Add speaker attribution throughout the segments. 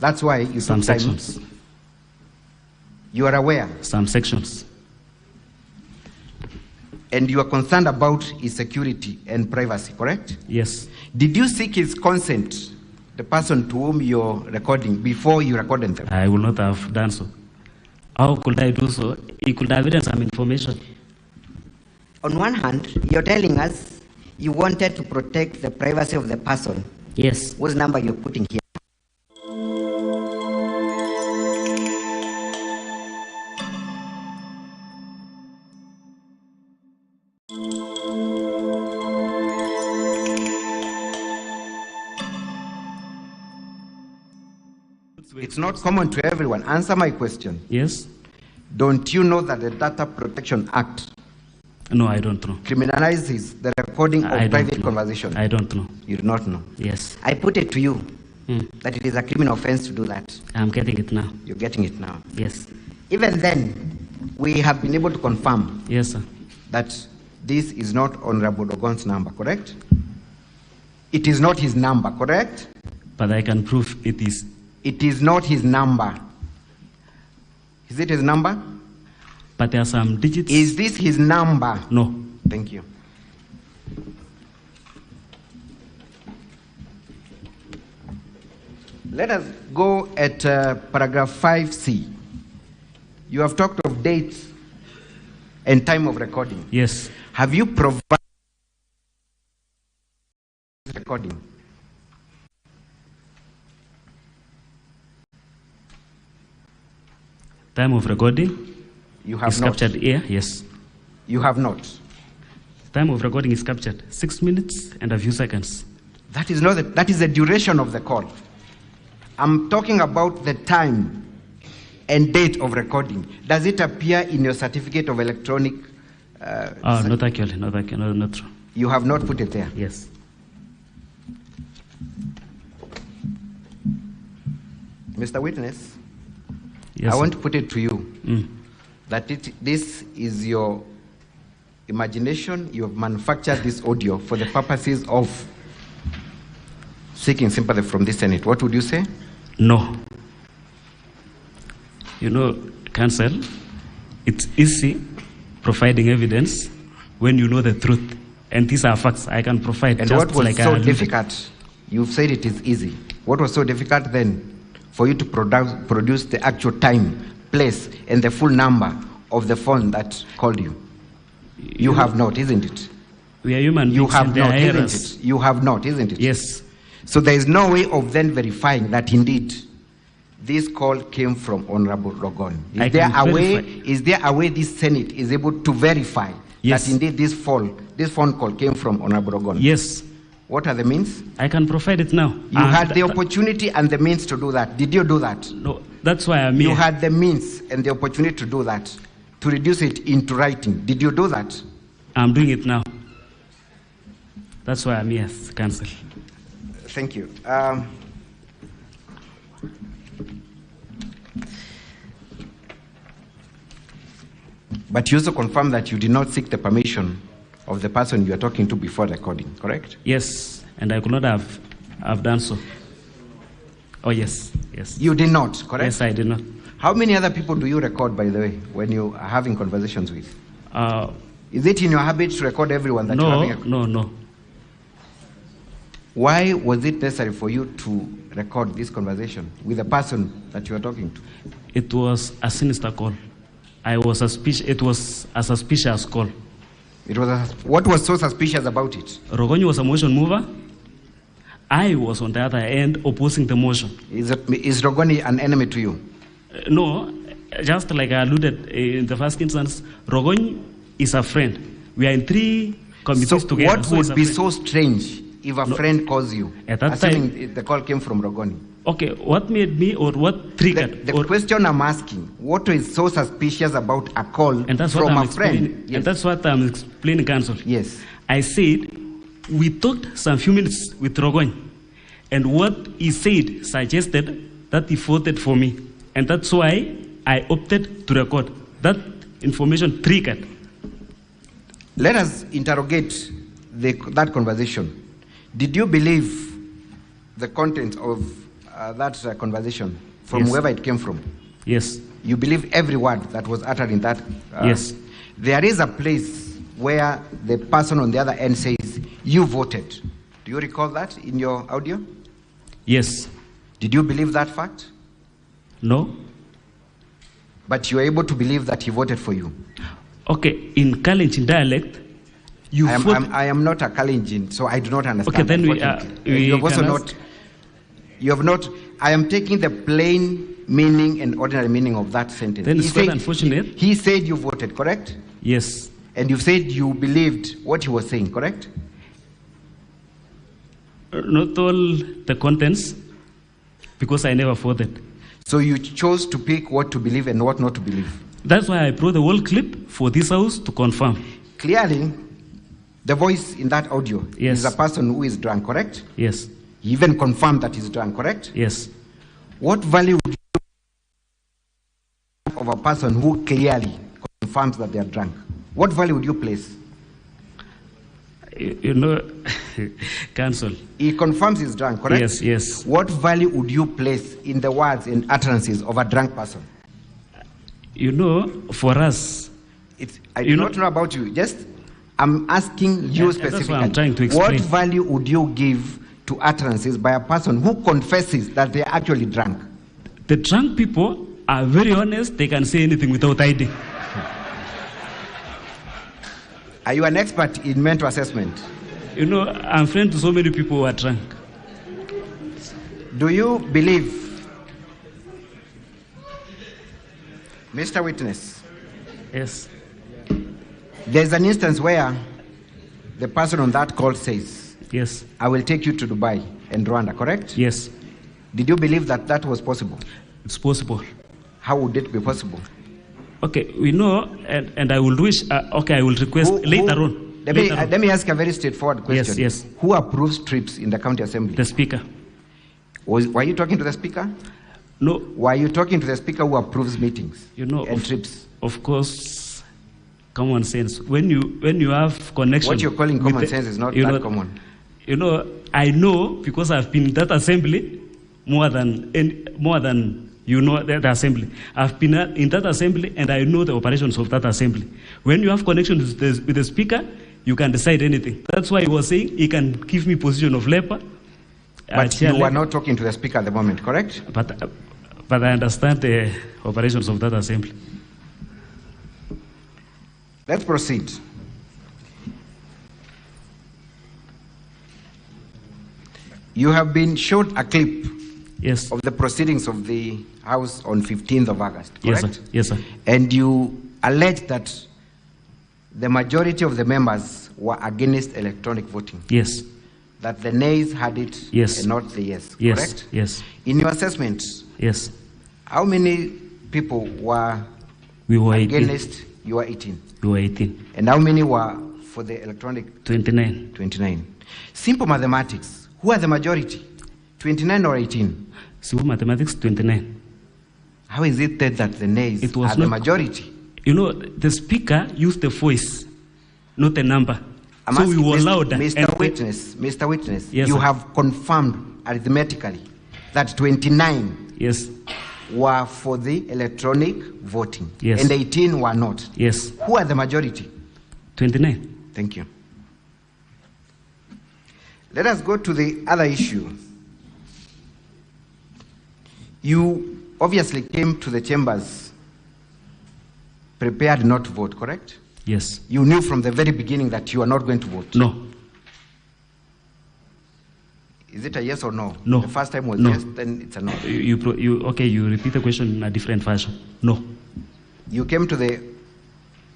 Speaker 1: That's why you
Speaker 2: Some
Speaker 1: took time.
Speaker 2: sections.
Speaker 1: You are aware.
Speaker 2: Some sections.
Speaker 1: And you are concerned about his security and privacy, correct?
Speaker 2: Yes.
Speaker 1: Did you seek his consent, the person to whom you're recording, before you recorded them?
Speaker 2: I would not have done so. How could I do so? He could have written some information.
Speaker 3: On one hand, you're telling us you wanted to protect the privacy of the person
Speaker 2: Yes.
Speaker 3: whose number you're putting here.
Speaker 1: It's not common to everyone. Answer my question.
Speaker 2: Yes.
Speaker 1: Don't you know that the Data Protection Act
Speaker 2: No, I don't know.
Speaker 1: criminalizes the recording
Speaker 2: I
Speaker 1: of
Speaker 2: don't
Speaker 1: private
Speaker 2: know.
Speaker 1: conversation?
Speaker 2: I don't know.
Speaker 1: You do not know.
Speaker 2: Yes.
Speaker 3: I put it to you
Speaker 2: Hmm.
Speaker 3: that it is a criminal offense to do that.
Speaker 2: I'm getting it now.
Speaker 1: You're getting it now.
Speaker 2: Yes.
Speaker 1: Even then, we have been able to confirm
Speaker 2: Yes, sir.
Speaker 1: that this is not Honorable Ogon's number, correct? It is not his number, correct?
Speaker 2: But I can prove it is.
Speaker 1: It is not his number. Is it his number?
Speaker 2: But there are some digits.
Speaker 1: Is this his number?
Speaker 2: No.
Speaker 1: Thank you. Let us go at paragraph 5C. You have talked of dates and time of recording.
Speaker 2: Yes.
Speaker 1: Have you provided recording?
Speaker 2: Time of recording
Speaker 1: You have
Speaker 2: is
Speaker 1: not.
Speaker 2: captured here. Yes.
Speaker 1: You have not.
Speaker 2: Time of recording is captured 6 minutes and a few seconds.
Speaker 1: That is not that is the duration of the call. I'm talking about the time and date of recording. Does it appear in your certificate of electronic?
Speaker 2: Not actually. Not true.
Speaker 1: You have not put it there.
Speaker 2: Yes.
Speaker 1: Mr. Witness,
Speaker 2: Yes.
Speaker 1: I want to put it to you
Speaker 2: Mm.
Speaker 1: that this is your imagination. You have manufactured this audio for the purposes of seeking sympathy from the Senate. What would you say?
Speaker 2: No. You know, counsel, it's easy providing evidence when you know the truth. And these are facts I can provide.
Speaker 1: And
Speaker 2: just
Speaker 1: what was
Speaker 2: like
Speaker 1: so
Speaker 2: I alluded.
Speaker 1: difficult? You've said it is easy. What was so difficult then for you to produce the actual time, place, and the full number of the phone that called you? You have not, isn't it?
Speaker 2: We are human
Speaker 1: You
Speaker 2: beings
Speaker 1: have
Speaker 2: and there
Speaker 1: not,
Speaker 2: are
Speaker 1: isn't
Speaker 2: errors.
Speaker 1: it? You have not, isn't it?
Speaker 2: Yes.
Speaker 1: So there is no way of then verifying that indeed this call came from Honorable Rogon.
Speaker 2: I can verify.
Speaker 1: Is there a way this Senate is able to verify
Speaker 2: Yes.
Speaker 1: that indeed this phone call came from Honorable Rogon?
Speaker 2: Yes.
Speaker 1: What are the means?
Speaker 2: I can provide it now.
Speaker 1: You had the opportunity and the means to do that. Did you do that?
Speaker 2: No, that's why I'm here.
Speaker 1: You had the means and the opportunity to do that, to reduce it into writing. Did you do that?
Speaker 2: I'm doing it now. That's why I'm here, counsel.
Speaker 1: Thank you. But you also confirm that you did not seek the permission of the person you are talking to before recording, correct?
Speaker 2: Yes, and I could not have done so. Oh, yes, yes.
Speaker 1: You did not, correct?
Speaker 2: Yes, I did not.
Speaker 1: How many other people do you record, by the way, when you are having conversations with?
Speaker 2: Uh,
Speaker 1: Is it in your habit to record everyone that you're having
Speaker 2: No.
Speaker 1: Why was it necessary for you to record this conversation with the person that you are talking to?
Speaker 2: It was a sinister call. It was a suspicious call.
Speaker 1: What was so suspicious about it?
Speaker 2: Rogonyi was a motion mover. I was on the other end opposing the motion.
Speaker 1: Is Rogoni an enemy to you?
Speaker 2: No, just like I alluded in the first instance, Rogonyi is a friend. We are in 3 committees together.
Speaker 1: What
Speaker 2: so
Speaker 1: would be so strange if a friend calls you,
Speaker 2: at that
Speaker 1: assuming
Speaker 2: time,
Speaker 1: the call came from Rogoni?
Speaker 2: Okay, what made me or what triggered?
Speaker 1: The question I'm asking, what is so suspicious about a call from a friend?
Speaker 2: Yes. And that's what I'm explaining, counsel.
Speaker 1: Yes.
Speaker 2: I said, we talked some few minutes with Rogonyi, and what he said suggested that he voted for me. And that's why I opted to record. That information triggered.
Speaker 1: Let us interrogate that conversation. Did you believe the content of that conversation from
Speaker 2: Yes.
Speaker 1: whoever it came from.
Speaker 2: Yes.
Speaker 1: You believe every word that was uttered in that.
Speaker 2: Yes.
Speaker 1: There is a place where the person on the other end says, you voted. Do you recall that in your audio?
Speaker 2: Yes.
Speaker 1: Did you believe that fact?
Speaker 2: No.
Speaker 1: But you are able to believe that he voted for you.
Speaker 2: Okay, in Kalenjin dialect, you
Speaker 1: I am not a Kalenjin, so I do not understand.
Speaker 2: Okay, then
Speaker 1: you have also not. You have not. I am taking the plain meaning and ordinary meaning of that sentence.
Speaker 2: Then it's quite unfortunate.
Speaker 1: He said you voted, correct?
Speaker 2: Yes.
Speaker 1: And you said you believed what he was saying, correct?
Speaker 2: Not all the contents, because I never voted.
Speaker 1: So you chose to pick what to believe and what not to believe.
Speaker 2: That's why I brought the whole clip for this house to confirm.
Speaker 1: Clearly, the voice in that audio
Speaker 2: Yes.
Speaker 1: is a person who is drunk, correct?
Speaker 2: Yes.
Speaker 1: He even confirmed that he's drunk, correct?
Speaker 2: Yes.
Speaker 1: What value would you give of a person who clearly confirms that they are drunk? What value would you place?
Speaker 2: You know, Council.
Speaker 1: He confirms he's drunk, correct?
Speaker 2: Yes, yes.
Speaker 1: What value would you place in the words and utterances of a drunk person?
Speaker 2: You know, for us,
Speaker 1: I do not know about you. Just, I'm asking you specifically.
Speaker 2: That's what I'm trying to explain.
Speaker 1: What value would you give to utterances by a person who confesses that they are actually drunk?
Speaker 2: The drunk people are very honest. They can say anything without hiding.
Speaker 1: Are you an expert in mental assessment?
Speaker 2: You know, I'm friend to so many people who are drunk.
Speaker 1: Do you believe, Mr. Witness?
Speaker 2: Yes.
Speaker 1: There's an instance where the person on that call says,
Speaker 2: Yes.
Speaker 1: I will take you to Dubai and Rwanda, correct?
Speaker 2: Yes.
Speaker 1: Did you believe that that was possible?
Speaker 2: It's possible.
Speaker 1: How would it be possible?
Speaker 2: Okay, we know, and I will wish, okay, I will request later on.
Speaker 1: Let me ask a very straightforward question.
Speaker 2: Yes.
Speaker 1: Who approves trips in the county assembly?
Speaker 2: The speaker.
Speaker 1: Were you talking to the speaker?
Speaker 2: No.
Speaker 1: Were you talking to the speaker who approves meetings and trips?
Speaker 2: Of course, common sense. When you have connection.
Speaker 1: What you're calling common sense is not that common.
Speaker 2: You know, I know because I've been in that assembly more than you know the assembly. I've been in that assembly and I know the operations of that assembly. When you have connection with the speaker, you can decide anything. That's why he was saying he can give me position of leper.
Speaker 1: But you are not talking to the speaker at the moment, correct?
Speaker 2: But I understand the operations of that assembly.
Speaker 1: Let's proceed. You have been showed a clip
Speaker 2: Yes.
Speaker 1: of the proceedings of the House on 15th of August,
Speaker 2: Yes,
Speaker 1: correct?
Speaker 2: sir. Yes, sir.
Speaker 1: And you allege that the majority of the members were against electronic voting.
Speaker 2: Yes.
Speaker 1: That the nays had it
Speaker 2: Yes.
Speaker 1: and not the yes,
Speaker 2: Yes.
Speaker 1: correct?
Speaker 2: Yes.
Speaker 1: In your assessment,
Speaker 2: Yes.
Speaker 1: how many people were
Speaker 2: We were 18.
Speaker 1: against? You were 18.
Speaker 2: We were 18.
Speaker 1: And how many were for the electronic?
Speaker 2: 29.
Speaker 1: 29. Simple mathematics. Who are the majority? 29 or 18?
Speaker 2: Simple mathematics, 29.
Speaker 1: How is it that the nays
Speaker 2: It was
Speaker 1: are the
Speaker 2: not-
Speaker 1: majority?
Speaker 2: You know, the speaker used the voice, not the number. So we were louder.
Speaker 1: Mr. Witness,
Speaker 2: Yes,
Speaker 1: you
Speaker 2: sir.
Speaker 1: have confirmed arithmetically that 29
Speaker 2: Yes.
Speaker 1: were for the electronic voting.
Speaker 2: Yes.
Speaker 1: And 18 were not.
Speaker 2: Yes.
Speaker 1: Who are the majority?
Speaker 2: 29.
Speaker 1: Thank you. Let us go to the other issue. You obviously came to the chambers prepared not to vote, correct?
Speaker 2: Yes.
Speaker 1: You knew from the very beginning that you are not going to vote.
Speaker 2: No.
Speaker 1: Is it a yes or no?
Speaker 2: No.
Speaker 1: The first time was
Speaker 2: No.
Speaker 1: yes, then it's a no.
Speaker 2: You repeat the question in a different fashion. No.
Speaker 1: You came to the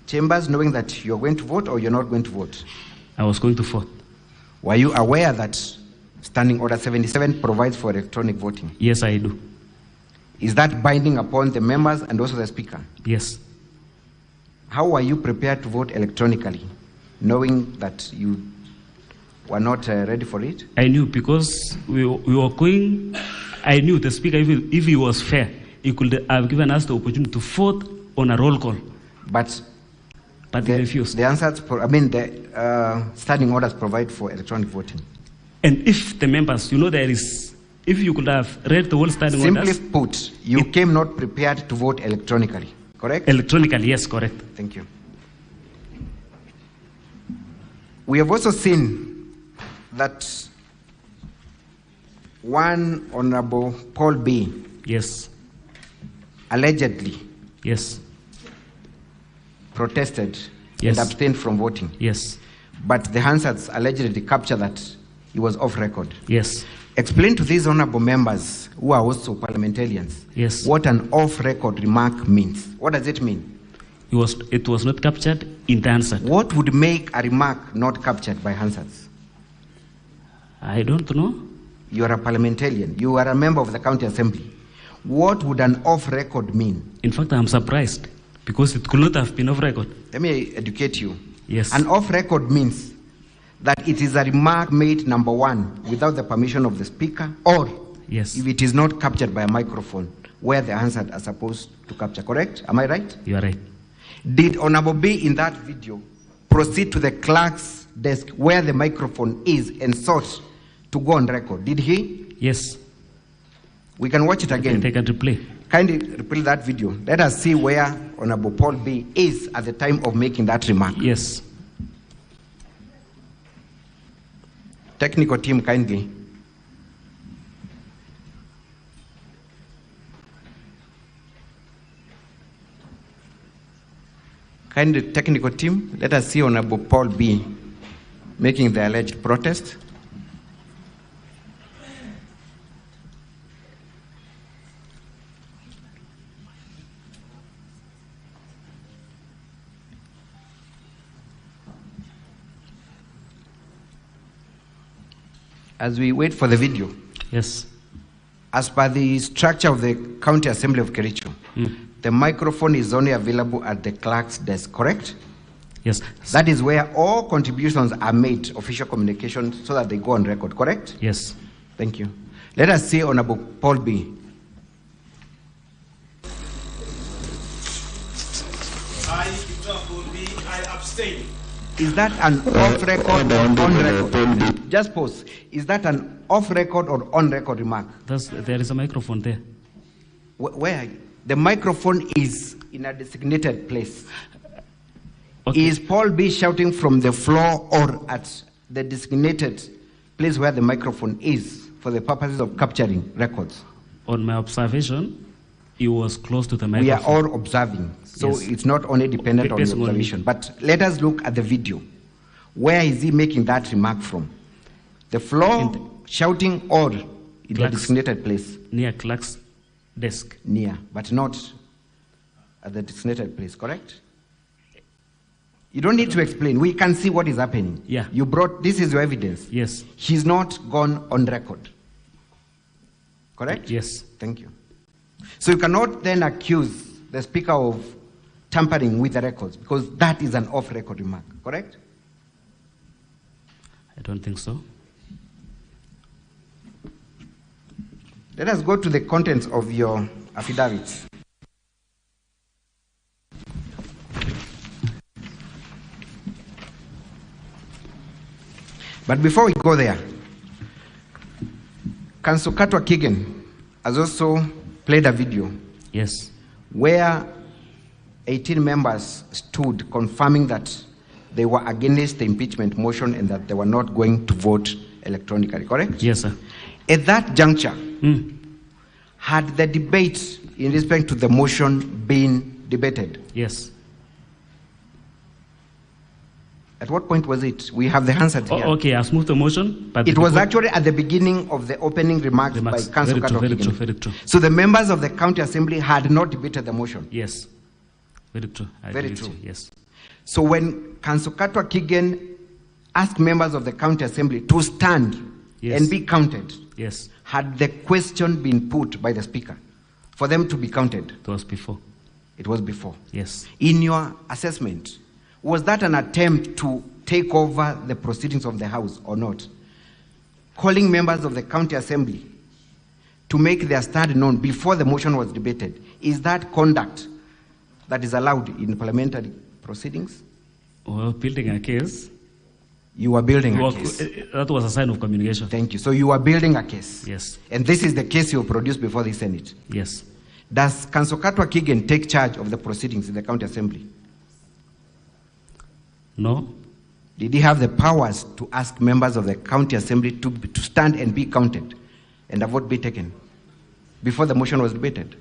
Speaker 1: chambers knowing that you're going to vote or you're not going to vote?
Speaker 2: I was going to vote.
Speaker 1: Were you aware that Standing Order 77 provides for electronic voting?
Speaker 2: Yes, I do.
Speaker 1: Is that binding upon the members and also the speaker?
Speaker 2: Yes.
Speaker 1: How were you prepared to vote electronically, knowing that you were not ready for it?
Speaker 2: I knew because we were going. I knew the speaker, if he was fair, he could have given us the opportunity to vote on a roll call.
Speaker 1: But
Speaker 2: he refused.
Speaker 1: The answers, the standing orders provide for electronic voting.
Speaker 2: And if the members, there is If you could have read the whole standing
Speaker 1: Simply
Speaker 2: orders.
Speaker 1: put, you came not prepared to vote electronically, correct?
Speaker 2: Electronically, yes, correct.
Speaker 1: Thank you. We have also seen that one Honorable Paul B.
Speaker 2: Yes.
Speaker 1: allegedly
Speaker 2: Yes.
Speaker 1: protested
Speaker 2: Yes.
Speaker 1: and abstained from voting.
Speaker 2: Yes.
Speaker 1: But the Hansards allegedly captured that he was off record.
Speaker 2: Yes.
Speaker 1: Explain to these honorable members who are also parliamentarians
Speaker 2: Yes.
Speaker 1: what an off-record remark means. What does it mean?
Speaker 2: It was not captured in the answer.
Speaker 1: What would make a remark not captured by Hansards?
Speaker 2: I don't know.
Speaker 1: You are a parliamentarian. You are a member of the county assembly. What would an off-record mean?
Speaker 2: In fact, I'm surprised because it could not have been off record.
Speaker 1: Let me educate you.
Speaker 2: Yes.
Speaker 1: An off-record means that it is a remark made, number one, without the permission of the speaker, or
Speaker 2: Yes.
Speaker 1: if it is not captured by a microphone where the Hansard are supposed to capture. Correct? Am I right?
Speaker 2: You are right.
Speaker 1: Did Honorable B in that video proceed to the clerk's desk where the microphone is and sought to go on record? Did he?
Speaker 2: Yes.
Speaker 1: We can watch it again.
Speaker 2: They can replay.
Speaker 1: Kindly replay that video. Let us see where Honorable Paul B is at the time of making that remark.
Speaker 2: Yes.
Speaker 1: Technical team, kindly. Kindly, technical team, let us see Honorable Paul B making the alleged protest. As we wait for the video,
Speaker 2: Yes.
Speaker 1: as per the structure of the County Assembly of Kericho, the microphone is only available at the clerk's desk, correct?
Speaker 2: Yes.
Speaker 1: That is where all contributions are made, official communication, so that they go on record, correct?
Speaker 2: Yes.
Speaker 1: Thank you. Let us see Honorable Paul B.
Speaker 4: I abstain.
Speaker 1: Is that an off record or on record? Just pause. Is that an off record or on record remark?
Speaker 2: There is a microphone there.
Speaker 1: Where? The microphone is in a designated place.
Speaker 2: Okay.
Speaker 1: Is Paul B shouting from the floor or at the designated place where the microphone is for the purposes of capturing records?
Speaker 2: On my observation, he was close to the
Speaker 1: We are
Speaker 2: microphone.
Speaker 1: all observing, so
Speaker 2: Yes.
Speaker 1: it's not only dependent on
Speaker 2: Based
Speaker 1: your
Speaker 2: on me.
Speaker 1: observation. But let us look at the video. Where is he making that remark from? The floor, shouting, or in the
Speaker 2: Clerk's-
Speaker 1: designated place?
Speaker 2: Near clerk's desk.
Speaker 1: Near, but not at the designated place, correct? You don't need to explain. We can see what is happening.
Speaker 2: Yeah.
Speaker 1: You brought, this is your evidence.
Speaker 2: Yes.
Speaker 1: He's not gone on record. Correct?
Speaker 2: Yes.
Speaker 1: Thank you. So you cannot then accuse the speaker of tampering with the records because that is an off-record remark, correct?
Speaker 2: I don't think so.
Speaker 1: Let us go to the contents of your affidavit. But before we go there, Council Katwa Kigen has also played a video
Speaker 2: Yes.
Speaker 1: where 18 members stood confirming that they were against the impeachment motion and that they were not going to vote electronically, correct?
Speaker 2: Yes, sir.
Speaker 1: At that juncture,
Speaker 2: Mm.
Speaker 1: had the debate in respect to the motion been debated?
Speaker 2: Yes.
Speaker 1: At what point was it? We have the answer here.
Speaker 2: Okay, I smooth the motion, but
Speaker 1: It
Speaker 2: the
Speaker 1: was
Speaker 2: report-
Speaker 1: actually at the beginning of the opening remarks by Council
Speaker 2: Very true, very
Speaker 1: Katwa
Speaker 2: true,
Speaker 1: Kigen.
Speaker 2: very true.
Speaker 1: So the members of the county assembly had not debated the motion.
Speaker 2: Yes. Very true. I
Speaker 1: Very
Speaker 2: agree with
Speaker 1: true.
Speaker 2: you. Yes.
Speaker 1: So when Council Katwa Kigen asked members of the county assembly to stand
Speaker 2: Yes.
Speaker 1: and be counted,
Speaker 2: Yes.
Speaker 1: had the question been put by the speaker for them to be counted?
Speaker 2: It was before.
Speaker 1: It was before.
Speaker 2: Yes.
Speaker 1: In your assessment, was that an attempt to take over the proceedings of the House or not? Calling members of the county assembly to make their stand known before the motion was debated, is that conduct that is allowed in parliamentary proceedings?
Speaker 2: Well, building a case,
Speaker 1: You were building a
Speaker 2: Well,
Speaker 1: case.
Speaker 2: that was a sign of communication.
Speaker 1: Thank you. So you are building a case.
Speaker 2: Yes.
Speaker 1: And this is the case you produced before the Senate.
Speaker 2: Yes.
Speaker 1: Does Councillor Katwa Kigen take charge of the proceedings in the County Assembly?
Speaker 2: No.
Speaker 1: Did he have the powers to ask members of the County Assembly to stand and be counted and a vote be taken before the motion was debated?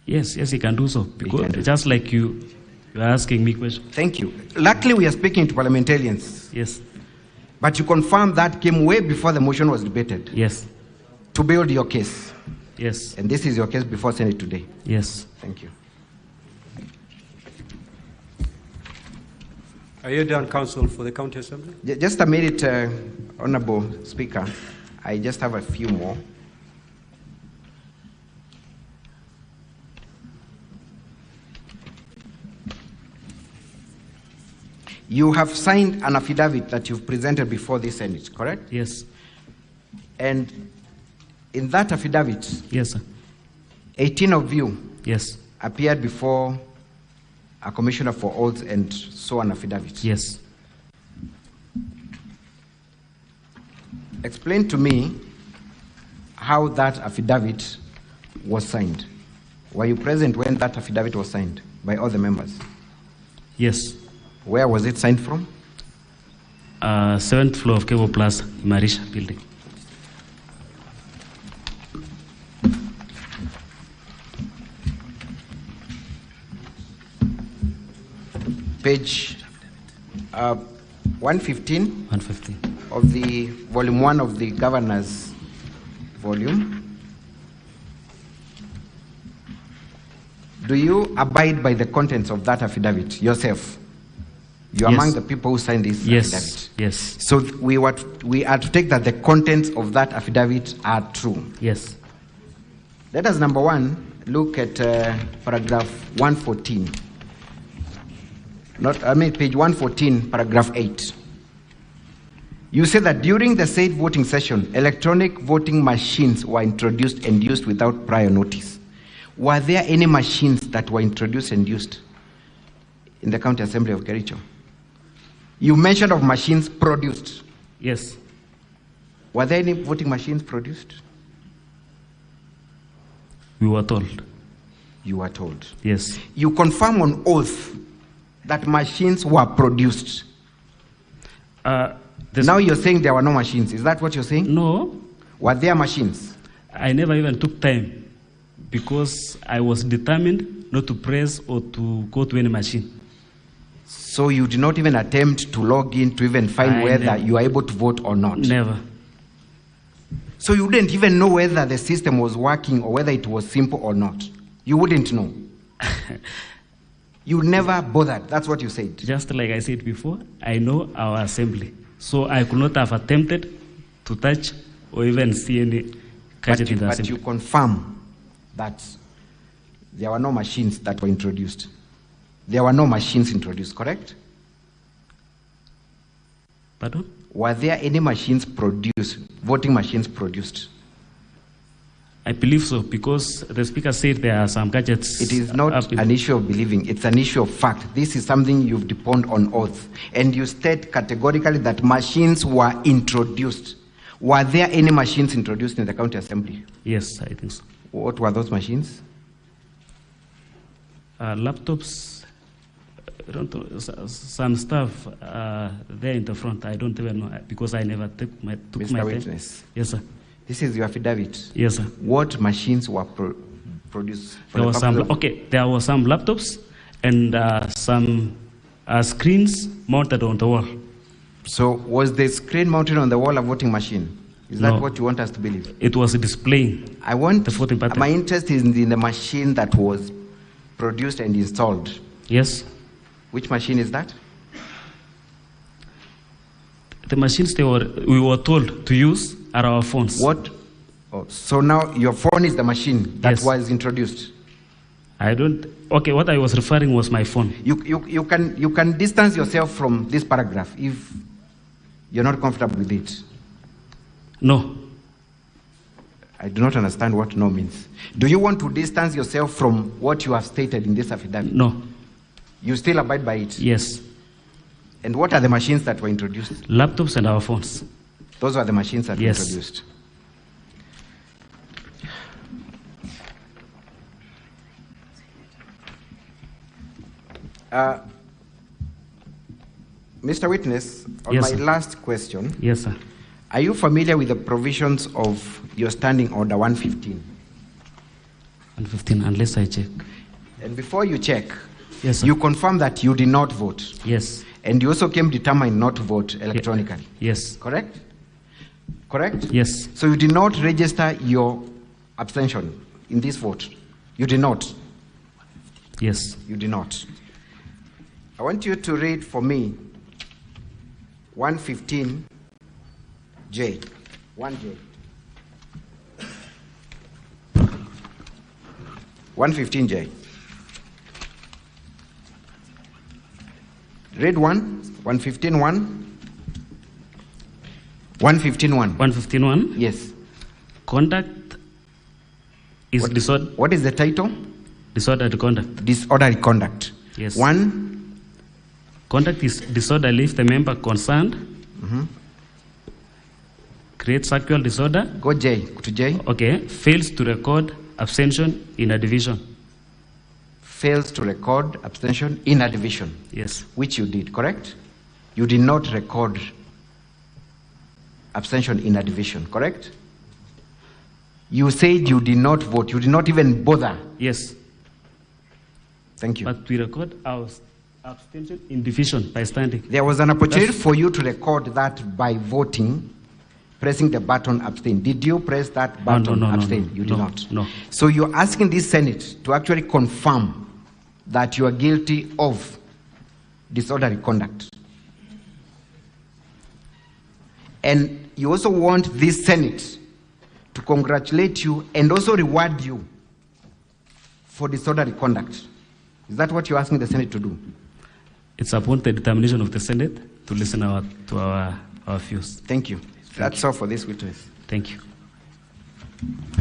Speaker 2: Yes, he can do so. Because
Speaker 1: can do.
Speaker 2: just like you are asking me questions.
Speaker 1: Thank you. Luckily, we are speaking to parliamentarians.
Speaker 2: Yes.
Speaker 1: But you confirm that came way before the motion was debated
Speaker 2: Yes.
Speaker 1: to build your case.
Speaker 2: Yes.
Speaker 1: And this is your case before Senate today.
Speaker 2: Yes.
Speaker 1: Thank you.
Speaker 4: Are you done, Council, for the County Assembly?
Speaker 1: Just a minute, Honorable Speaker. I just have a few more. You have signed an affidavit that you've presented before the Senate, correct?
Speaker 2: Yes.
Speaker 1: And in that affidavit,
Speaker 2: Yes, sir.
Speaker 1: 18 of you
Speaker 2: Yes.
Speaker 1: appeared before a commissioner for oaths and saw an affidavit.
Speaker 2: Yes.
Speaker 1: Explain to me how that affidavit was signed. Were you present when that affidavit was signed by all the members?
Speaker 2: Yes.
Speaker 1: Where was it signed from?
Speaker 2: 7th floor of Cable Plaza, Marisha building.
Speaker 1: Page 115
Speaker 2: 115.
Speaker 1: of the volume 1 of the governor's volume. Do you abide by the contents of that affidavit yourself? You're
Speaker 2: Yes.
Speaker 1: among the people who signed this
Speaker 2: Yes.
Speaker 1: affidavit.
Speaker 2: Yes.
Speaker 1: So we are to take that the contents of that affidavit are true.
Speaker 2: Yes.
Speaker 1: Let us, number one, look at paragraph 114. Page 114, paragraph 8. You say that during the said voting session, electronic voting machines were introduced and used without prior notice. Were there any machines that were introduced and used in the County Assembly of Kericho? You mentioned of machines produced.
Speaker 2: Yes.
Speaker 1: Were there any voting machines produced?
Speaker 2: We were told.
Speaker 1: You were told.
Speaker 2: Yes.
Speaker 1: You confirm on oath that machines were produced. Now you're saying there were no machines. Is that what you're saying?
Speaker 2: No,
Speaker 1: Were there machines?
Speaker 2: I never even took time because I was determined not to press or to go to any machine.
Speaker 1: So you did not even attempt to log in to even find whether
Speaker 2: never.
Speaker 1: you are able to vote or not?
Speaker 2: Never.
Speaker 1: So you didn't even know whether the system was working or whether it was simple or not? You wouldn't know? You never bothered. That's what you said.
Speaker 2: Just like I said before, I know our assembly. So I could not have attempted to touch or even see any gadget in the
Speaker 1: But
Speaker 2: assembly.
Speaker 1: you confirm that there were no machines that were introduced. There were no machines introduced, correct?
Speaker 2: Pardon?
Speaker 1: Were there any machines produced, voting machines produced?
Speaker 2: I believe so because the speaker said there are some gadgets.
Speaker 1: It is not
Speaker 2: up in-
Speaker 1: an issue of believing, it's an issue of fact. This is something you've deponed on oath. And you state categorically that machines were introduced. Were there any machines introduced in the County Assembly?
Speaker 2: Yes, I think so.
Speaker 1: What were those machines?
Speaker 2: Laptops, I don't know, some stuff there in the front. I don't even know because I never took my
Speaker 1: Mr.
Speaker 2: time.
Speaker 1: Witness,
Speaker 2: Yes, sir.
Speaker 1: this is your affidavit.
Speaker 2: Yes, sir.
Speaker 1: What machines were produced? For
Speaker 2: There
Speaker 1: the
Speaker 2: was some.
Speaker 1: purpose of-
Speaker 2: Okay, there were some laptops and some screens mounted on the wall.
Speaker 1: So was the screen mounted on the wall a voting machine? Is that
Speaker 2: No.
Speaker 1: what you want us to believe?
Speaker 2: It was displaying.
Speaker 1: I want,
Speaker 2: The voting pattern.
Speaker 1: my interest is in the machine that was produced and installed.
Speaker 2: Yes,
Speaker 1: Which machine is that?
Speaker 2: the machines we were told to use are our phones.
Speaker 1: What? Oh, so now your phone is the machine that
Speaker 2: Yes.
Speaker 1: was introduced.
Speaker 2: I don't. Okay, what I was referring was my phone.
Speaker 1: You can distance yourself from this paragraph if you're not comfortable with it.
Speaker 2: No,
Speaker 1: I do not understand what no means. Do you want to distance yourself from what you have stated in this affidavit?
Speaker 2: no.
Speaker 1: You still abide by it?
Speaker 2: Yes,
Speaker 1: And what are the machines that were introduced?
Speaker 2: Laptops and our phones.
Speaker 1: Those were the machines that
Speaker 2: Yes.
Speaker 1: were introduced. Mr. Witness, on
Speaker 2: Yes,
Speaker 1: my
Speaker 2: sir.
Speaker 1: last question,
Speaker 2: Yes, sir.
Speaker 1: are you familiar with the provisions of your Standing Order 115?
Speaker 2: 115, unless I check.
Speaker 1: And before you check,
Speaker 2: Yes, sir.
Speaker 1: you confirm that you did not vote.
Speaker 2: Yes.
Speaker 1: And you also came determined not to vote electronically.
Speaker 2: Yes.
Speaker 1: Correct? Correct?
Speaker 2: Yes.
Speaker 1: So you did not register your abstention in this vote. You did not.
Speaker 2: Yes.
Speaker 1: You did not. I want you to read for me 115J. 1J. 115J. Read 115.1. 115.1.
Speaker 2: 115.1.
Speaker 1: Yes.
Speaker 2: Conduct is disorder.
Speaker 1: What is the title?
Speaker 2: Disorderly conduct.
Speaker 1: Disorderly conduct.
Speaker 2: Yes.
Speaker 1: 1.
Speaker 2: Conduct is disorderly if the member concerned creates sexual disorder.
Speaker 1: Go J. To J.
Speaker 2: Okay. Fails to record abstention in a division.
Speaker 1: Fails to record abstention in a division.
Speaker 2: Yes.
Speaker 1: Which you did, correct? You did not record abstention in a division, correct? You said you did not vote. You did not even bother.
Speaker 2: Yes.
Speaker 1: Thank you.
Speaker 2: But we record our abstention in division by standing.
Speaker 1: There was an opportunity for you to record that by voting, pressing the button abstain. Did you press that button abstain? You did not.
Speaker 2: No.
Speaker 1: So you're asking this Senate to actually confirm that you are guilty of disorderly conduct. And you also want this Senate to congratulate you and also reward you for disorderly conduct. Is that what you're asking the Senate to do?
Speaker 2: It's upon the determination of the Senate to listen to our views.
Speaker 1: Thank you. That's all for this witness.
Speaker 2: Thank you.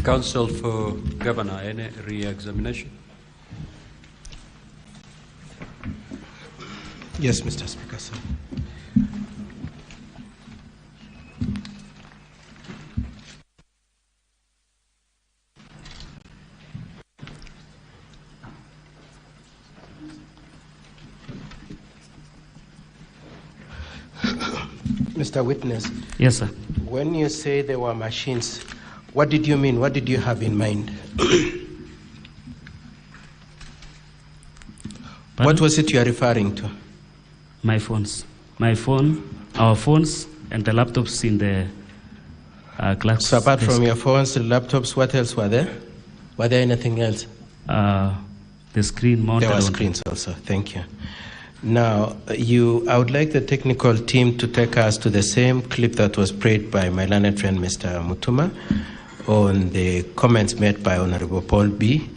Speaker 4: Counsel for Governor, any re-examination?
Speaker 5: Yes, Mr. Speaker, sir. Mr. Witness,
Speaker 2: Yes, sir.
Speaker 5: when you say there were machines, what did you mean? What did you have in mind? What was it you are referring to?
Speaker 2: My phones. My phone, our phones, and the laptops in the class.
Speaker 5: So apart
Speaker 2: desk.
Speaker 5: from your phones, the laptops, what else were there? Were there anything else?
Speaker 2: The screen mounted
Speaker 5: There were
Speaker 2: on.
Speaker 5: screens also. Thank you. Now, I would like the technical team to take us to the same clip that was played by my learned friend, Mr. Mutuma, on the comments made by Honorable Paul B.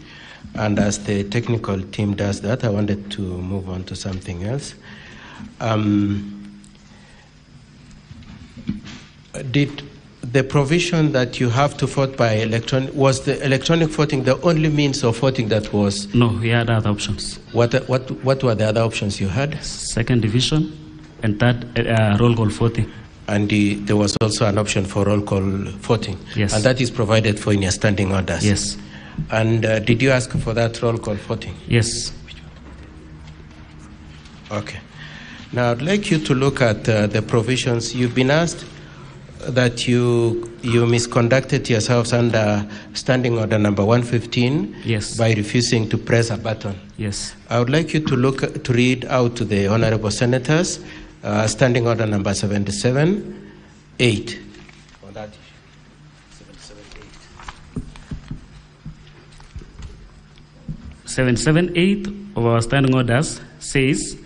Speaker 5: And as the technical team does that, I wanted to move on to something else. Did the provision that you have to vote by electronic, was the electronic voting the only means of voting that was?
Speaker 2: No, we had other options.
Speaker 5: What were the other options you had?
Speaker 2: Second division and third roll call voting.
Speaker 5: And there was also an option for roll call voting.
Speaker 2: Yes.
Speaker 5: And that is provided for in your standing orders.
Speaker 2: Yes.
Speaker 5: And did you ask for that roll call voting?
Speaker 2: Yes.
Speaker 5: Okay. Now I'd like you to look at the provisions. You've been asked that you misconducted yourselves under standing order number 115.
Speaker 2: Yes.
Speaker 5: By refusing to press a button.
Speaker 2: Yes.
Speaker 5: I would like you to read out to the honorable senators standing order number 77-8. On that issue.
Speaker 2: 778 of our standing orders says,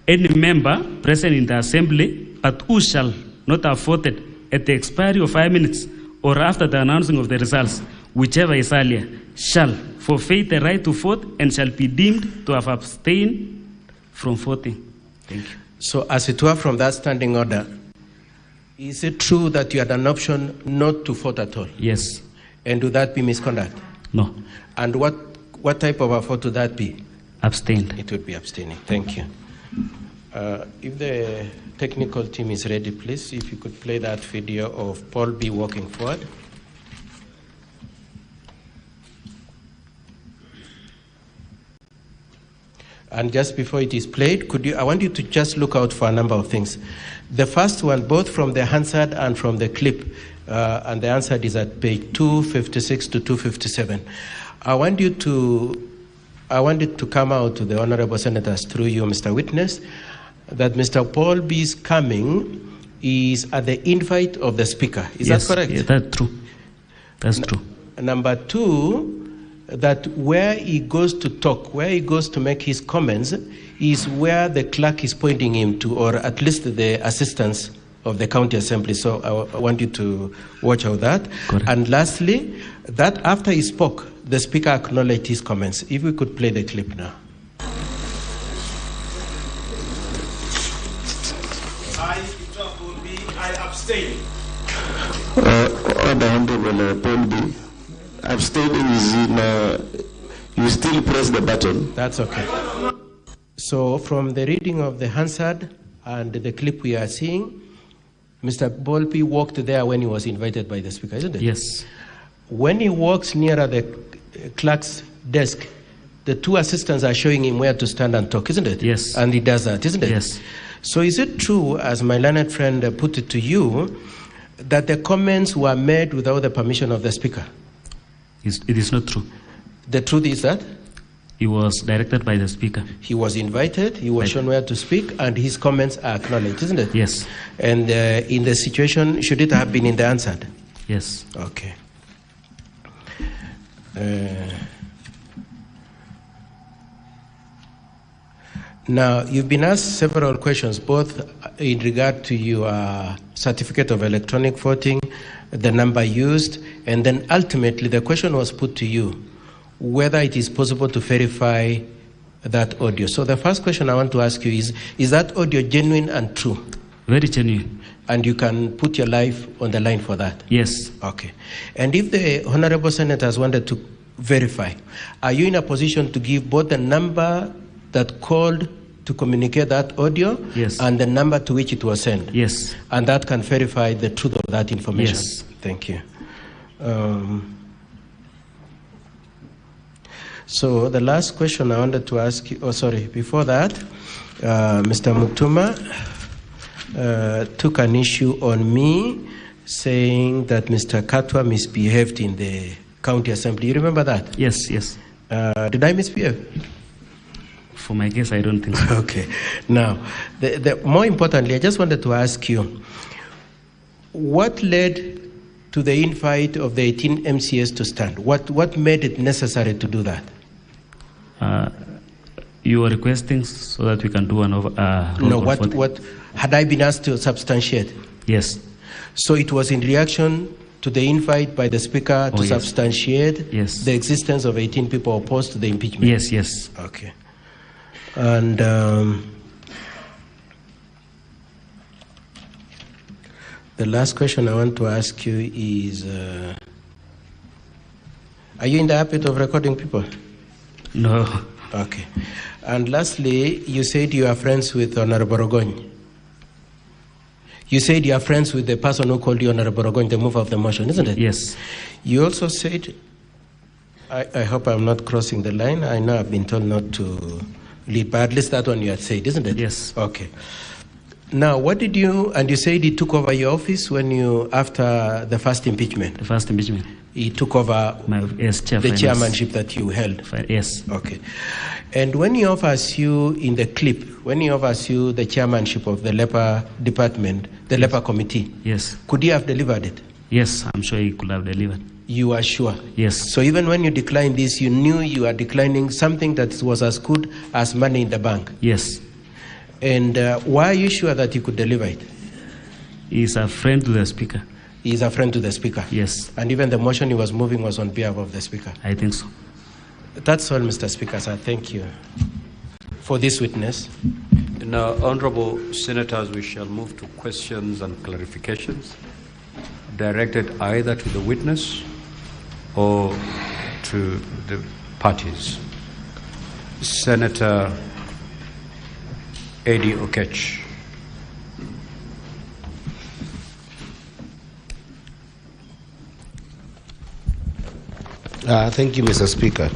Speaker 2: any member present in the assembly but who shall not have voted at the expiry of 5 minutes or after the announcing of the results, whichever is earlier, shall forfeit the right to vote and shall be deemed to have abstained from voting. Thank you.
Speaker 5: So as it were from that standing order, is it true that you had an option not to vote at all?
Speaker 2: Yes.
Speaker 5: And would that be misconduct?
Speaker 2: No.
Speaker 5: And what type of a vote would that be?
Speaker 2: Abstained.
Speaker 5: It would be abstaining. Thank you. If the technical team is ready, please, if you could play that video of Paul B. walking forward. And just before it is played, I want you to just look out for a number of things. The first one, both from the Hansard and from the clip, and the Hansard is at page 256 to 257. I want it to come out to the honorable senators through you, Mr. Witness, that Mr. Paul B's coming is at the invite of the speaker. Is that correct?
Speaker 2: Yeah, that's true. That's true.
Speaker 5: Number two, that where he goes to talk, where he goes to make his comments, is where the clerk is pointing him to, or at least the assistants of the county assembly. So I want you to watch out that.
Speaker 2: Correct.
Speaker 5: And lastly, that after he spoke, the speaker acknowledged his comments. If we could play the clip now.
Speaker 6: I abstain. The Honorable Paul B. Abstaining is in, you still press the button.
Speaker 5: That's okay. So from the reading of the Hansard and the clip we are seeing, Mr. Bolpi walked there when he was invited by the speaker, isn't it?
Speaker 2: Yes.
Speaker 5: When he walks nearer the clerk's desk, the two assistants are showing him where to stand and talk, isn't it?
Speaker 2: Yes.
Speaker 5: And he does that, isn't it?
Speaker 2: Yes.
Speaker 5: So is it true, as my learned friend put it to you, that the comments were made without the permission of the speaker?
Speaker 2: It is not true.
Speaker 5: The truth is that?
Speaker 2: He was directed by the speaker.
Speaker 5: He was invited, he was shown where to speak, and his comments are acknowledged, isn't it?
Speaker 2: Yes.
Speaker 5: And in the situation, should it have been in the Hansard?
Speaker 2: Yes.
Speaker 5: Okay. Now, you've been asked several questions, both in regard to your certificate of electronic voting, the number used, and then ultimately the question was put to you, whether it is possible to verify that audio. So the first question I want to ask you is that audio genuine and true?
Speaker 2: Very genuine.
Speaker 5: And you can put your life on the line for that?
Speaker 2: Yes.
Speaker 5: Okay. And if the honorable senators wanted to verify, are you in a position to give both the number that called to communicate that audio,
Speaker 2: yes,
Speaker 5: and the number to which it was sent?
Speaker 2: Yes.
Speaker 5: And that can verify the truth of that information?
Speaker 2: Yes.
Speaker 5: Thank you. So the last question I wanted to ask you, before that, Mr. Mutuma took an issue on me saying that Mr. Katwa misbehaved in the county assembly. You remember that?
Speaker 2: Yes, yes.
Speaker 5: Did I misbehave?
Speaker 2: For my guess, I don't think so.
Speaker 5: Okay. Now, more importantly, I just wanted to ask you, what led to the invite of the 18 MCS to stand? What made it necessary to do that?
Speaker 2: You were requesting so that we can do an over.
Speaker 5: No, what had I been asked to substantiate?
Speaker 2: Yes.
Speaker 5: So it was in reaction to the invite by the speaker to substantiate
Speaker 2: yes,
Speaker 5: the existence of 18 people opposed to the impeachment?
Speaker 2: Yes, yes.
Speaker 5: Okay. And the last question I want to ask you is, are you in the habit of recording people?
Speaker 2: No.
Speaker 5: Okay. And lastly, you said you are friends with Honorable Rogony. You said you are friends with the person who called you Honorable Rogony, the mover of the motion, isn't it?
Speaker 2: Yes.
Speaker 5: You also said, I hope I'm not crossing the line. I know I've been told not to lead, but at least that one you had said, isn't it?
Speaker 2: Yes.
Speaker 5: Okay. Now, what did you, and you said he took over your office when you, after the first impeachment?
Speaker 2: The first impeachment.
Speaker 5: He took over the chairmanship that you held?
Speaker 2: Yes.
Speaker 5: Okay. And when he offers you, in the clip, when he offers you the chairmanship of the leper department, the leper committee,
Speaker 2: yes,
Speaker 5: could he have delivered it?
Speaker 2: Yes, I'm sure he could have delivered.
Speaker 5: You are sure?
Speaker 2: Yes.
Speaker 5: So even when you declined this, you knew you are declining something that was as good as money in the bank?
Speaker 2: Yes.
Speaker 5: And why are you sure that he could deliver it?
Speaker 2: He's a friend to the speaker.
Speaker 5: He is a friend to the speaker?
Speaker 2: Yes.
Speaker 5: And even the motion he was moving was on behalf of the speaker?
Speaker 2: I think so.
Speaker 5: That's all, Mr. Speaker, sir. Thank you for this witness.
Speaker 4: Now, honorable senators, we shall move to questions and clarifications directed either to the witness or to the parties. Senator Eddie Okech.
Speaker 7: Thank you, Mr. Speaker.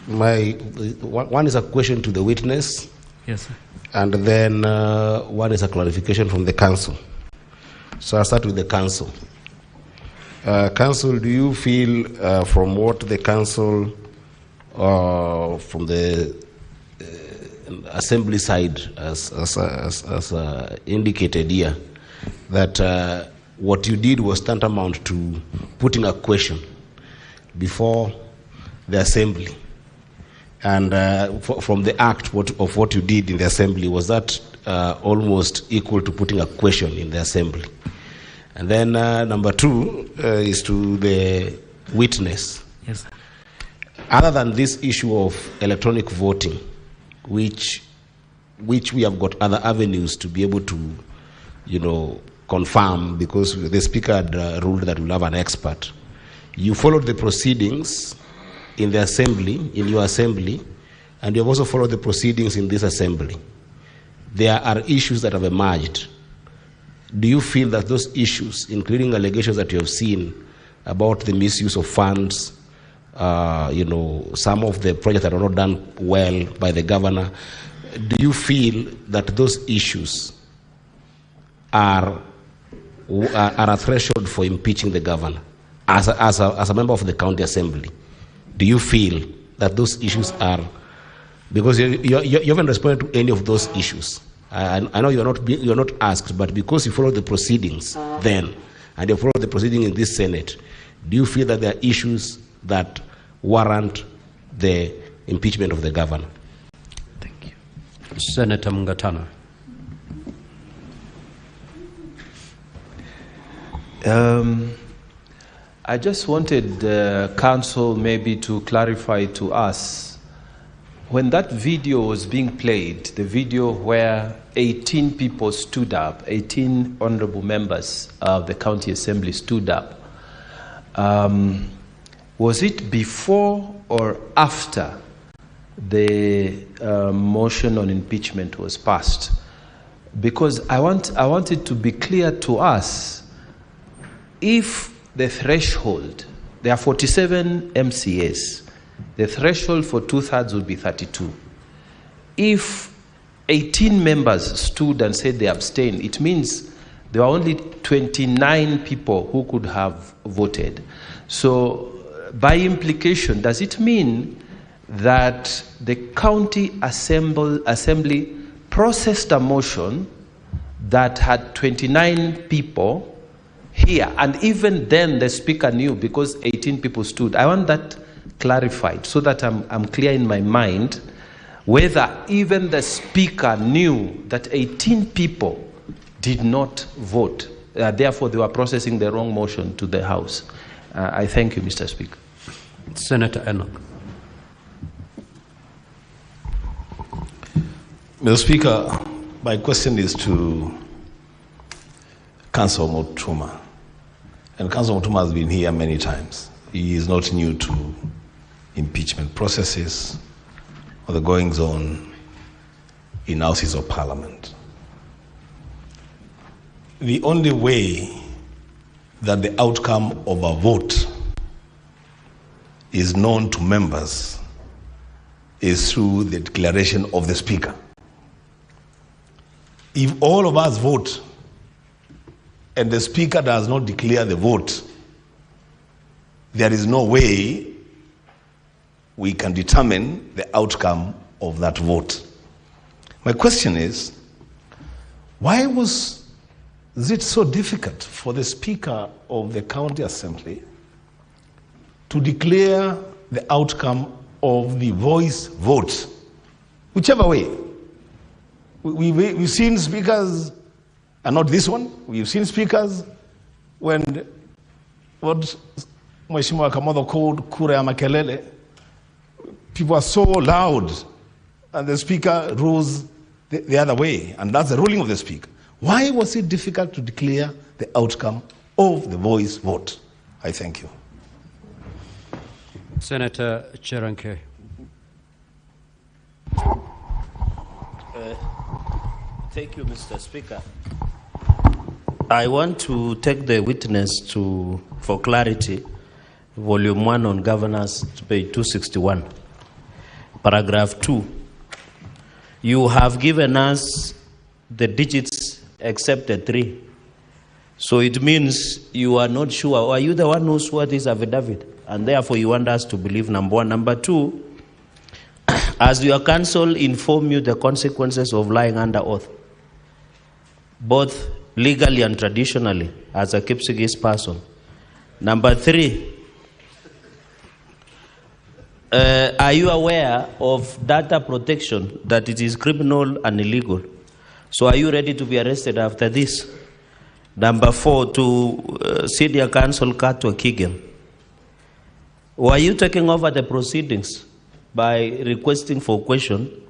Speaker 7: One is a question to the witness.
Speaker 2: Yes, sir.
Speaker 7: And then one is a clarification from the council. So I'll start with the council. Council, do you feel from what the council, from the assembly side, as indicated here, that what you did was tantamount to putting a question before the assembly? And from the act of what you did in the assembly, was that almost equal to putting a question in the assembly? And then number two is to the witness.
Speaker 2: Yes, sir.
Speaker 7: Other than this issue of electronic voting, which we have got other avenues to be able to, confirm, because the speaker had ruled that we'll have an expert. You followed the proceedings in the assembly, in your assembly, and you have also followed the proceedings in this assembly. There are issues that have emerged. Do you feel that those issues, including allegations that you have seen about the misuse of funds, some of the projects that are not done well by the governor, do you feel that those issues are a threshold for impeaching the governor as a member of the county assembly? Do you feel that those issues are, because you haven't responded to any of those issues? I know you're not asked, but because you followed the proceedings then, and you followed the proceedings in this Senate, do you feel that there are issues that warrant the impeachment of the governor?
Speaker 2: Thank you.
Speaker 4: Senator Mungatana.
Speaker 8: I just wanted the council maybe to clarify to us, when that video was being played, the video where 18 people stood up, 18 honorable members of the county assembly stood up, was it before or after the motion on impeachment was passed? Because I want it to be clear to us, if the threshold, there are 47 MCAs, the threshold for 2/3 would be 32. If 18 members stood and said they abstained, it means there were only 29 people who could have voted. So by implication, does it mean that the county assembly processed a motion that had 29 people here, and even then the speaker knew because 18 people stood? I want that clarified so that I'm clear in my mind whether even the speaker knew that 18 people did not vote. Therefore, they were processing the wrong motion to the House. I thank you, Mr. Speaker.
Speaker 4: Senator Enoch.
Speaker 9: Mr. Speaker, my question is to Councillor Mutuma. And Councillor Mutuma has been here many times. He is not new to impeachment processes or the goings on in houses of parliament. The only way that the outcome of a vote is known to members is through the declaration of the speaker. If all of us vote and the speaker does not declare the vote, there is no way we can determine the outcome of that vote. My question is, why was it so difficult for the Speaker of the County Assembly to declare the outcome of the voice vote, whichever way? We've seen speakers, and not this one, we've seen speakers when what Mheshimiwa Kamodo called kura ya makelele, people are so loud, and the speaker rules the other way, and that's the ruling of the speaker. Why was it difficult to declare the outcome of the voice vote? I thank you.
Speaker 4: Senator Cheranke.
Speaker 5: Thank you, Mr. Speaker. I want to take the witness to, for clarity, Volume 1 on Governance, page 261, paragraph 2. You have given us the digits except the 3. So it means you are not sure. Or are you the one who swore this affidavit? And therefore you want us to believe, number 1. Number 2, as your counsel inform you the consequences of lying under oath, both legally and traditionally, as a Kipsigis person. Number 3, are you aware of data protection, that it is criminal and illegal? So are you ready to be arrested after this? Number 4, to Senior Counsel Kato Kigen. Were you taking over the proceedings by requesting for question?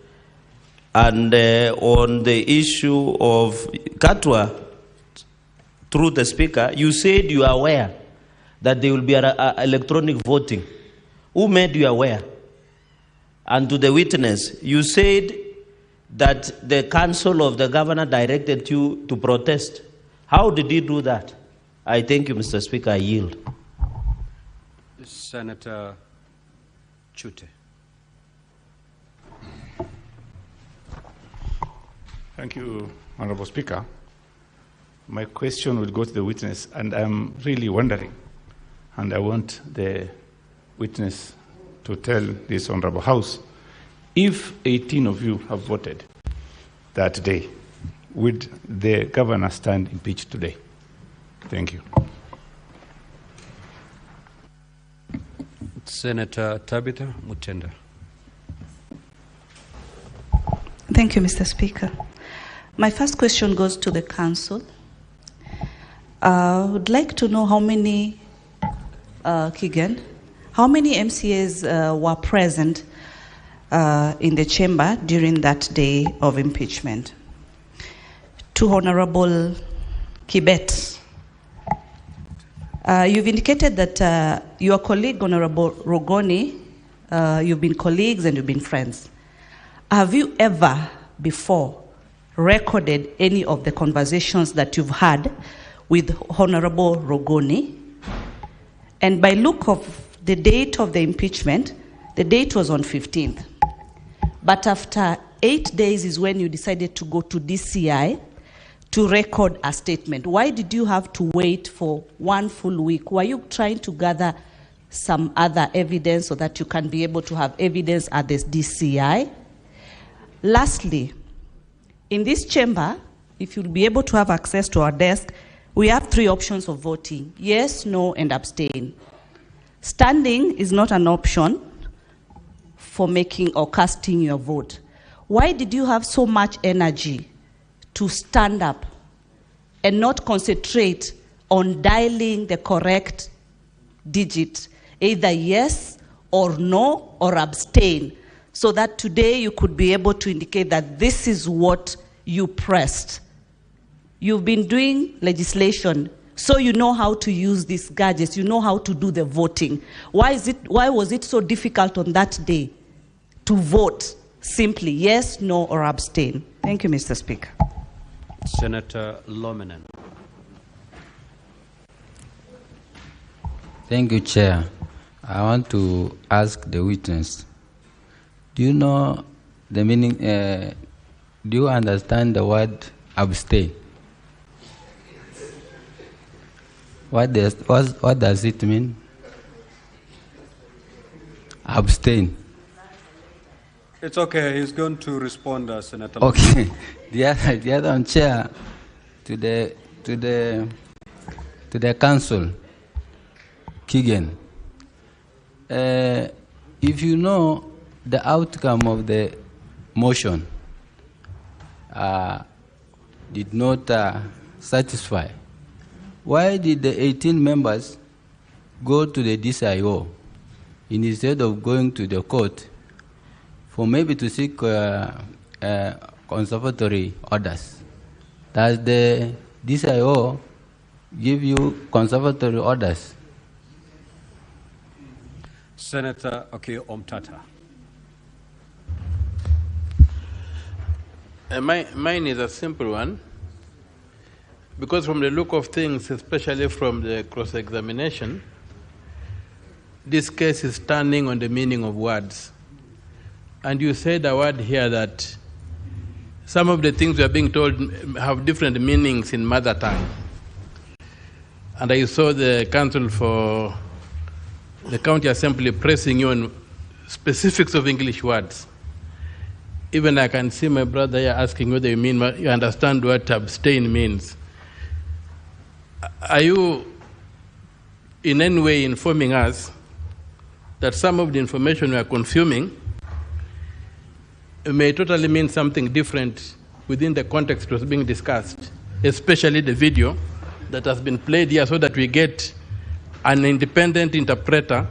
Speaker 5: And on the issue of Katwa, through the Speaker, you said you are aware that there will be electronic voting. Who made you aware? And to the witness, you said that the counsel of the governor directed you to protest. How did he do that? I thank you, Mr. Speaker. I yield.
Speaker 4: Senator Chute.
Speaker 10: Thank you, Honorable Speaker. My question will go to the witness, and I'm really wondering, and I want the witness to tell this Honorable House, if 18 of you have voted that day, would the governor stand impeached today? Thank you.
Speaker 4: Senator Tabitha Mutenda.
Speaker 11: Thank you, Mr. Speaker. My first question goes to the council. I would like to know how many, Kigen, how many MCAs were present in the chamber during that day of impeachment? To Honorable Kibet, you've indicated that your colleague, Honorable Rogoni, you've been colleagues and you've been friends. Have you ever before recorded any of the conversations that you've had with Honorable Rogoni? And by look of the date of the impeachment, the date was on 15th. But after 8 days is when you decided to go to DCI to record a statement. Why did you have to wait for 1 full week? Were you trying to gather some other evidence so that you can be able to have evidence at this DCI? Lastly, in this chamber, if you'll be able to have access to our desk, we have 3 options of voting: yes, no, and abstain. Standing is not an option for making or casting your vote. Why did you have so much energy to stand up and not concentrate on dialing the correct digit, either yes or no or abstain, so that today you could be able to indicate that this is what you pressed? You've been doing legislation, so you know how to use these gadgets, you know how to do the voting. Why was it so difficult on that day to vote simply yes, no, or abstain? Thank you, Mr. Speaker.
Speaker 4: Senator Lominen.
Speaker 12: Thank you, Chair. I want to ask the witness, do you know the meaning, do you understand the word abstain? What does it mean? Abstain.
Speaker 4: It's okay, he's going to respond, Senator.
Speaker 12: Okay. The other one, Chair, to the council, Kigen. If you know the outcome of the motion did not satisfy, why did the 18 members go to the DCIO instead of going to the court for maybe to seek conservatory orders? Does the DCIO give you conservatory orders?
Speaker 4: Senator Omtata.
Speaker 13: Mine is a simple one, because from the look of things, especially from the cross-examination, this case is turning on the meaning of words. And you said a word here that some of the things we are being told have different meanings in mother tongue. And I saw the counsel for the county assembly pressing you on specifics of English words. Even I can see my brother here asking whether you understand what abstain means. Are you in any way informing us that some of the information we are consuming may totally mean something different within the context was being discussed, especially the video that has been played here, so that we get an independent interpreter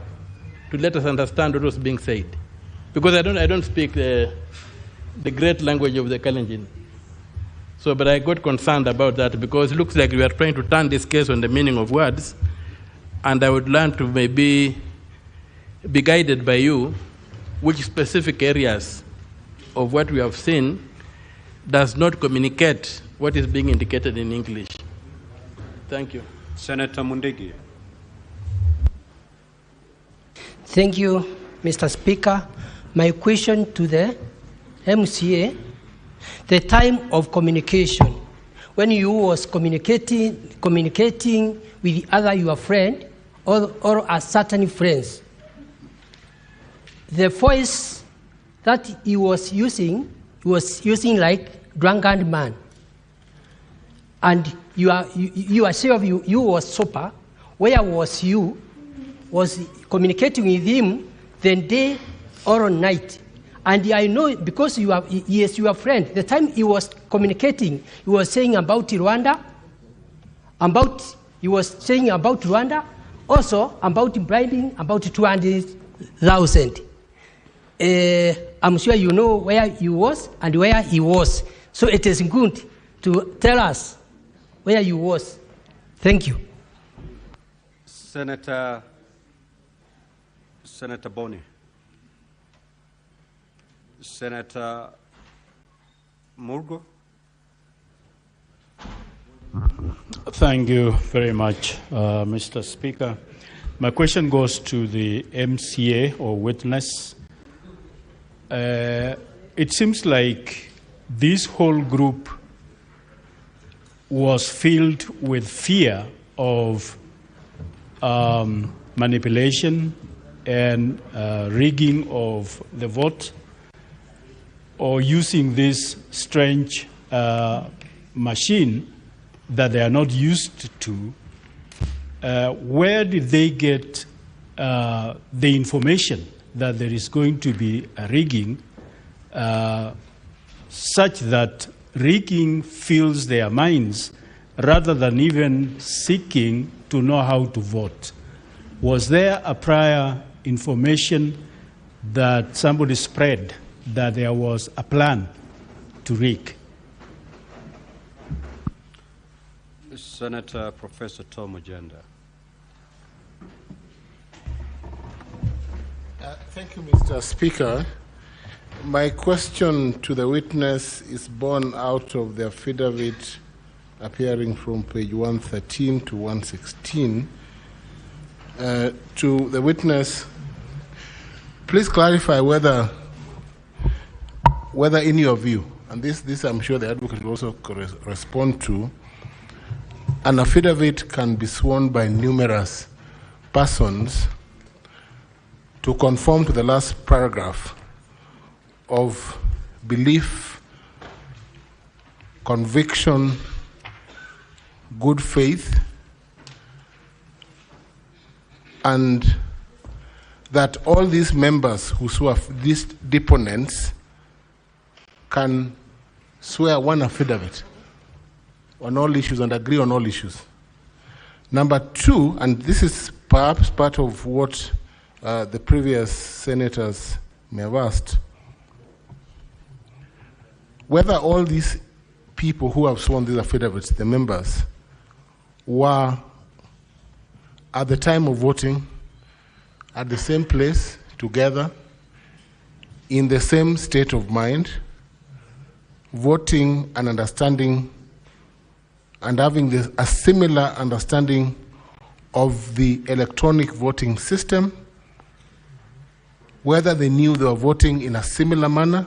Speaker 13: to let us understand what was being said? Because I don't speak the great language of the Kalenjin. So, but I got concerned about that because it looks like we are trying to turn this case on the meaning of words, and I would learn to maybe be guided by you which specific areas of what we have seen does not communicate what is being indicated in English. Thank you.
Speaker 4: Senator Mundigi.
Speaker 14: Thank you, Mr. Speaker. My question to the MCA, the time of communication, when you was communicating with your friend or a certain friends, the voice that he was using like drunken man, and you are sure you was sober. Where was you? Was communicating with him the day or night? And I know because he is your friend. The time he was communicating, he was saying about Rwanda, also about blinding about 200,000. I'm sure you know where he was and where he was. So it is good to tell us where he was. Thank you.
Speaker 4: Senator Boni. Senator Murgo.
Speaker 10: Thank you very much, Mr. Speaker. My question goes to the MCA or witness. It seems like this whole group was filled with fear of manipulation and rigging of the vote, or using this strange machine that they are not used to. Where did they get the information that there is going to be a rigging such that rigging fills their minds rather than even seeking to know how to vote? Was there a prior information that somebody spread that there was a plan to rig?
Speaker 4: Senator Professor Tom Ojenda.
Speaker 15: Thank you, Mr. Speaker. My question to the witness is born out of the affidavit appearing from page 113 to 116. To the witness, please clarify whether in your view, and this I'm sure the advocate will also respond to, an affidavit can be sworn by numerous persons to conform to the last paragraph of belief, conviction, good faith, and that all these members who swear, these deponents, can swear one affidavit on all issues and agree on all issues. Number two, and this is perhaps part of what the previous senators may have asked, whether all these people who have sworn these affidavits, the members, were at the time of voting at the same place, together, in the same state of mind, voting and understanding and having a similar understanding of the electronic voting system, whether they knew they were voting in a similar manner,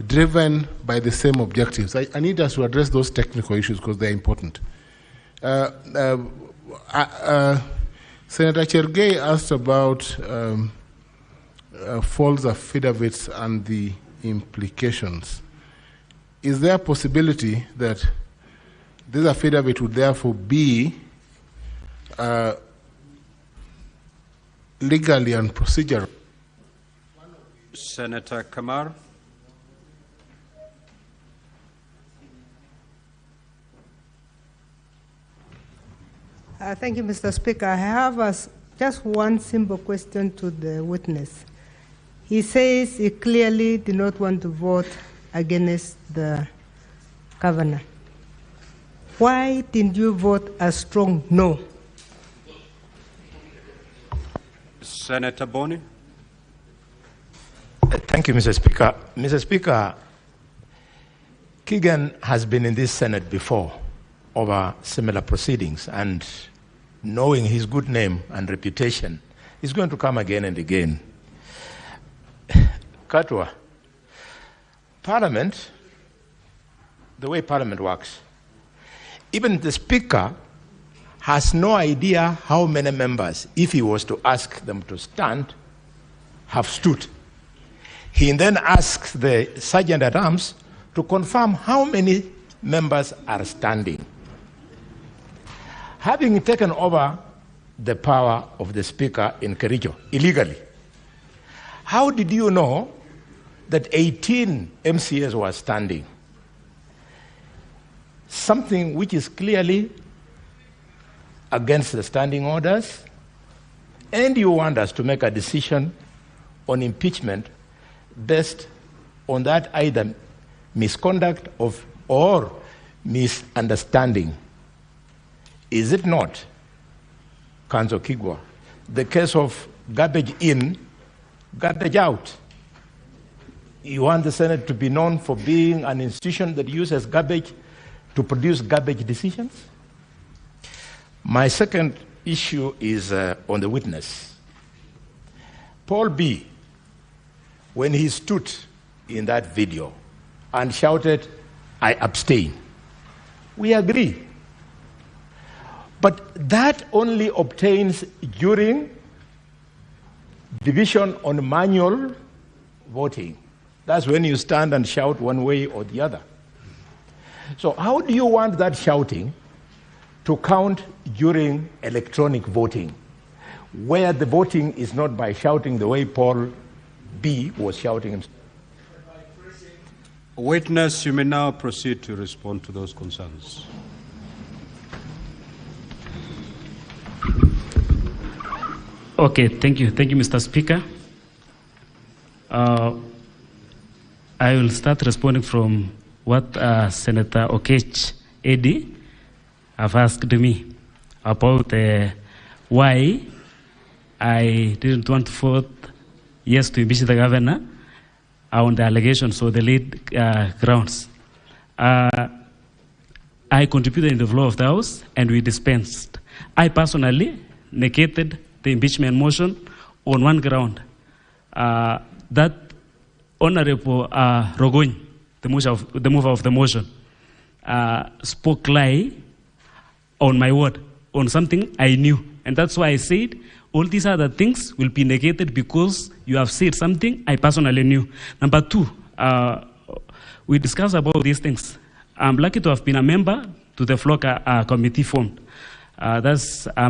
Speaker 15: driven by the same objectives. I need us to address those technical issues because they're important. Senator Chergey asked about false affidavits and the implications. Is there a possibility that this affidavit would therefore be legally and procedural?
Speaker 4: Senator Kamar.
Speaker 16: Thank you, Mr. Speaker. I have just one simple question to the witness. He says he clearly did not want to vote against the governor. Why didn't you vote a strong no?
Speaker 4: Senator Boni.
Speaker 8: Thank you, Mr. Speaker. Mr. Speaker, Keegan has been in this Senate before over similar proceedings, and knowing his good name and reputation, he's going to come again and again. Katwa, Parliament, the way Parliament works, even the Speaker has no idea how many members, if he was to ask them to stand, have stood. He then asks the Sergeant at Arms to confirm how many members are standing. Having taken over the power of the Speaker in Kericho illegally, how did you know that 18 MCAs were standing? Something which is clearly against the standing orders, and you want us to make a decision on impeachment based on that either misconduct or misunderstanding. Is it not, Kanzo Kigwa, the case of garbage in, garbage out? You want the Senate to be known for being an institution that uses garbage to produce garbage decisions? My second issue is on the witness. Paul B., when he stood in that video and shouted, "I abstain," we agree. But that only obtains during division on manual voting. That's when you stand and shout one way or the other. So how do you want that shouting to count during electronic voting, where the voting is not by shouting the way Paul B. was shouting himself?
Speaker 4: Witness, you may now proceed to respond to those concerns.
Speaker 2: Okay, thank you. Thank you, Mr. Speaker. I will start responding from what Senator Okech Eddy have asked me about why I didn't want to vote yes to impeach the governor on the allegations or the lead grounds. I contributed in the floor of the House and we dispensed. I personally negated the impeachment motion on one ground, that Honorable Rogony, the mover of the motion, spoke lie on my word, on something I knew. And that's why I said all these other things will be negated because you have said something I personally knew. Number two, we discussed about these things. I'm lucky to have been a member to the FLOCA committee formed. I'm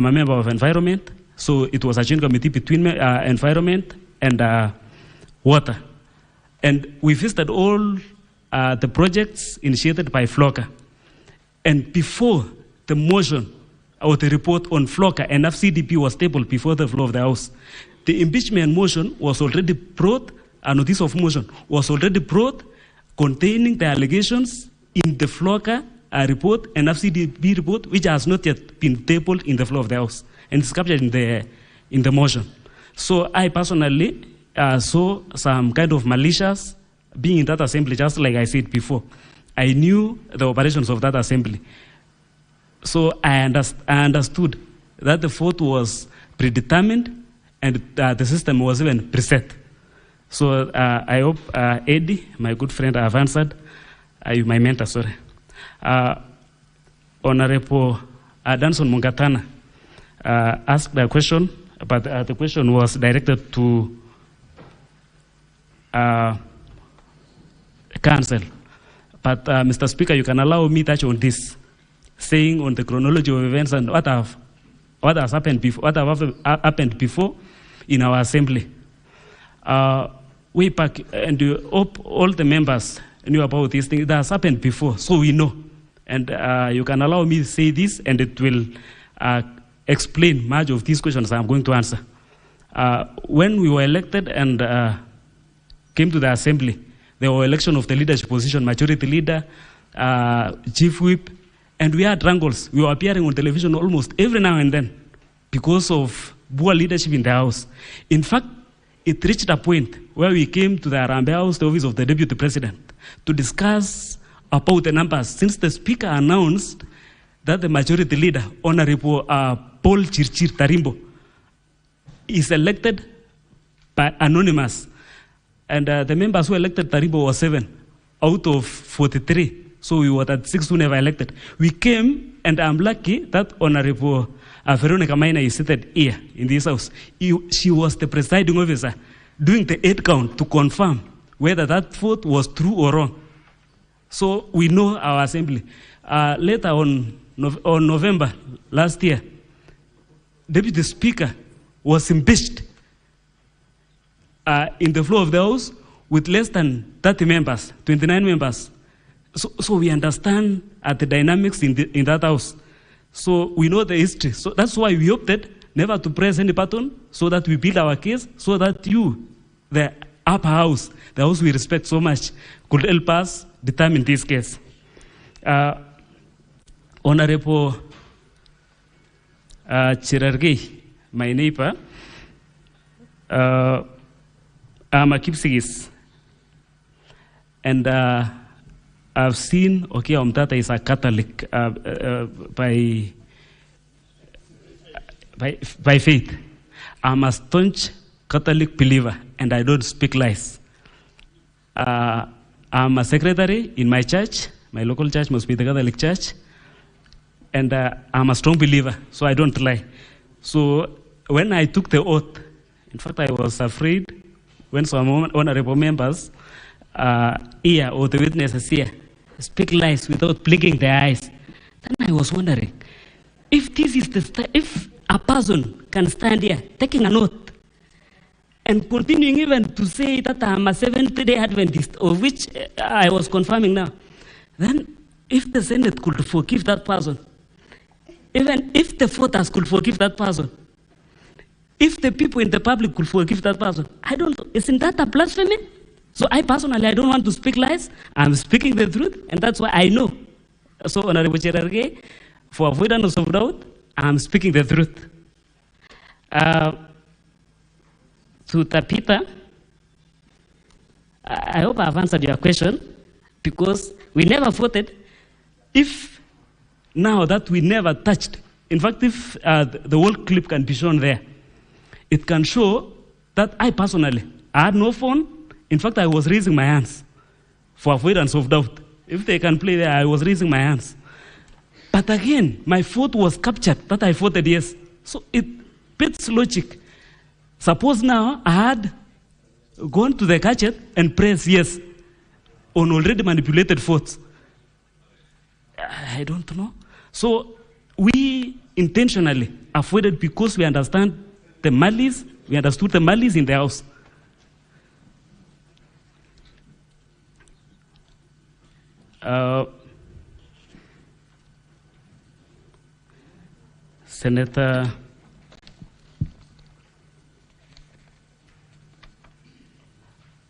Speaker 2: a member of Environment, so it was a joint committee between Environment and Water. And we visited all the projects initiated by FLOCA. And before the motion or the report on FLOCA and FCDP was tabled before the floor of the House, the impeachment motion was already brought, a notice of motion was already brought containing the allegations in the FLOCA report and FCDP report, which has not yet been tabled in the floor of the House. And it's captured in the motion. So I personally saw some kind of malicious being in that assembly, just like I said before, I knew the operations of that assembly. So I understood that the vote was predetermined and the system was even preset. So I hope Eddie, my good friend, I have answered. My mentor, sorry. Honorable Danson Mungatana asked a question, but the question was directed to council. But Mr. Speaker, you can allow me to touch on this, saying on the chronology of events and what has happened before, what have happened before in our assembly. Way back, and all the members knew about this thing. It has happened before, so we know. And you can allow me to say this, and it will explain much of these questions I'm going to answer. When we were elected and came to the assembly, there was election of the leadership position, majority leader, chief whip, and we had wrangles. We were appearing on television almost every now and then because of poor leadership in the House. In fact, it reached a point where we came to the Arambe House, the office of the Deputy President, to discuss about the numbers, since the Speaker announced that the majority leader, Honorable Paul Chirchir Tarimbo, is elected by anonymous. And the members who elected Tarimbo were 7 out of 43. So we were at 6 who never elected. We came, and I'm lucky that Honorable Veronica Maina is seated here in this house. She was the presiding officer doing the 8 count to confirm whether that vote was true or wrong. So we know our assembly. Later on November last year, Deputy Speaker was impeached in the floor of the House with less than 30 members, 29 members. So we understand the dynamics in that House. So we know the history. So that's why we opted never to press any button, so that we build our case, so that you, the upper house, the house we respect so much, could help us determine this case. Honorable Chirargei, my neighbor, I'm a Kipsigis, and I've seen Umtata is a Catholic by faith. I'm a staunch Catholic believer, and I don't speak lies. I'm a secretary in my church. My local church must be the Catholic Church. And I'm a strong believer, so I don't lie. So when I took the oath, in fact, I was afraid when some honorable members here, or the witnesses here, speak lies without blinking their eyes. Then I was wondering, if this is if a person can stand here taking an oath and continuing even to say that I'm a Seventh-day Adventist, of which I was confirming now, then if the Senate could forgive that person, even if the voters could forgive that person, if the people in the public could forgive that person, I don't know, isn't that a blasphemy? So I personally, I don't want to speak lies. I'm speaking the truth, and that's why I know. So Honorable Cherargei, for avoidance of doubt, I'm speaking the truth. To Tapita, I hope I've answered your question, because we never voted. If now that we never touched, in fact, if the whole clip can be shown there, it can show that I personally, I had no phone. In fact, I was raising my hands for avoidance of doubt. If they can play there, I was raising my hands. But again, my vote was captured that I voted yes. So it beats logic. Suppose now I had gone to the gadget and pressed yes on already manipulated votes. I don't know. So we intentionally avoided because we understand the malice, we understood the malice in the House. Senator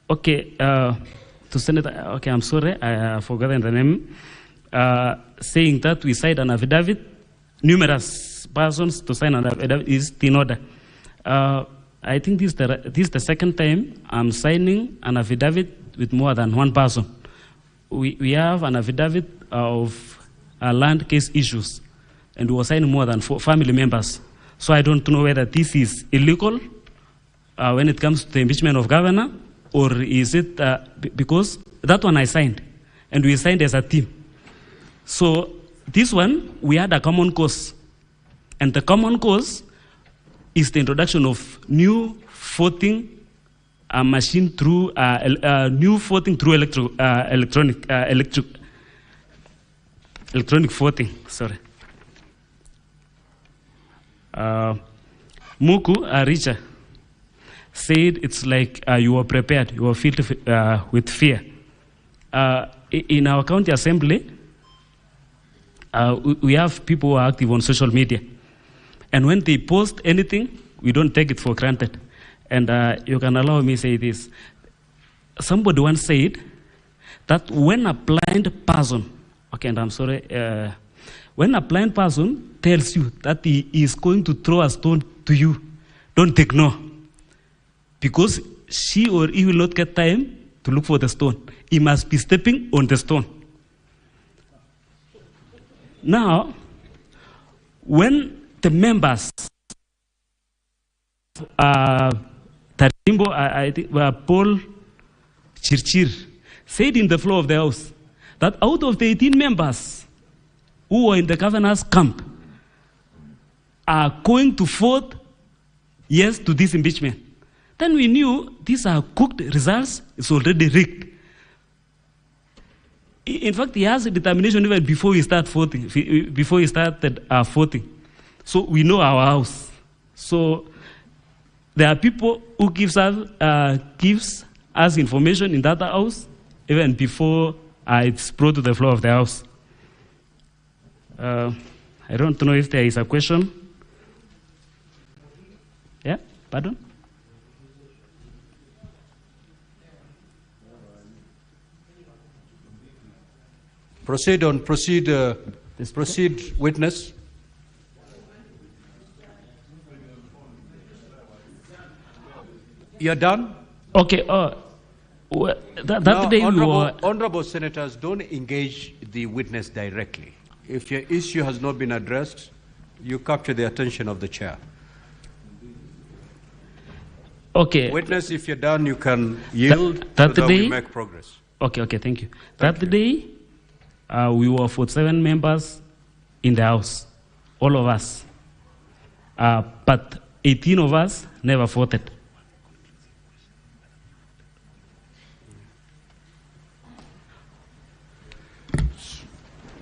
Speaker 2: to Senator, I'm sorry, I forgotten the name, saying that we signed an affidavit, numerous persons to sign an affidavit is in order. I think this is the second time I'm signing an affidavit with more than one person. We have an affidavit of land case issues, and we were signing more than 4 family members. So I don't know whether this is illegal when it comes to the impeachment of governor, or is it because that one I signed, and we signed as a team. So this one, we had a common cause, and the common cause is the introduction of new voting machine through new voting through electronic voting. Sorry. Muku Richa said it's like you were prepared, you were filled with fear. In our county assembly, we have people who are active on social media. And when they post anything, we don't take it for granted. And you can allow me to say this. Somebody once said that when a blind person, okay, and I'm sorry, when a blind person tells you that he is going to throw a stone to you, don't ignore. Because she or he will not get time to look for the stone. He must be stepping on the stone. Now, when the members, Tarimbo, I think, Paul Chirchir, said in the floor of the House that out of the 18 members who were in the governor's camp are going to vote yes to this impeachment, then we knew these are cooked results, it's already rigged. In fact, he has a determination even before he started voting. So we know our house. So there are people who gives us information in that house even before it's brought to the floor of the house. I don't know if there is a question. Yeah, pardon?
Speaker 4: Proceed, witness. You're done?
Speaker 2: Okay. That day
Speaker 4: honorable senators, don't engage the witness directly. If your issue has not been addressed, you capture the attention of the chair.
Speaker 2: Okay.
Speaker 4: Witness, if you're done, you can yield so that we make progress.
Speaker 2: Okay, thank you. That day, we were 47 members in the House, all of us. But 18 of us never voted.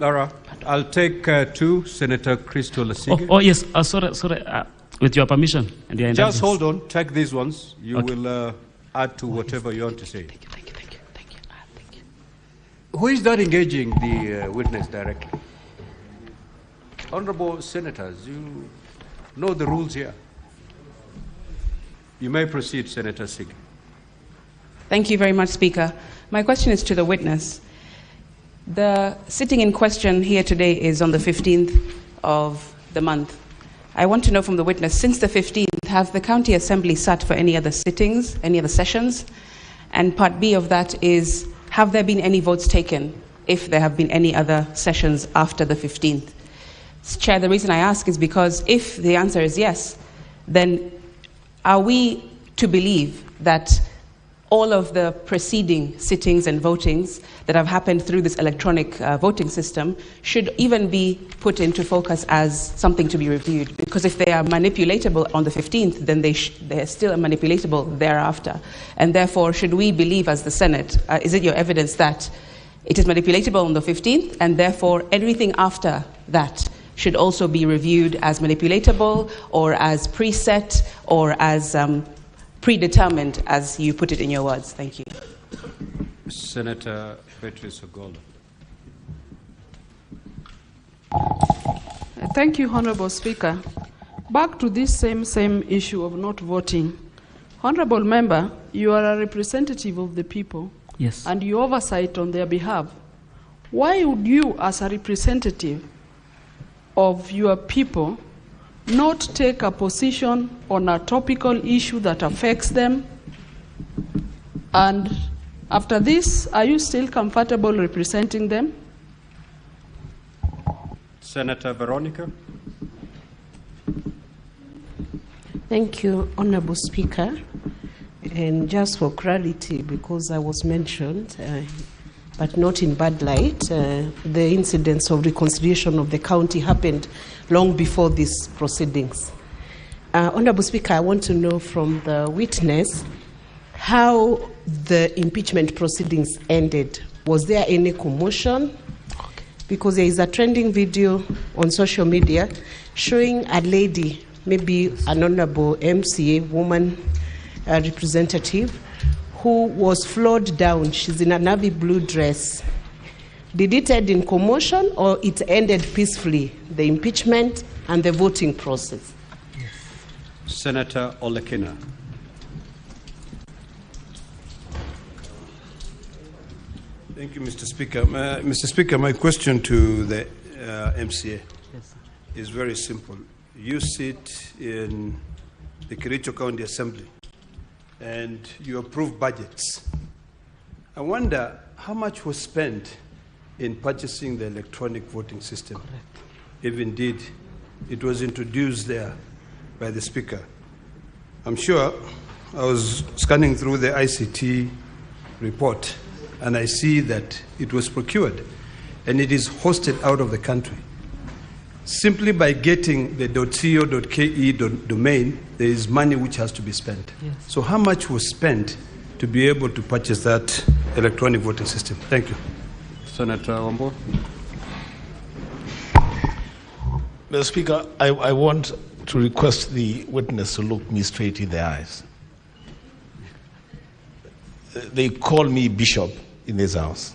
Speaker 4: Laura, I'll take 2, Senator Christo Lasige.
Speaker 2: Oh yes, sorry. With your permission. And your
Speaker 4: just hold on, take these ones. You will add to whatever you want to say.
Speaker 2: Thank you.
Speaker 4: Who is not engaging the witness directly? Honorable senators, you know the rules here. You may proceed, Senator Sig.
Speaker 17: Thank you very much, Speaker. My question is to the witness. The sitting in question here today is on the 15th of the month. I want to know from the witness, since the 15th, have the County Assembly sat for any other sittings, any other sessions? And part B of that is, have there been any votes taken if there have been any other sessions after the 15th? Chair, the reason I ask is because if the answer is yes, then are we to believe that all of the preceding sittings and votings that have happened through this electronic voting system should even be put into focus as something to be reviewed? Because if they are manipulatable on the 15th, then they're still manipulatable thereafter. And therefore, should we believe as the Senate, is it your evidence that it is manipulatable on the 15th, and therefore everything after that should also be reviewed as manipulatable or as preset or as predetermined, as you put it in your words? Thank you.
Speaker 4: Senator Beatrice Ogola.
Speaker 18: Thank you, Honorable Speaker. Back to this same issue of not voting. Honorable Member, you are a representative of the people.
Speaker 2: Yes.
Speaker 18: And you oversight on their behalf. Why would you, as a representative of your people, not take a position on a topical issue that affects them? And after this, are you still comfortable representing them?
Speaker 4: Senator Veronica.
Speaker 19: Thank you, Honorable Speaker. And just for clarity, because I was mentioned, but not in bad light, the incidents of reconciliation of the county happened long before these proceedings. Honorable Speaker, I want to know from the witness how the impeachment proceedings ended. Was there any commotion? Because there is a trending video on social media showing a lady, maybe an honorable MCA woman representative, who was floored down. She's in a navy blue dress. Did it end in commotion or it ended peacefully, the impeachment and the voting process?
Speaker 4: Senator Olekina.
Speaker 20: Thank you, Mr. Speaker. Mr. Speaker, my question to the MCA is very simple. You sit in the Kericho County Assembly and you approve budgets. I wonder how much was spent in purchasing the electronic voting system, if indeed it was introduced there by the Speaker. I'm sure I was scanning through the ICT report and I see that it was procured and it is hosted out of the country. Simply by getting the .co.ke domain, there is money which has to be spent.
Speaker 19: Yes.
Speaker 20: So how much was spent to be able to purchase that electronic voting system? Thank you.
Speaker 4: Senator Wambo.
Speaker 9: Mr. Speaker, I want to request the witness to look me straight in the eyes. They call me bishop in this house,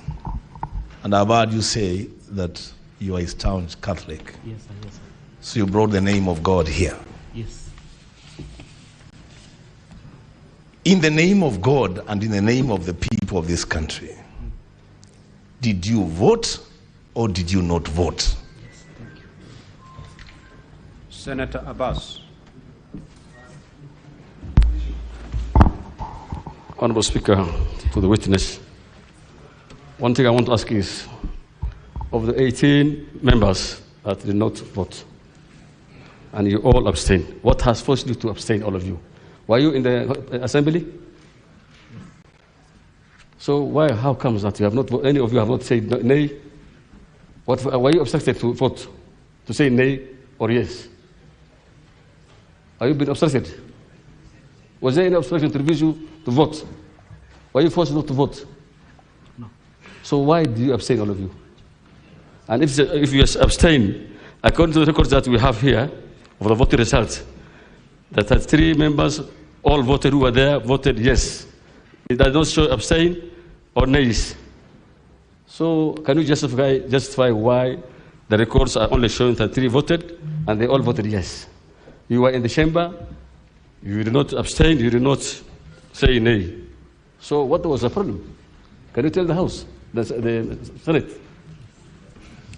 Speaker 9: and I've heard you say that you are a staunch Catholic.
Speaker 2: Yes, sir. Yes, sir.
Speaker 9: So you brought the name of God here.
Speaker 2: Yes.
Speaker 9: In the name of God and in the name of the people of this country, did you vote or did you not vote?
Speaker 2: Yes, thank you.
Speaker 4: Senator Abbas.
Speaker 21: Honorable Speaker, to the witness, one thing I want to ask is, of the 18 members that did not vote, and you all abstained, what has forced you to abstain, all of you? Were you in the assembly? So why, how comes that you have not, any of you have not said nay? Were you obstructed to vote, to say nay or yes? Are you being obstructed? Was there any obstruction to refuse you to vote? Were you forced not to vote?
Speaker 2: No.
Speaker 21: So why do you abstain, all of you? And if you abstain, according to the records that we have here of the voting results, that had 3 members, all voted who were there, voted yes. It does not show abstain or nays. So can you justify why the records are only showing that 3 voted and they all voted yes? You were in the chamber, you did not abstain, you did not say nay. So what was the problem? Can you tell the House, the Senate?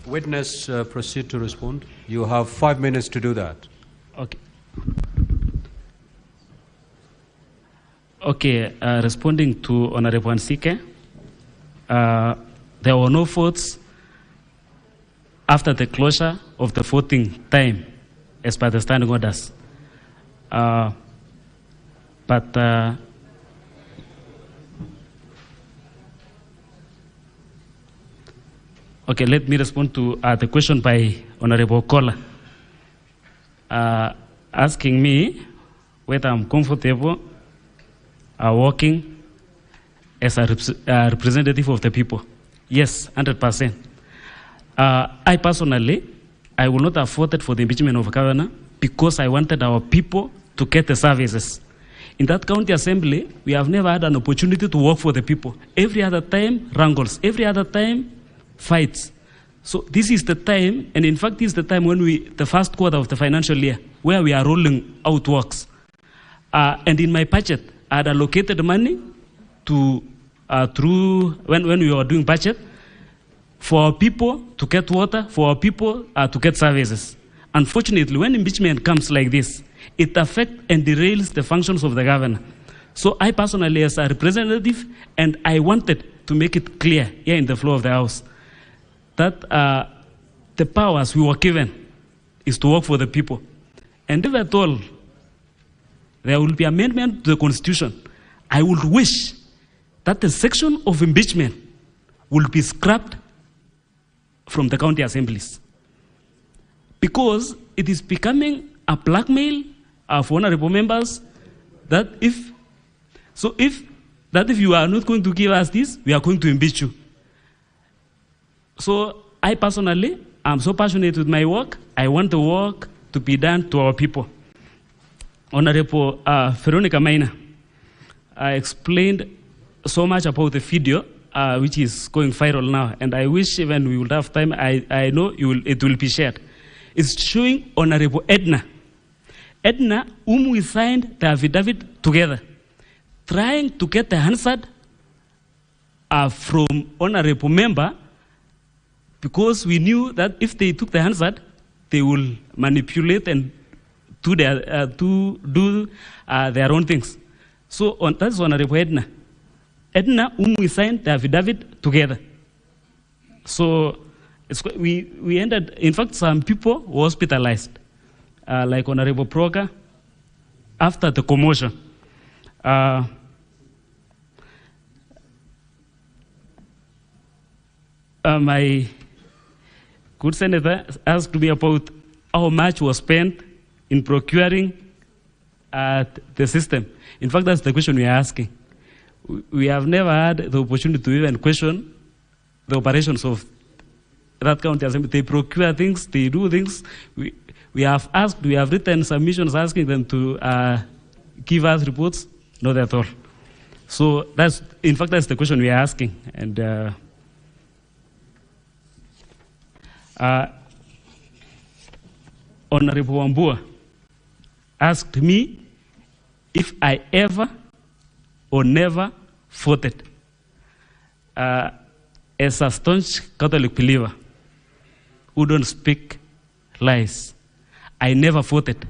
Speaker 4: Witness, proceed to respond. You have 5 minutes to do that.
Speaker 2: Okay. Okay, responding to Honorable Ansike, there were no votes after the closure of the voting time as per the standing orders. Okay, let me respond to the question by Honorable Kola, asking me whether I'm comfortable working as a representative of the people. Yes, 100%. I personally, I will not have voted for the impeachment of a governor because I wanted our people to get the services. In that county assembly, we have never had an opportunity to work for the people. Every other time, wrangles. Every other time, fights. So this is the time, and in fact, this is the time when the first quarter of the financial year, where we are rolling out works. And in my budget, I had allocated money to, when we were doing budget, for our people to get water, for our people to get services. unfortunately, when impeachment comes like this, it affects and derails the functions of the governor. So I personally, as a representative, and I wanted to make it clear here in the floor of the House, that the powers we were given is to work for the people. And if at all there will be amendment to the Constitution, I would wish that the section of impeachment will be scrapped from the county assemblies, because it is becoming a blackmail for honorable members that if you are not going to give us this, we are going to impeach you. So I personally am so passionate with my work. I want the work to be done to our people. Honorable Veronica Maina explained so much about the video which is going viral now, and I wish even we would have time, I know it will be shared. It's showing Honorable Edna, whom we signed the affidavit together, trying to get the answer from honorable member, because we knew that if they took the answer, they will manipulate and do their own things. So that's Honorable Edna, whom we signed the affidavit together. So we ended, in fact, some people were hospitalized, like Honorable Proka, after the commotion. My good senator asked me about how much was spent in procuring the system. In fact, that's the question we are asking. We have never had the opportunity to even question the operations of that county assembly. They procure things, they do things. We have asked, we have written submissions asking them to give us reports, not at all. So that's, in fact, that's the question we are asking. And Honorable Wambua asked me if I ever or never voted. As a staunch Catholic believer who don't speak lies, I never voted.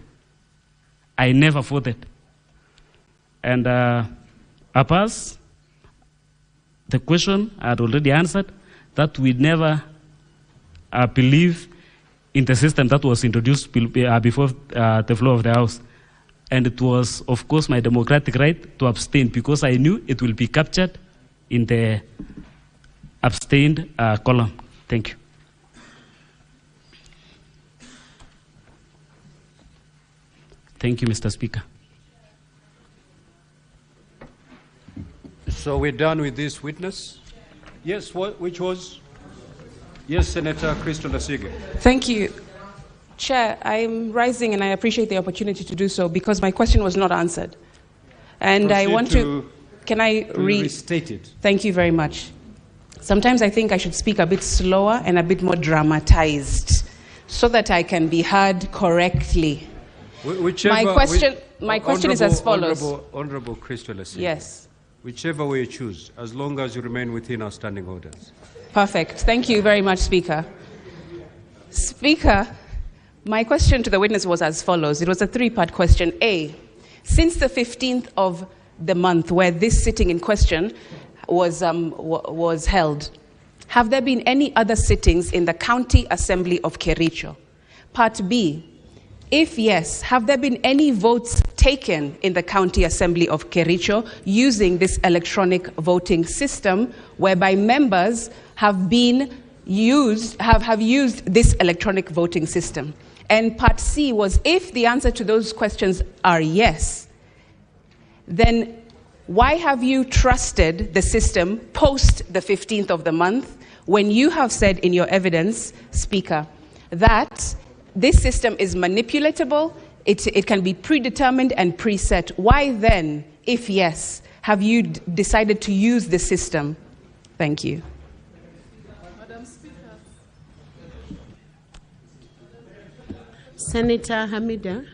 Speaker 2: I never voted. And Abbas, the question I had already answered, that we never believe in the system that was introduced before the floor of the House. And it was, of course, my democratic right to abstain, because I knew it will be captured in the abstained column. Thank you. Thank you, Mr. Speaker.
Speaker 4: So we're done with this witness? Yes, which was? Yes, Senator Crystal Asige.
Speaker 17: Thank you. Chair, I'm rising and I appreciate the opportunity to do so because my question was not answered. And I want to can I
Speaker 4: restate it?
Speaker 17: Thank you very much. Sometimes I think I should speak a bit slower and a bit more dramatized so that I can be heard correctly. My question is as follows.
Speaker 4: Honorable Crystal Asige.
Speaker 17: Yes.
Speaker 4: Whichever way you choose, as long as you remain within our standing orders.
Speaker 17: Perfect. Thank you very much, Speaker. Speaker, my question to the witness was as follows. It was a three-part question. A, since the 15th of the month where this sitting in question was held, have there been any other sittings in the County Assembly of Kericho? Part B, if yes, have there been any votes taken in the County Assembly of Kericho using this electronic voting system whereby members have used this electronic voting system? And part C was, if the answer to those questions are yes, then why have you trusted the system post the 15th of the month when you have said in your evidence, Speaker, that this system is manipulatable, it can be predetermined and preset? Why then, if yes, have you decided to use the system? Thank you.
Speaker 19: Madam Speaker. Senator Hamida.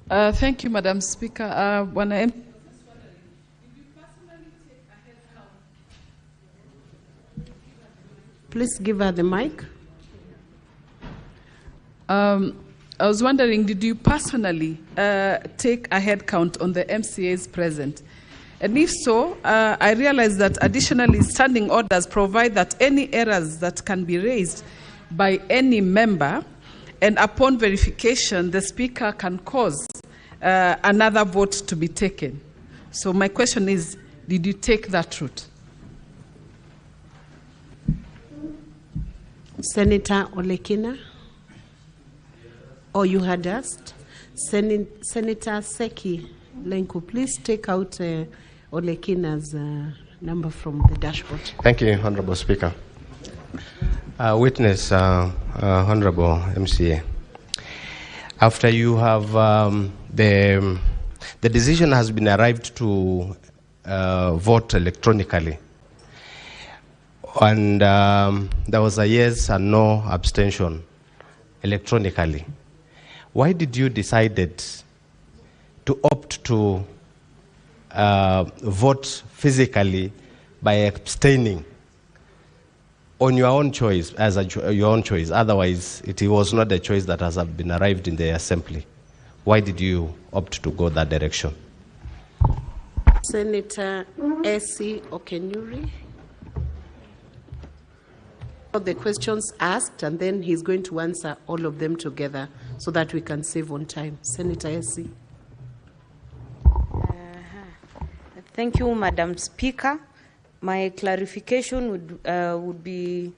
Speaker 18: Thank you, Madam Speaker.
Speaker 19: Please give her the mic.
Speaker 18: I was wondering, did you personally take a head count on the MCAs present? And if so, I realize that additionally standing orders provide that any errors that can be raised by any member, and upon verification, the Speaker can cause another vote to be taken. So my question is, did you take that route?
Speaker 19: Senator Olekina? Or you had asked? Senator Seki Lenku, please take out Olekina's number from the dashboard.
Speaker 5: Thank you, Honorable Speaker. Witness, Honorable MCA. After you have, the decision has been arrived to vote electronically. And there was a yes and no abstention electronically. Why did you decide to opt to vote physically by abstaining on your own choice, your own choice? Otherwise, it was not a choice that has been arrived in the assembly. Why did you opt to go that direction?
Speaker 19: Senator Essie Okenyuri. The questions asked, and then he's going to answer all of them together so that we can save on time. Senator Essie.
Speaker 3: Thank you, Madam Speaker. My clarification would be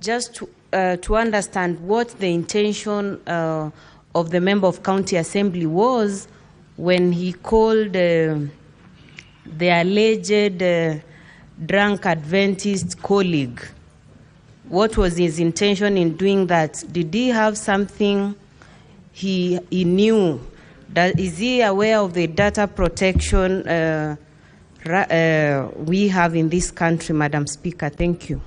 Speaker 3: just to understand what the intention of the member of County Assembly was when he called the alleged drunk Adventist colleague. What was his intention in doing that? Did he have something he knew? Is he aware of the data protection we have in this country, Madam Speaker? Thank you.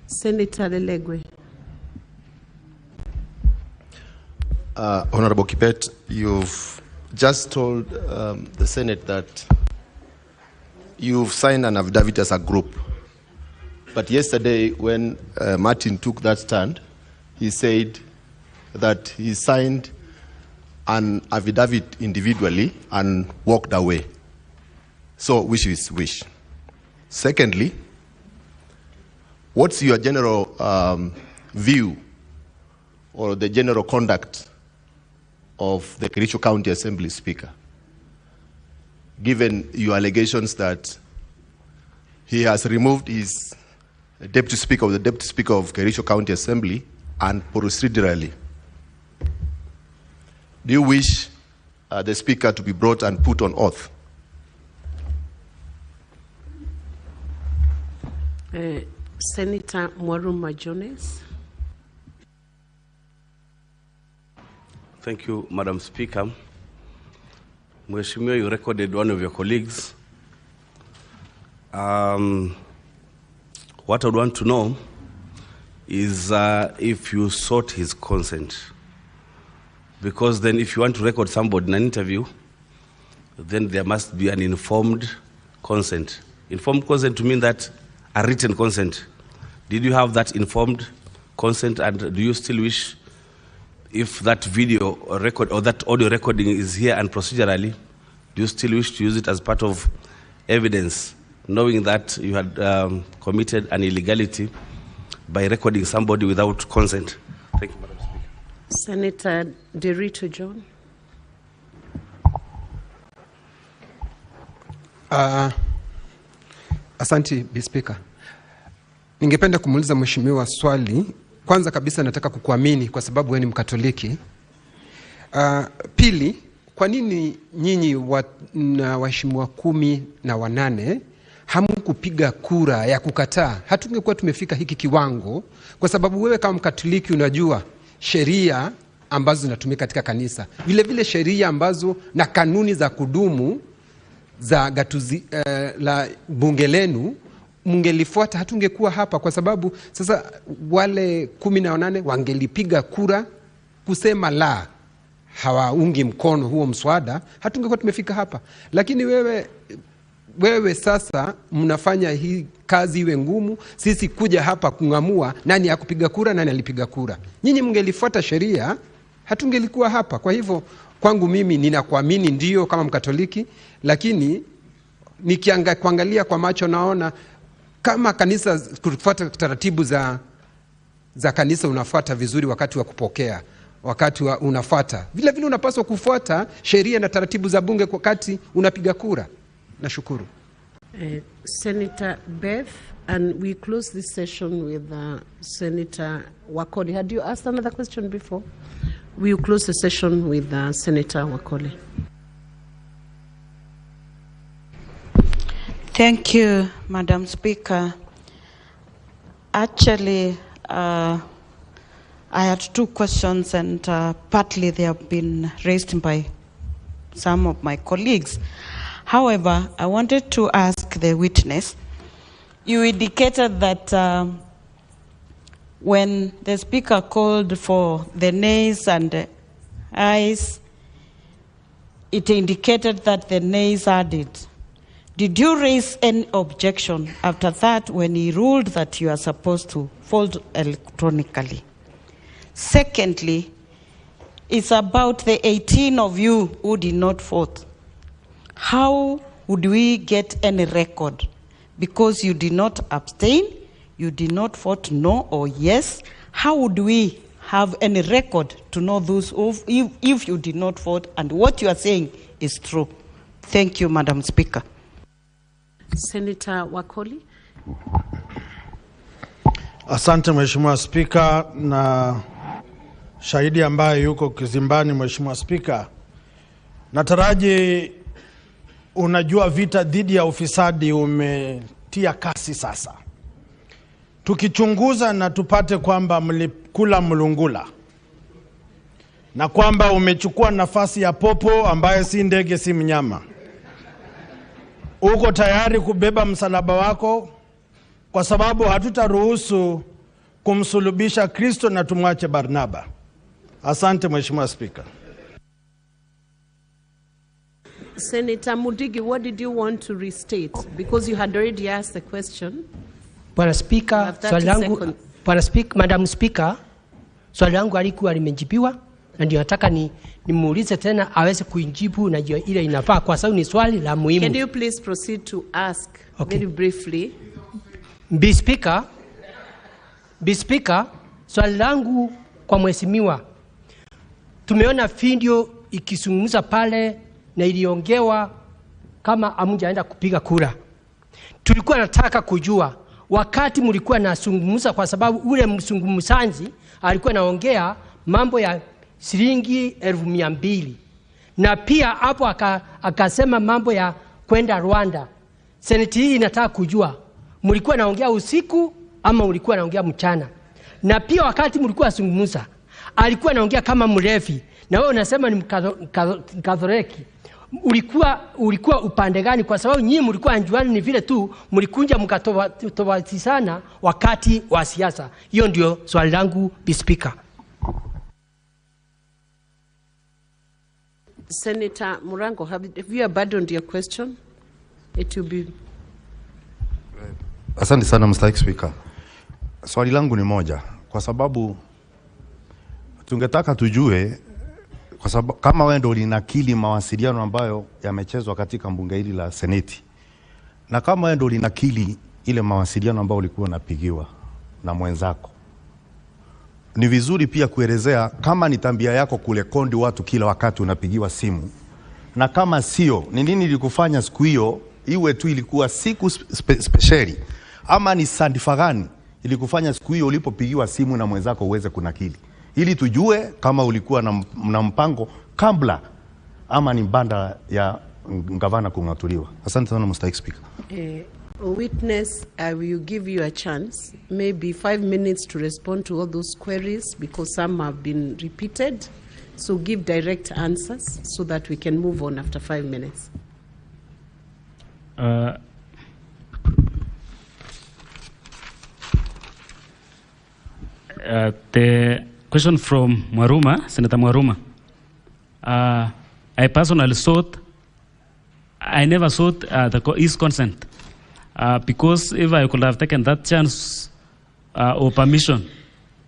Speaker 19: Senator Lelegwe.
Speaker 22: Honorable Kibet, you've just told the Senate that you've signed an affidavit as a group. But yesterday, when Martin took that stand, he said that he signed an affidavit individually and walked away. So, which is which? Secondly, what's your general view or the general conduct of the Kericho County Assembly Speaker, given your allegations that he has removed his Deputy Speaker of the Deputy Speaker of Kericho County Assembly and procedurally? Do you wish the Speaker to be brought and put on oath?
Speaker 19: Senator Mwaruma Jones.
Speaker 7: Thank you, Madam Speaker. Mheshimiwa, you recorded one of your colleagues. What I would want to know is if you sought his consent. Because then if you want to record somebody in an interview, then there must be an informed consent. Informed consent to mean that a written consent. Did you have that informed consent, and do you still wish, if that video or record or that audio recording is here and procedurally, do you still wish to use it as part of evidence, knowing that you had committed an illegality by recording somebody without consent? Thank you, Madam Speaker.
Speaker 19: Senator Derito John.
Speaker 23: Asante, Bi Speaker. Ningependa kumuuliza mheshimiwa swali. Kwanza kabisa nataka kukuamini kwa sababu wewe ni Mkatoliki. Pili, kwa nini nyinyi na waheshimiwa 18 hamkupiga kura ya kukataa? Hatungekuwa tumefika hiki kiwango, kwa sababu wewe kama Mkatoliki unajua sheria ambazo zinatumika katika kanisa, vile vile sheria ambazo na kanuni za kudumu za gatuzi la bunge lenu mngelifuata, hatungekuwa hapa. Kwa sababu sasa wale 18 wangelipiga kura kusema la, hawaungi mkono huo mswada, hatungekuwa tumefika hapa. Lakini wewe wewe sasa mnafanya hii kazi iwe ngumu, sisi kuja hapa kung'amua nani hakupiga kura, nani alipiga kura. Nyinyi mngelifuata sheria, hatungelikuwa hapa. Kwa hivyo kwangu mimi ninakuamini ndio kama Mkatoliki, lakini kuangalia kwa macho naona kama kanisa kufuata taratibu za kanisa, unafuata vizuri wakati wa kupokea, wakati unafuata vile vile unapaswa kufuata sheria na taratibu za bunge wakati unapiga kura. Nashukuru.
Speaker 19: Senator Beth, and we close this session with Senator Wakoli. Had you asked another question before? We will close the session with Senator Wakoli.
Speaker 3: Thank you, Madam Speaker. Actually, I had two questions, and partly they have been raised by some of my colleagues. However, I wanted to ask the witness, you indicated that when the Speaker called for the nays and the ayes, it indicated that the nays added. Did you raise any objection after that when he ruled that you are supposed to vote electronically? Secondly, it's about the 18 of you who did not vote. How would we get any record? Because you did not abstain, you did not vote no or yes. How would we have any record to know those if you did not vote and what you are saying is true? Thank you, Madam Speaker.
Speaker 19: Senator Wakoli.
Speaker 1: Asante Mheshimiwa Spika, na shahidi ambaye yuko kizimbani. Mheshimiwa Spika, nataraji unajua vita dhidi ya ufisadi umetia kasi sasa. Tukichunguza na tupate kwamba mlikula mlungula na kwamba umechukua nafasi ya popo ambaye si ndege si mnyama, uko tayari kubeba msalaba wako, kwa sababu hatutaruhusu kumsulubisha Kristo na tumwache Barnaba. Asante Mheshimiwa Spika.
Speaker 19: Senator Mudigi, what did you want to restate? Because you had already asked the question.
Speaker 14: Bwana Speaker, swali langu, Madam Speaker, swali langu alikuwa limejibiwa na ndio nataka nimuulize tena aweze kujibu na ndio ile inafaa kwa sababu ni swali la muhimu.
Speaker 19: Can you please proceed to ask very briefly?
Speaker 14: Be Speaker, swali langu kwa mheshimiwa. Tumeona video ikizungumza pale na iliongewa kama hamjaenda kupiga kura. Tulikuwa nataka kujua wakati mlikuwa nazungumza, kwa sababu ule mzungumzaji alikuwa naongea mambo ya shilingi 200,000 na pia hapo akasema mambo ya kwenda Rwanda. Seneti hii inataka kujua mlikuwa naongea usiku ama mlikuwa naongea mchana, na pia wakati mlikuwa zungumza alikuwa naongea kama mrefi na wewe unasema ni Mkatholiki. Ulikuwa upande gani? Kwa sababu nyinyi mlikuwa anjuani, ni vile tu mlikunja mkatofautiana wakati wa siasa. Hiyo ndio swali langu, Be Speaker.
Speaker 19: Senator Murango, have you abandoned your question? It will be...
Speaker 6: Asante sana Mr. Speaker. Swali langu ni moja, kwa sababu tungetaka tujue, kwa sababu kama wewe ndio ulinakili mawasiliano ambayo yamechezwa katika bunge hili la Seneti, na kama wewe ndio ulinakili ile mawasiliano ambayo ulikuwa unapigiwa na mwenzako, ni vizuri pia kuelezea kama ni tabia yako kulekondi watu kila wakati unapigiwa simu, na kama sio, ni nini ilikufanya siku hiyo iwe tu ilikuwa siku speciali, ama ni sandifa gani ilikufanya siku hiyo ulipopigiwa simu na mwenzako uweze kunakili, ili tujue kama ulikuwa na mpango kabla ama ni banda ya gavana kung'atuliwa. Asante sana Mr. Speaker.
Speaker 19: Witness, I will give you a chance, maybe 5 minutes to respond to all those queries because some have been repeated. So give direct answers so that we can move on after 5 minutes.
Speaker 2: The question from Mwaruma, Senator Mwaruma. I personally thought I never sought his consent because if I could have taken that chance or permission,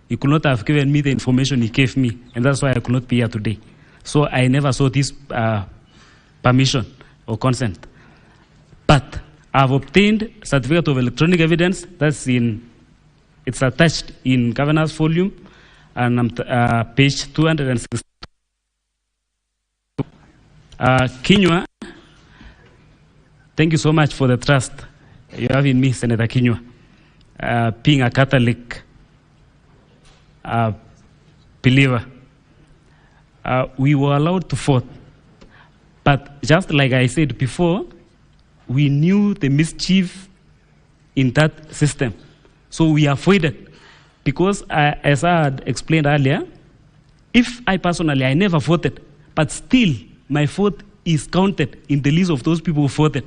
Speaker 2: he could not have given me the information he gave me, and that's why I could not be here today. So I never sought his permission or consent. But I've obtained certificate of electronic evidence it's attached in governor's volume, and page 260. Kinyua, thank you so much for the trust you have in me, Senator Kinyua. Being a Catholic believer, we were allowed to vote. But just like I said before, we knew the mischief in that system. So we avoided. Because as I had explained earlier, if I personally, I never voted, but still my vote is counted in the list of those people who voted.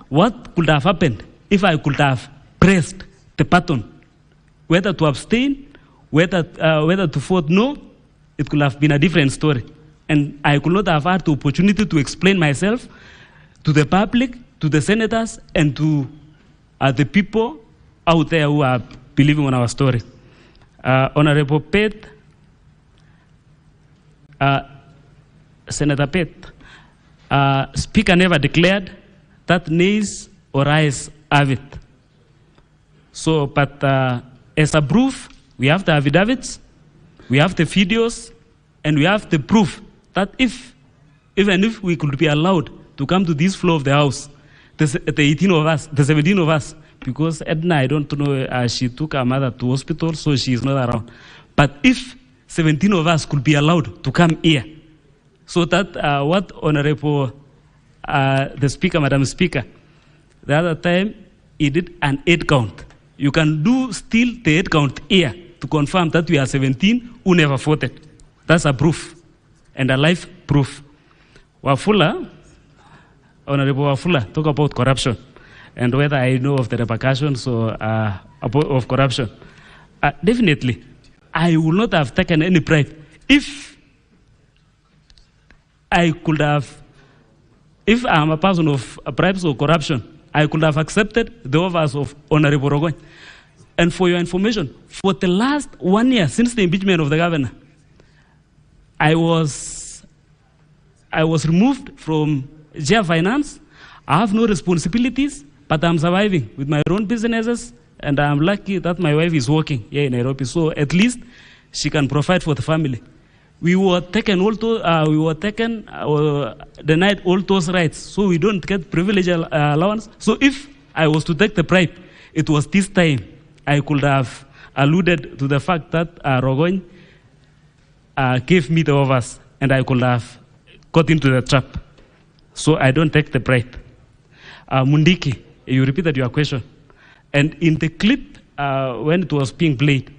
Speaker 2: What could have happened if I could have pressed the button, whether to abstain, whether to vote no, it could have been a different story. And I could not have had the opportunity to explain myself to the public, to the senators, and to the people out there who are believing on our story. Honorable Pate, Senator Pate, Speaker never declared that nays or ayes have it. So, but as a proof, we have the affidavits, we have the videos, and we have the proof that even if we could be allowed to come to this floor of the House, the 18 of us, the 17 of us, because Edna, I don't know, she took her mother to hospital, so she is not around. But if 17 of us could be allowed to come here, so that what Honorable the Speaker, Madam Speaker, the other time he did an 8 count. You can do still the 8 count here to confirm that we are 17 who never voted. That's a proof, and a live proof. Wafula, Honorable Wafula, talk about corruption and whether I know of the repercussions of corruption. Definitely, I would not have taken any bribe if I could have, if I'm a person of bribes or corruption, I could have accepted the offers of Honorable Rogoy. And for your information, for the last 1 year since the impeachment of the governor, I was removed from jail finance. I have no responsibilities, but I'm surviving with my own businesses, and I'm lucky that my wife is working here in Nairobi, so at least she can provide for the family. We were taken denied all those rights, so we don't get privilege allowance. So if I was to take the bribe, it was this time I could have alluded to the fact that Rogoy gave me the offers, and I could have got into the trap. So I don't take the bribe. Mundiki, you repeated your question. And in the clip, when it was being played,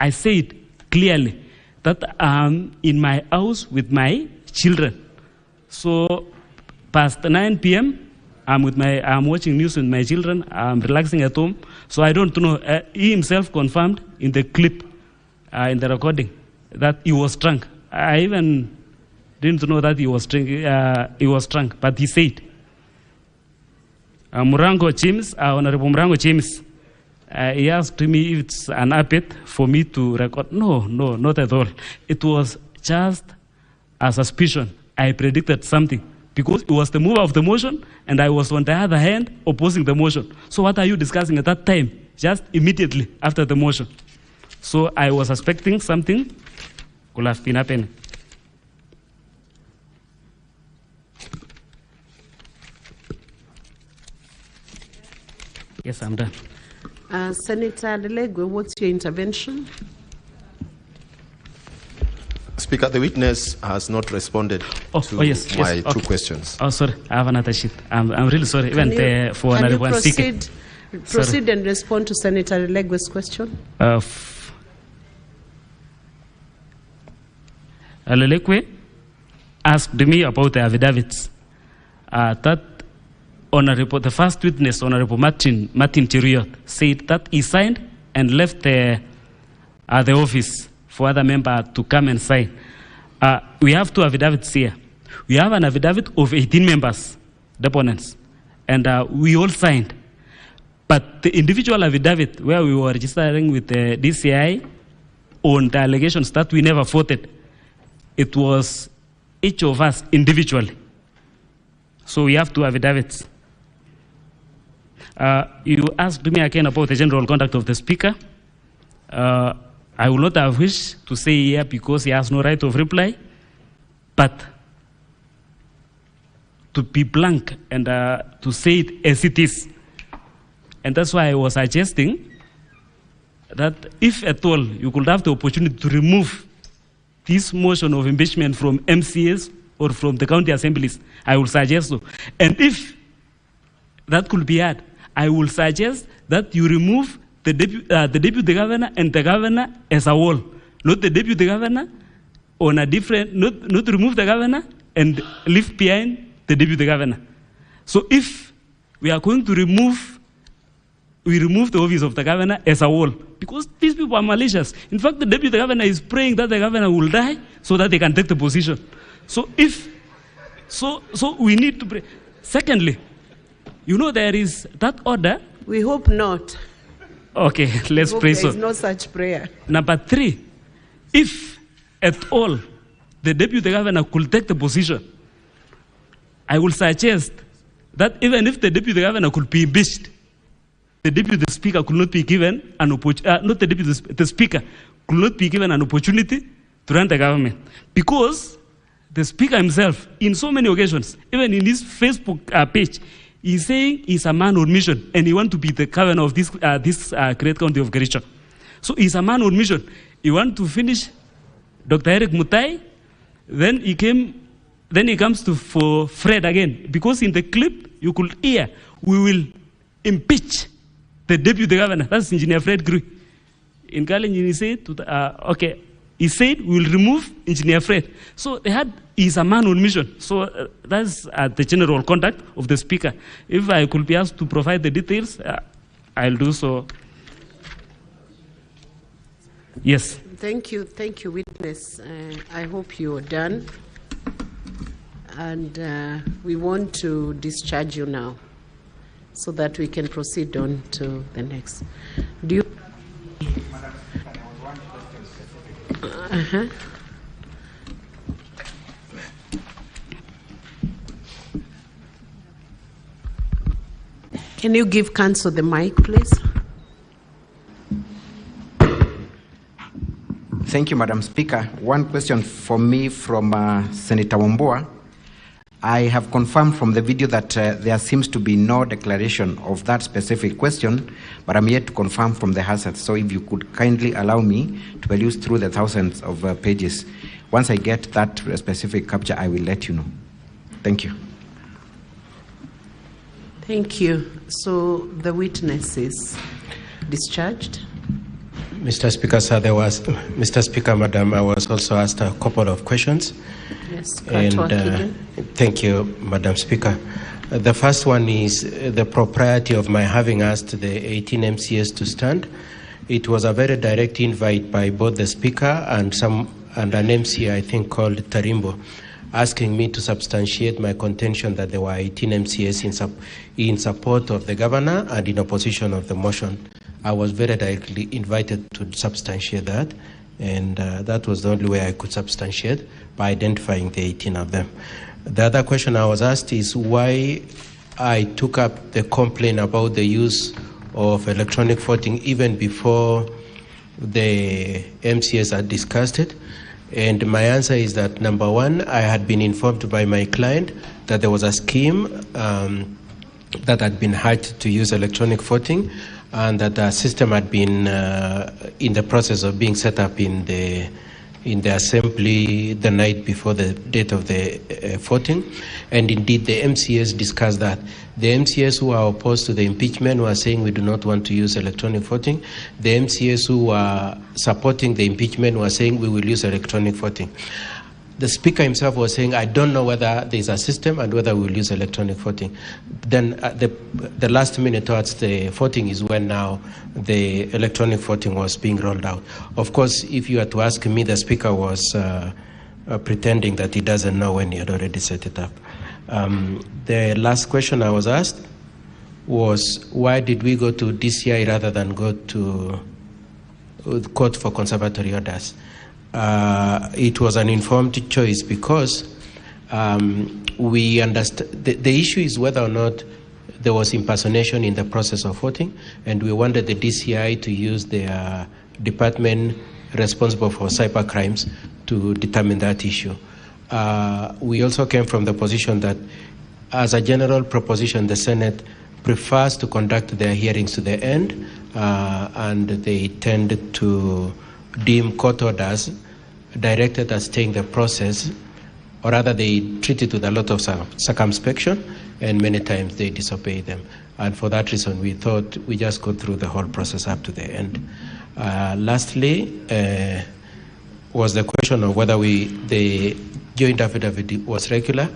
Speaker 2: I said clearly that I'm in my house with my children. So past 9 p.m., I'm watching news with my children. I'm relaxing at home. So I don't know. He himself confirmed in the clip, in the recording, that he was drunk. I even didn't know that he was drunk, but he said. Murango James, Honorable Murango James, he asked me if it's an habit for me to record. No, not at all. It was just a suspicion. I predicted something because it was the mover of the motion, and I was on the other hand opposing the motion. So what are you discussing at that time? Just immediately after the motion. So I was suspecting something could have been happening. Yes, I'm done.
Speaker 19: Senator Adelegwe, what's your intervention?
Speaker 22: Speaker, the witness has not responded to my two questions.
Speaker 2: Oh, sorry, I have another sheet. I'm really sorry. Even for another one speaker.
Speaker 19: Proceed and respond to Senator Adelegwe's question.
Speaker 2: Adelegwe asked me about the affidavits. That the first witness, Honorable Martin Cheriot, said that he signed and left the office for other member to come and sign. We have two affidavits here. We have an affidavit of 18 members deponents, and we all signed. But the individual affidavit where we were registering with the DCI on the allegations that we never voted, it was each of us individually. So we have two affidavits. You asked me again about the general conduct of the Speaker. I will not have wished to say here because he has no right of reply, but to be blank and to say it as it is. And that's why I was suggesting that if at all you could have the opportunity to remove this motion of impeachment from MCAs or from the county assemblies, I will suggest so. And if that could be had, I will suggest that you remove the deputy governor and the governor as a whole, not the deputy governor on a different, not remove the governor and leave behind the deputy governor. So if we are going to remove the office of the governor as a whole, because these people are malicious. In fact, the deputy governor is praying that the governor will die so that they can take the position. So we need to pray. Secondly, you know there is that order.
Speaker 19: We hope not.
Speaker 2: Okay, let's pray so.
Speaker 19: There is no such prayer.
Speaker 2: Number 3, if at all the deputy governor could take the position, I will suggest that even if the deputy governor could be impeached, the deputy speaker could not be given an opportunity, the speaker could not be given an opportunity to run the government. Because the speaker himself, in so many occasions, even in his Facebook page, he's saying he's a man on mission and he wants to be the governor of this great county of Kericho. So he's a man on mission. He wants to finish Dr. Eric Mutai, then he comes for Fred again. Because in the clip, you could hear, we will impeach the deputy governor. That's Engineer Fred Grui. In Kalenjin, he said, he said, we will remove Engineer Fred. So he's a man on mission. So that's the general conduct of the speaker. If I could be asked to provide the details, I'll do so. Yes.
Speaker 19: Thank you, witness. I hope you're done. And we want to discharge you now so that we can proceed on to the next. Do you? Can you give counsel the mic, please?
Speaker 11: Thank you, Madam Speaker. One question for me from Senator Wambua. I have confirmed from the video that there seems to be no declaration of that specific question, but I'm yet to confirm from the hazard. So if you could kindly allow me to peruse through the thousands of pages. Once I get that specific capture, I will let you know. Thank you.
Speaker 19: Thank you. So the witness is discharged.
Speaker 5: Mr. Speaker, sir, Mr. Speaker, Madam, I was also asked a couple of questions.
Speaker 19: Yes,
Speaker 5: thank you, Madam Speaker. The first one is the propriety of my having asked the 18 MCAs to stand. It was a very direct invite by both the Speaker and an MCA, I think, called Tarimbo, asking me to substantiate my contention that there were 18 MCAs in support of the governor and in opposition of the motion. I was very directly invited to substantiate that, and that was the only way I could substantiate, by identifying the 18 of them. The other question I was asked is why I took up the complaint about the use of electronic voting even before the MCAs had discussed it. And my answer is that, number one, I had been informed by my client that there was a scheme that had been hatched to use electronic voting, and that the system had been in the process of being set up in the assembly the night before the date of the voting. And indeed, the MCAs discussed that. The MCAs who are opposed to the impeachment were saying we do not want to use electronic voting. The MCAs who were supporting the impeachment were saying we will use electronic voting. The Speaker himself was saying, I don't know whether there's a system and whether we'll use electronic voting. Then the last minute towards the voting is when now the electronic voting was being rolled out. Of course, if you were to ask me, the Speaker was pretending that he doesn't know when he had already set it up. The last question I was asked was, why did we go to DCI rather than go to court for conservatory orders? It was an informed choice because we understand the issue is whether or not there was impersonation in the process of voting, and we wanted the DCI to use their department responsible for cyber crimes to determine that issue. We also came from the position that, as a general proposition, the Senate prefers to conduct their hearings to the end, and they tend to deem court orders directed at staying the process, or rather they treat it with a lot of circumspection, and many times they disobey them. And for that reason, we thought we just go through the whole process up to the end. Lastly, was the question of whether the joint affidavit was regular.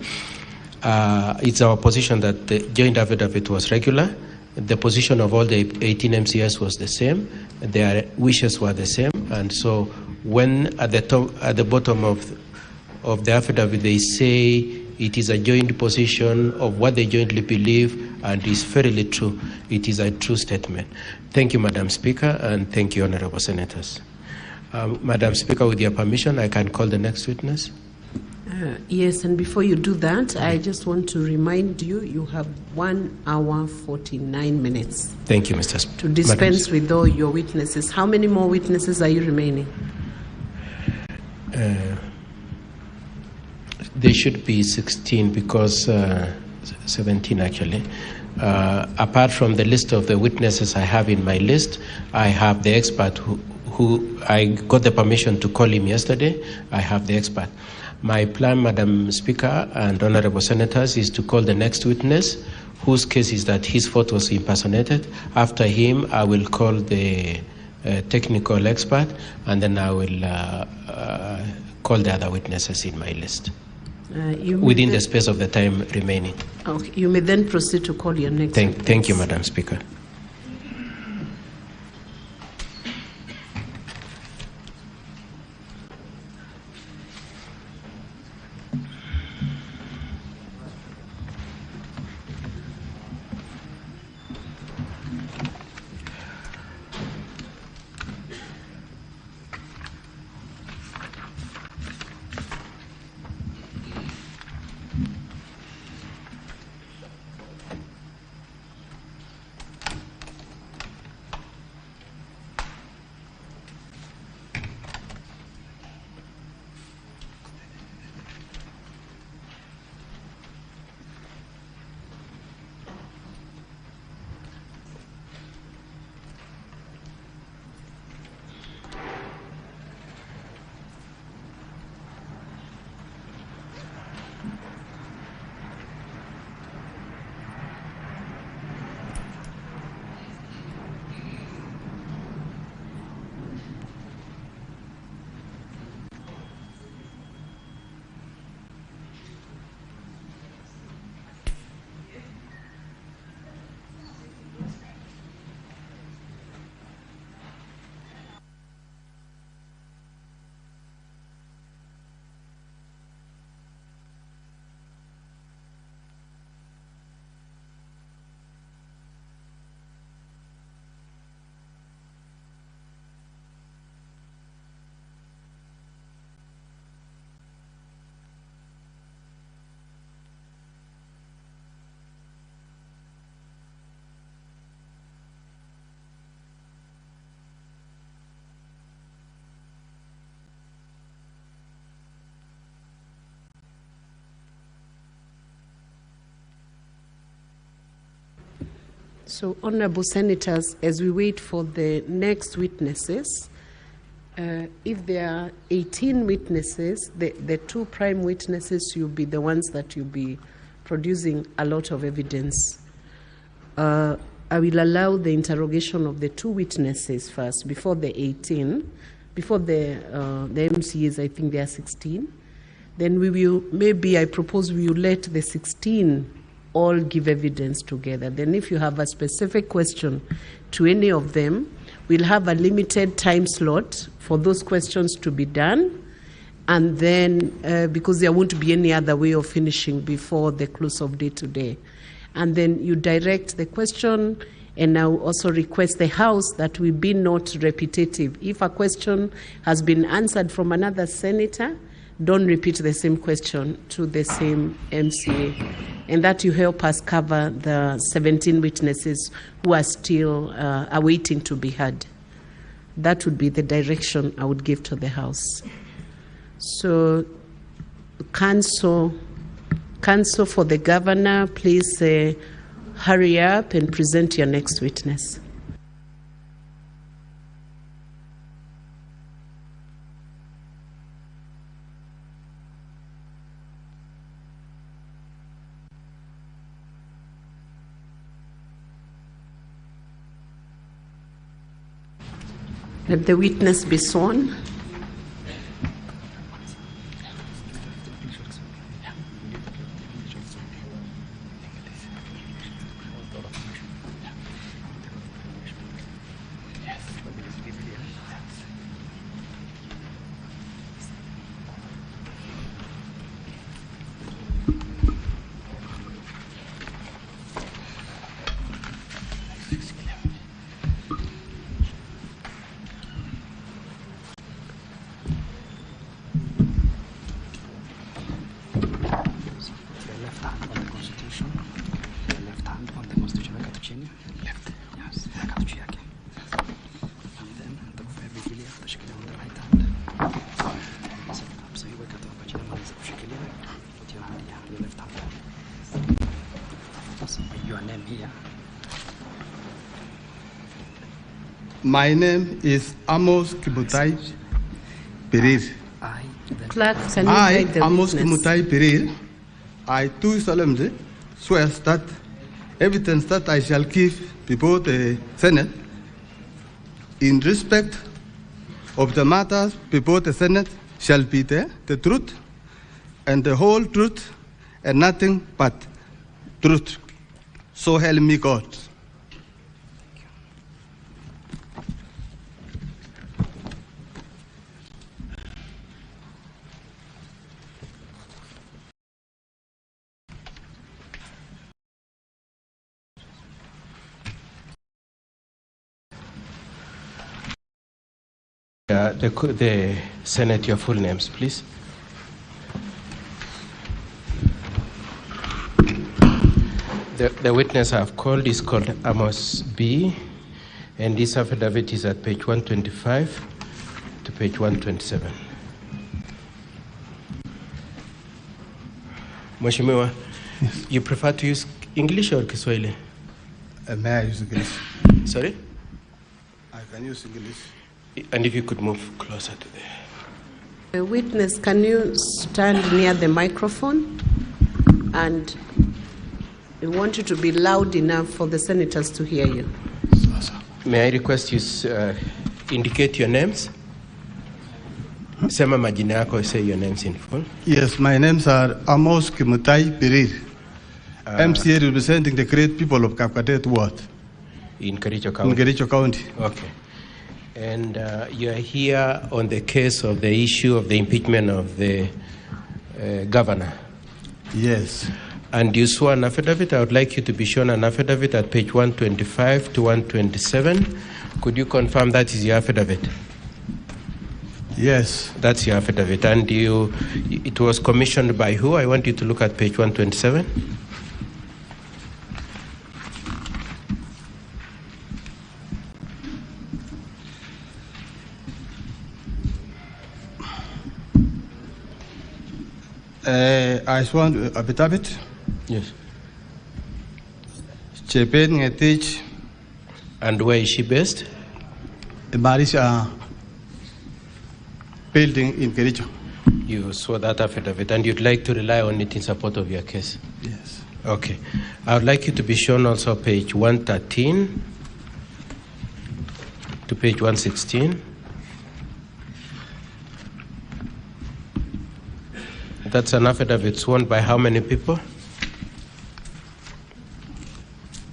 Speaker 5: It's our position that the joint affidavit was regular. The position of all the 18 MCS was the same. Their wishes were the same. And so when at the bottom of the affidavit they say it is a joint position of what they jointly believe and is fairly true, it is a true statement. Thank you, Madam Speaker, and thank you, Honorable Senators. Madam Speaker, with your permission, I can call the next witness.
Speaker 19: Yes, and before you do that, I just want to remind you, you have 1 hour 49 minutes.
Speaker 5: Thank you, Mr. Speaker.
Speaker 19: To dispense with all your witnesses. How many more witnesses are you remaining?
Speaker 5: There should be 16 because 17 actually. Apart from the list of the witnesses I have in my list, I have the expert who I got the permission to call him yesterday. I have the expert. My plan, Madam Speaker and Honorable Senators, is to call the next witness whose case is that his vote was impersonated. After him, I will call the technical expert, and then I will call the other witnesses in my list within the space of the time remaining.
Speaker 19: Okay, you may then proceed to call your next witness.
Speaker 5: Thank you, Madam Speaker.
Speaker 19: So, Honorable Senators, as we wait for the next witnesses, if there are 18 witnesses, the two prime witnesses, you'll be the ones that you'll be producing a lot of evidence. I will allow the interrogation of the two witnesses first, before the 18, before the MCAs, I think there are 16. Then we will, maybe I propose we will let the 16 all give evidence together. Then if you have a specific question to any of them, we'll have a limited time slot for those questions to be done. and then because there won't be any other way of finishing before the close of day today. And then you direct the question, and I will also request the House that we be not repetitive. If a question has been answered from another senator, don't repeat the same question to the same MCA. And that you help us cover the 17 witnesses who are still awaiting to be heard. That would be the direction I would give to the House. So, Council for the Governor, please hurry up and present your next witness. Let the witness be sworn.
Speaker 10: My name is Amos Kimutai Pereira.
Speaker 19: Clerk, can you
Speaker 10: I,
Speaker 19: take the
Speaker 10: Amos
Speaker 19: witness?
Speaker 10: Kimutai Pereira, I do solemnly swear that evidence that I shall give before the Senate in respect of the matters before the Senate shall be the truth and the whole truth and nothing but truth. So help me God.
Speaker 5: The Senate, your full names, please. The witness I have called is called Amos B., and this affidavit is at page 125 to page 127. Mheshimiwa, you prefer to use English or Kiswahili?
Speaker 10: May I use English?
Speaker 5: Sorry?
Speaker 10: I can use English.
Speaker 5: And if you could move closer to the...
Speaker 19: Witness, can you stand near the microphone? And we want you to be loud enough for the senators to hear you.
Speaker 5: May I request you indicate your names? Sema majina yako, say your names in full.
Speaker 10: Yes, my names are Amos Kimutai Pereira, MCA representing the great people of Kapkatet Ward.
Speaker 5: In Kericho County?
Speaker 10: In Kericho County.
Speaker 5: Okay. And you are here on the case of the issue of the impeachment of the governor.
Speaker 10: Yes.
Speaker 5: And you swore an affidavit. I would like you to be shown an affidavit at page 125 to 127. Could you confirm that is your affidavit?
Speaker 10: Yes.
Speaker 5: That's your affidavit. And it was commissioned by who? I want you to look at page 127.
Speaker 10: I sworn to affidavit.
Speaker 5: Yes.
Speaker 10: Chepen Ngetich.
Speaker 5: And where is she based?
Speaker 10: The Marisha building in Kericho.
Speaker 5: You swore that affidavit and you'd like to rely on it in support of your case?
Speaker 10: Yes.
Speaker 5: Okay. I would like you to be shown also page 113 to page 116. That's an affidavit sworn by how many people?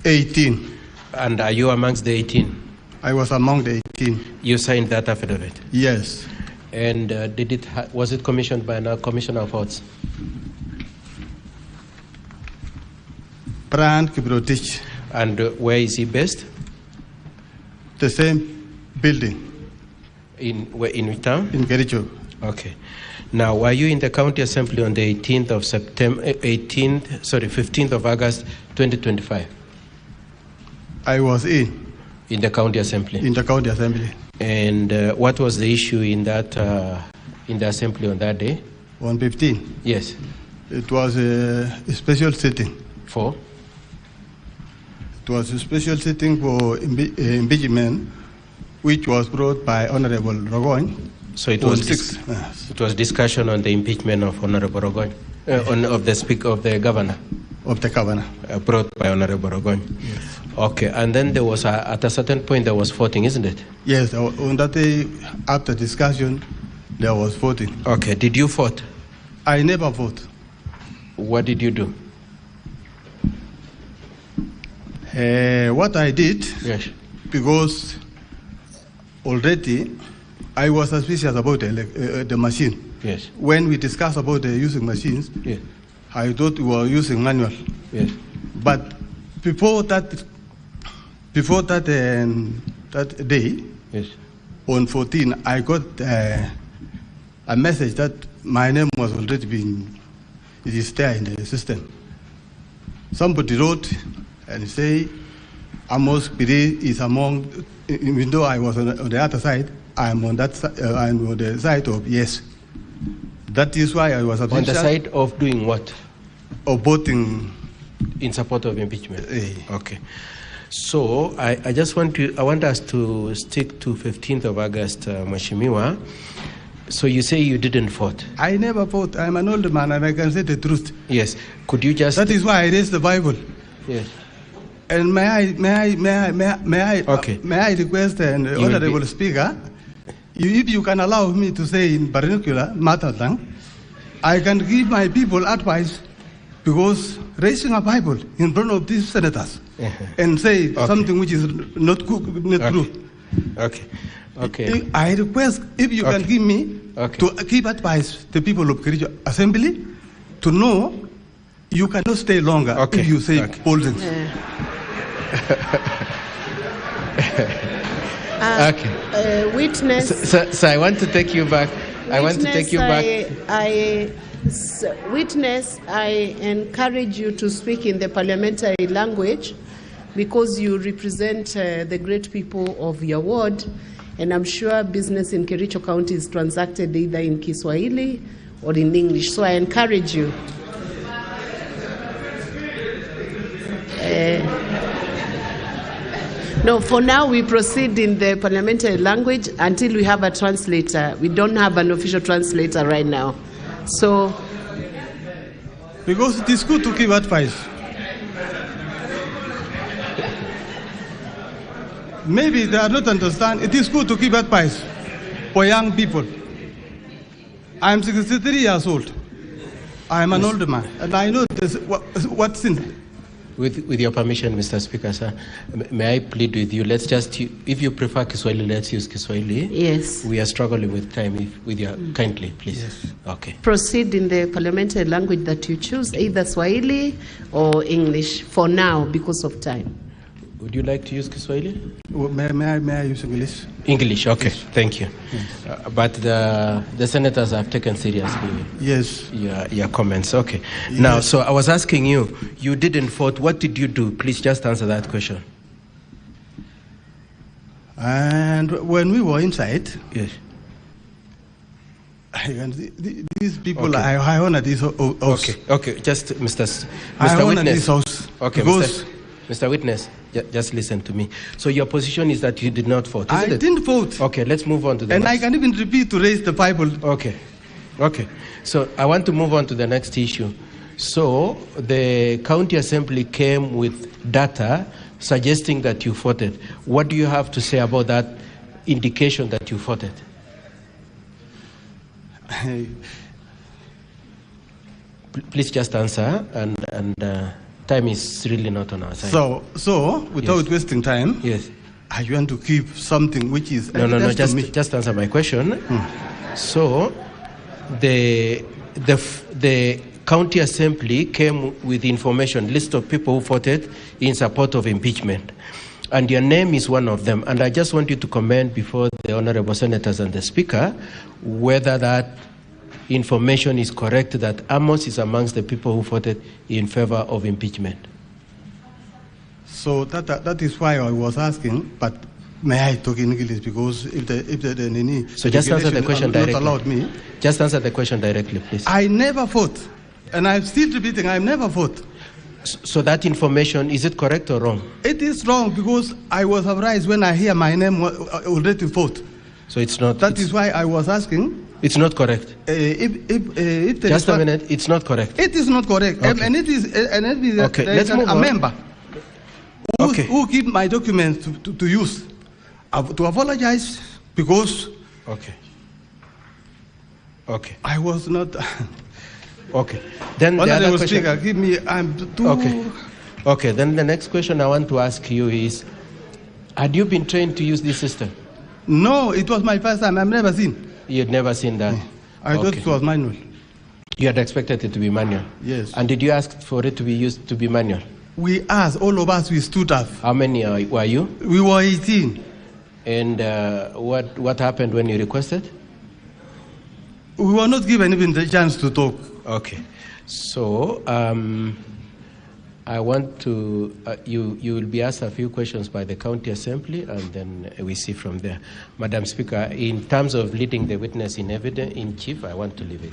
Speaker 10: 18.
Speaker 5: And are you amongst the 18?
Speaker 10: I was among the 18.
Speaker 5: You signed that affidavit?
Speaker 10: Yes.
Speaker 5: And was it commissioned by a commissioner of arts?
Speaker 10: Brian Kiprotich.
Speaker 5: And where is he based?
Speaker 10: The same building.
Speaker 5: In which town?
Speaker 10: In Kericho.
Speaker 5: Okay. Now, were you in the county assembly on the 15th of August 2025?
Speaker 10: I was in
Speaker 5: the county assembly.
Speaker 10: In the county assembly.
Speaker 5: And what was the issue in that in the assembly on that day?
Speaker 10: On 15.
Speaker 5: Yes.
Speaker 10: It was a special sitting.
Speaker 5: For?
Speaker 10: It was a special sitting for impeachment, which was brought by Honorable Rogoin.
Speaker 5: So it was it was discussion on the impeachment of Honorable Rogoin, of the speaker of the governor.
Speaker 10: Of the governor.
Speaker 5: Brought by Honorable Rogoin.
Speaker 10: Yes.
Speaker 5: Okay, and then there was at a certain point there was voting, isn't it?
Speaker 10: Yes, on that day after discussion, there was voting.
Speaker 5: Okay, did you vote?
Speaker 10: I never vote.
Speaker 5: What did you do?
Speaker 10: What I did,
Speaker 5: yes,
Speaker 10: because already I was suspicious about the machine.
Speaker 5: Yes.
Speaker 10: When we discussed about using machines,
Speaker 5: yes,
Speaker 10: I thought we were using manual.
Speaker 5: Yes.
Speaker 10: But before that day,
Speaker 5: yes,
Speaker 10: on 14, I got a message that my name was already being, it is there in the system. Somebody wrote and say, Amos Piri is among, even though I was on the other side, I'm on that I'm on the side of yes. That is why I was
Speaker 5: on the side of doing what?
Speaker 10: Of voting
Speaker 5: in support of impeachment. Okay. So I just want us to stick to 15th of August, Mheshimiwa. So you say you didn't vote?
Speaker 10: I never vote. I'm an old man and I can say the truth.
Speaker 5: Yes. Could you just?
Speaker 10: That is why I raised the Bible.
Speaker 5: Yes.
Speaker 10: And may I request an honorable speaker, if you can allow me to say in vernacular mother tongue, I can give my people advice, because raising a Bible in front of these senators and say something which is not true.
Speaker 5: Okay. Okay.
Speaker 10: I request if you can give me to give advice to people of Kericho Assembly to know you cannot stay longer if you say bold things.
Speaker 19: Witness.
Speaker 5: So I want to take you back.
Speaker 19: Witness, I encourage you to speak in the parliamentary language, because you represent the great people of your ward, and I'm sure business in Kericho County is transacted either in Kiswahili or in English. So I encourage you. No, for now we proceed in the parliamentary language until we have a translator. We don't have an official translator right now. So,
Speaker 10: because it is good to give advice. Maybe they are not understand. It is good to give advice for young people. I am 63 years old. I am an older man, and I know this, what's in.
Speaker 5: With your permission, Mr. Speaker, sir, may I plead with you? Let's just, if you prefer Kiswahili, let's use Kiswahili.
Speaker 19: Yes.
Speaker 5: We are struggling with time. With your kindly, please.
Speaker 10: Yes.
Speaker 5: Okay.
Speaker 19: Proceed in the parliamentary language that you choose, either Swahili or English, for now, because of time.
Speaker 5: Would you like to use Kiswahili?
Speaker 10: May I use English?
Speaker 5: English, okay. Yes. Thank you. Yes. But the senators have taken seriously your comments. Okay. Yes. Now, so I was asking you, you didn't vote. What did you do? Please just answer that question.
Speaker 10: And when we were inside,
Speaker 5: yes,
Speaker 10: these people, okay. I honor this house.
Speaker 5: Okay. Just Mr.
Speaker 10: I honor
Speaker 5: Witness.
Speaker 10: This house.
Speaker 5: Okay,
Speaker 10: because
Speaker 5: Mr. Witness, just listen to me. So your position is that you did not vote, isn't it?
Speaker 10: I didn't vote.
Speaker 5: Okay, let's move on to the next.
Speaker 10: And I can even repeat to raise the Bible.
Speaker 5: Okay. So I want to move on to the next issue. So the county assembly came with data suggesting that you voted. What do you have to say about that indication that you voted? Please just answer, and time is really not on our side.
Speaker 10: So without wasting time,
Speaker 5: yes,
Speaker 10: I want to keep something which is
Speaker 5: no. Just answer my question. So the county assembly came with information, list of people who voted in support of impeachment. And your name is one of them. And I just want you to comment before the honorable senators and the speaker whether that information is correct, that Amos is amongst the people who voted in favor of impeachment.
Speaker 10: So that is why I was asking, but may I talk in English, because if the any
Speaker 5: so just answer the question directly.
Speaker 10: Not allowed me.
Speaker 5: Just answer the question directly, please.
Speaker 10: I never fought, and I'm still repeating, I've never fought.
Speaker 5: So that information, is it correct or wrong?
Speaker 10: It is wrong, because I was surprised when I hear my name already fought.
Speaker 5: So it's not.
Speaker 10: That is why I was asking.
Speaker 5: It's not correct.
Speaker 10: If
Speaker 5: just a minute. It's not correct.
Speaker 10: It is not correct,
Speaker 5: okay.
Speaker 10: And it is
Speaker 5: okay. Let's move
Speaker 10: a
Speaker 5: on.
Speaker 10: member who give my documents to use to apologize because.
Speaker 5: Okay. Okay.
Speaker 10: I was not.
Speaker 5: Okay. Then the other question.
Speaker 10: Speaker, give me. I'm too.
Speaker 5: Okay. Okay. Then the next question I want to ask you is, had you been trained to use this system?
Speaker 10: No, it was my first time. I've never seen.
Speaker 5: You'd never seen that?
Speaker 10: I thought it was manual.
Speaker 5: You had expected it to be manual?
Speaker 10: Yes.
Speaker 5: And did you ask for it to be used to be manual?
Speaker 10: We asked, all of us, we stood up.
Speaker 5: How many were you?
Speaker 10: We were 18.
Speaker 5: And what happened when you requested?
Speaker 10: We were not given even the chance to talk.
Speaker 5: Okay. So, I want to, you will be asked a few questions by the county assembly, and then we see from there. Madam Speaker, in terms of leading the witness in evidence in chief, I want to leave it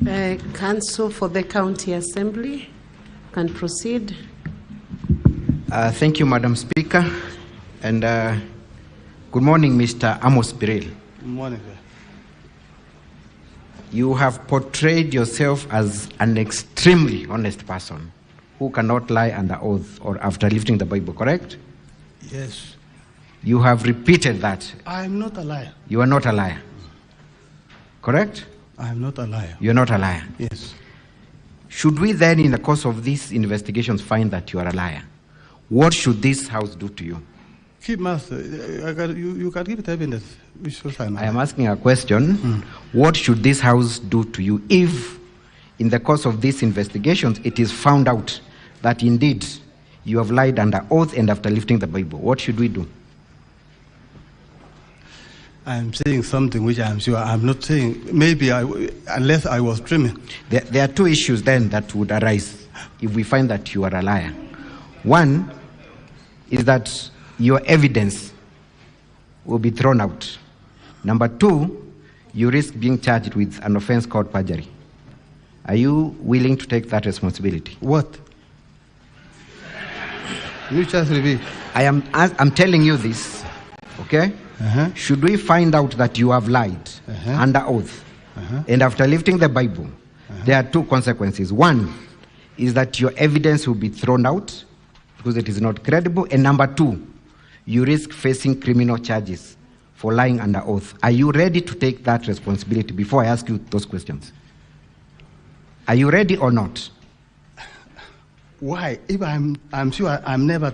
Speaker 19: there. Counsel for the county assembly can proceed.
Speaker 11: Thank you, Madam Speaker, and good morning, Mr. Amos Biril.
Speaker 10: Good morning, sir.
Speaker 11: You have portrayed yourself as an extremely honest person who cannot lie under oath or after lifting the Bible, correct?
Speaker 10: Yes.
Speaker 11: You have repeated that.
Speaker 10: I am not a liar.
Speaker 11: You are not a liar. Correct?
Speaker 10: I am not a liar.
Speaker 11: You are not a liar.
Speaker 10: Yes.
Speaker 11: Should we then, in the course of these investigations, find that you are a liar, what should this House do to you?
Speaker 10: Keep master. You can give it evidence.
Speaker 11: I am asking a question. What should this House do to you if, in the course of these investigations, it is found out that indeed you have lied under oath and after lifting the Bible? What should we do?
Speaker 10: I am saying something which I am sure I am not saying. Maybe unless I was dreaming.
Speaker 11: There are two issues then that would arise if we find that you are a liar. One is that your evidence will be thrown out. Number two, you risk being charged with an offense called perjury. Are you willing to take that responsibility?
Speaker 10: What? You just repeat.
Speaker 11: I'm telling you this, okay? Should we find out that you have lied under oath and after lifting the Bible, there are two consequences. One is that your evidence will be thrown out because it is not credible. And number two, you risk facing criminal charges for lying under oath. Are you ready to take that responsibility before I ask you those questions? Are you ready or not?
Speaker 10: Why? If I'm sure I'm never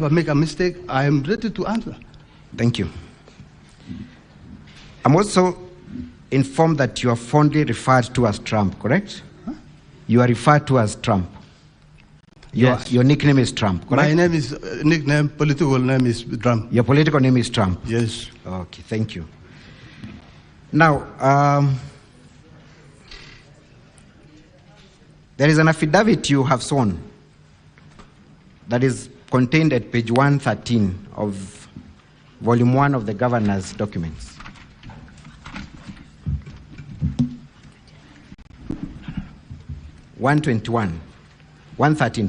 Speaker 10: make a mistake, I am ready to answer.
Speaker 11: Thank you. I'm also informed that you are fondly referred to as Trump, correct? Huh? You are referred to as Trump.
Speaker 10: Yes.
Speaker 11: Your nickname is Trump, correct?
Speaker 10: My name is, political name is Trump.
Speaker 11: Your political name is Trump?
Speaker 10: Yes.
Speaker 11: Okay, thank you. Now, there is an affidavit you have sworn that is contained at page 113 of volume 1 of the governor's documents.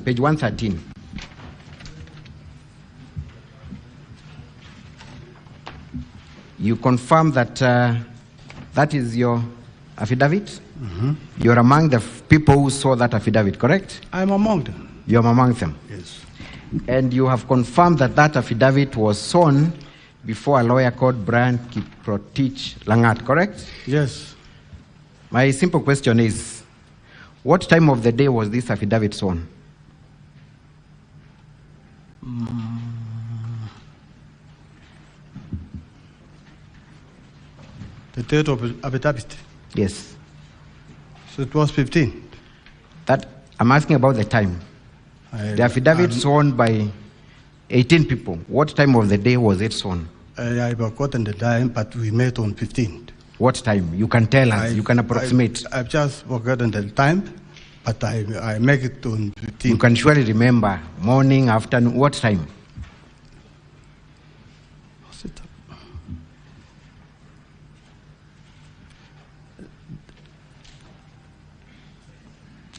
Speaker 11: page 113. You confirm that that is your affidavit? You're among the people who saw that affidavit, correct?
Speaker 10: I'm among them.
Speaker 11: You're among them?
Speaker 10: Yes.
Speaker 11: And you have confirmed that that affidavit was sworn before a lawyer called Brian Kiprotich Langat, correct?
Speaker 10: Yes.
Speaker 11: My simple question is, what time of the day was this affidavit sworn?
Speaker 10: The date of affidavit.
Speaker 11: Yes.
Speaker 10: So it was 15.
Speaker 11: That I'm asking about the time. The affidavit sworn by 18 people. What time of the day was it sworn?
Speaker 10: I've forgotten the time, but we met on 15th.
Speaker 11: What time? You can tell us. You can approximate.
Speaker 10: I've just forgotten the time, but I make it on 15th.
Speaker 11: You can surely remember morning, afternoon. What time?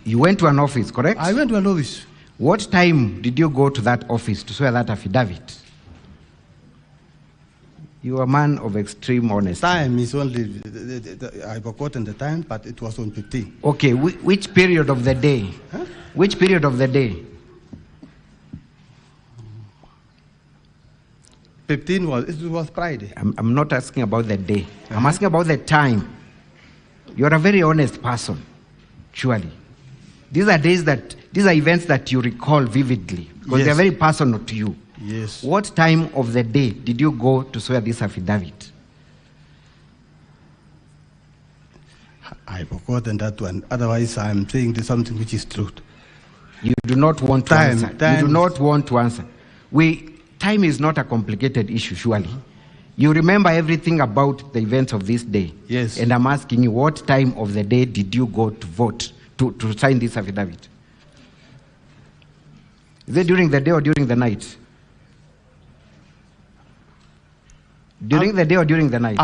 Speaker 11: You went to an office, correct?
Speaker 10: I went to an office.
Speaker 11: What time did you go to that office to swear that affidavit? You are a man of extreme honesty.
Speaker 10: Time is only, I've forgotten the time, but it was on 15.
Speaker 11: Okay, which period of the day?
Speaker 10: Huh?
Speaker 11: Which period of the day?
Speaker 10: 15 was Friday.
Speaker 11: I'm not asking about the day. I'm asking about the time. You're a very honest person, surely. These are events that you recall vividly because
Speaker 10: Yes.
Speaker 11: they're very personal to you.
Speaker 10: Yes.
Speaker 11: What time of the day did you go to swear this affidavit?
Speaker 10: I've forgotten that one. Otherwise, I'm saying something which is true.
Speaker 11: You do not want to answer. You do not want to answer. Time is not a complicated issue, surely. You remember everything about the events of this day.
Speaker 10: Yes.
Speaker 11: And I'm asking you, what time of the day did you go to vote, to sign this affidavit? Is it during the day or during the night? During the day or during the night?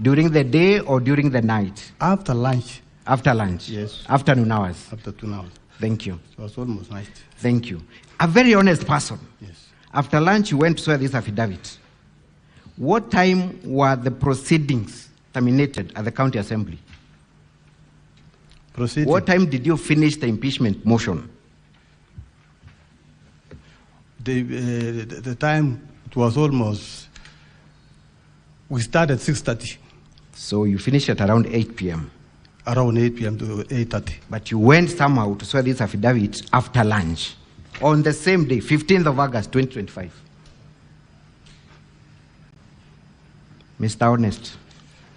Speaker 11: During the day or during the night?
Speaker 10: After lunch.
Speaker 11: After lunch?
Speaker 10: Yes.
Speaker 11: Afternoon hours?
Speaker 10: After 2 hours.
Speaker 11: Thank you.
Speaker 10: It was almost night.
Speaker 11: Thank you. A very honest person.
Speaker 10: Yes.
Speaker 11: After lunch, you went to swear this affidavit. What time were the proceedings terminated at the county assembly? What time did you finish the impeachment motion?
Speaker 10: The time, it was almost, we started 6:30.
Speaker 11: So you finished at around 8 p.m.?
Speaker 10: Around 8 p.m. to 8:30.
Speaker 11: But you went somehow to swear this affidavit after lunch on the same day, 15th of August, 2025. Mr. Honest.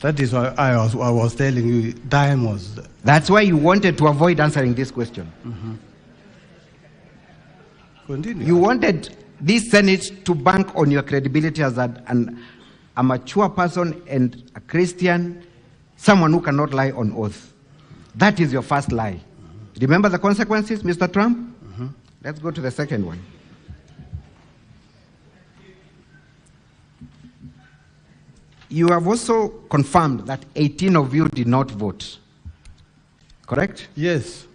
Speaker 10: That is why I was telling you, time was...
Speaker 11: That's why you wanted to avoid answering this question.
Speaker 10: Continue.
Speaker 11: You wanted this Senate to bank on your credibility as a mature person and a Christian, someone who cannot lie on oath. That is your first lie. Remember the consequences, Mr. Trump? Let's go to the second one. You have also confirmed that 18 of you did not vote. Correct?
Speaker 10: Yes.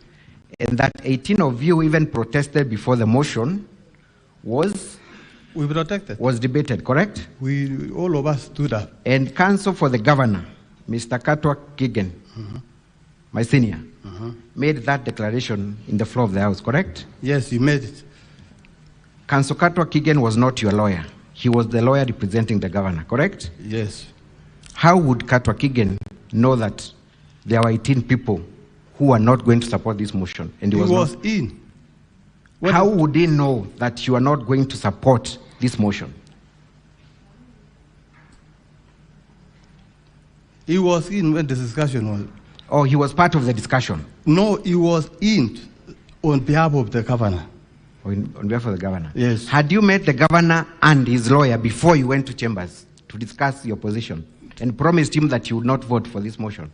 Speaker 11: And that 18 of you even protested before the motion was...
Speaker 10: We protested.
Speaker 11: Was debated, correct?
Speaker 10: All of us stood up.
Speaker 11: And counsel for the governor, Mr. Katwa Kigen, my senior, made that declaration in the floor of the House, correct?
Speaker 10: Yes, he made it.
Speaker 11: Counsel Katwa Kigen was not your lawyer. He was the lawyer representing the governor, correct?
Speaker 10: Yes.
Speaker 11: How would Katwa Kigen know that there were 18 people who are not going to support this motion? And
Speaker 10: He was
Speaker 11: not?
Speaker 10: in.
Speaker 11: How would he know that you are not going to support this motion?
Speaker 10: He was in when the discussion was...
Speaker 11: Oh, he was part of the discussion?
Speaker 10: No, he was in on behalf of the governor.
Speaker 11: On behalf of the governor?
Speaker 10: Yes.
Speaker 11: Had you met the governor and his lawyer before you went to chambers to discuss your position and promised him that you would not vote for this motion?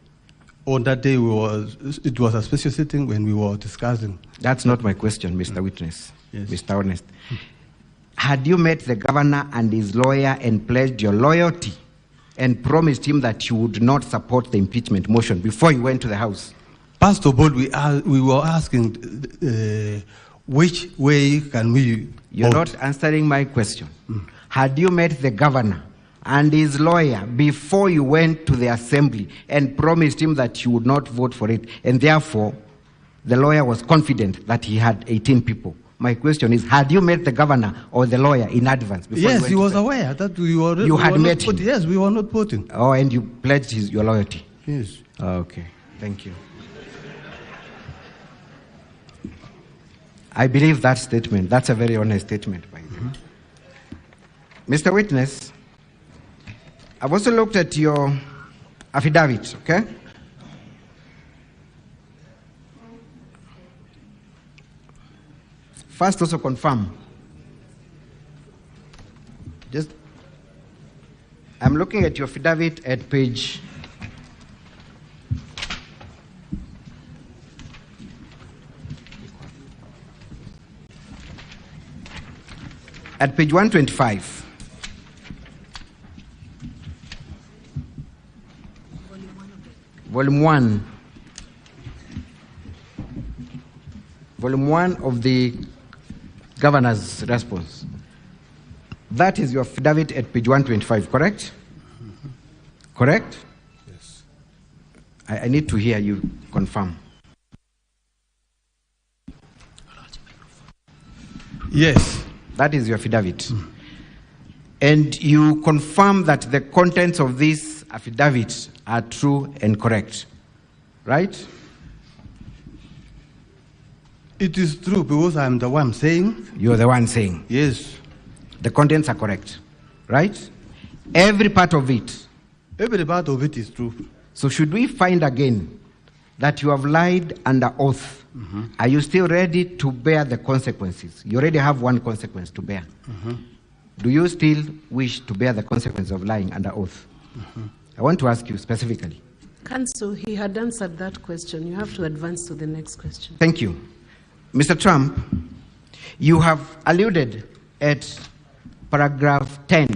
Speaker 10: On that day, it was a special sitting when we were discussing.
Speaker 11: That's not my question, Mr. Witness,
Speaker 10: Yes.
Speaker 11: Mr. Honest. Had you met the governor and his lawyer and pledged your loyalty and promised him that you would not support the impeachment motion before you went to the House?
Speaker 10: First of all, we were asking which way can we
Speaker 11: You're
Speaker 10: vote?
Speaker 11: not answering my question. Had you met the governor and his lawyer before you went to the assembly and promised him that you would not vote for it, and therefore the lawyer was confident that he had 18 people? My question is, had you met the governor or the lawyer in advance? Before
Speaker 10: Yes, he was aware that we were.
Speaker 11: You
Speaker 10: we
Speaker 11: had
Speaker 10: were
Speaker 11: met
Speaker 10: not
Speaker 11: him?
Speaker 10: Yes, we were not voting.
Speaker 11: Oh, and you pledged your loyalty?
Speaker 10: Yes.
Speaker 11: Okay, thank you. I believe that statement. That's a very honest statement by you. Mr. Witness, I've also looked at your affidavit, okay? First, also confirm. I'm looking at your affidavit at page 125. Volume 1. Volume 1 of the governor's response. That is your affidavit at page 125, correct? Mm-hmm. Correct?
Speaker 20: Yes.
Speaker 11: I need to hear you confirm.
Speaker 20: Yes.
Speaker 11: That is your affidavit. And you confirm that the contents of this affidavit are true and correct, right?
Speaker 10: It is true because I'm the one saying.
Speaker 11: You're the one saying.
Speaker 10: Yes.
Speaker 11: The contents are correct, right? Every part of it.
Speaker 10: Every part of it is true.
Speaker 11: So should we find again that you have lied under oath, are you still ready to bear the consequences? You already have one consequence to bear. Do you still wish to bear the consequence of lying under oath? I want to ask you specifically.
Speaker 19: Counsel, he had answered that question. You have to advance to the next question.
Speaker 11: Thank you. Mr. Trump, you have alluded at paragraph 10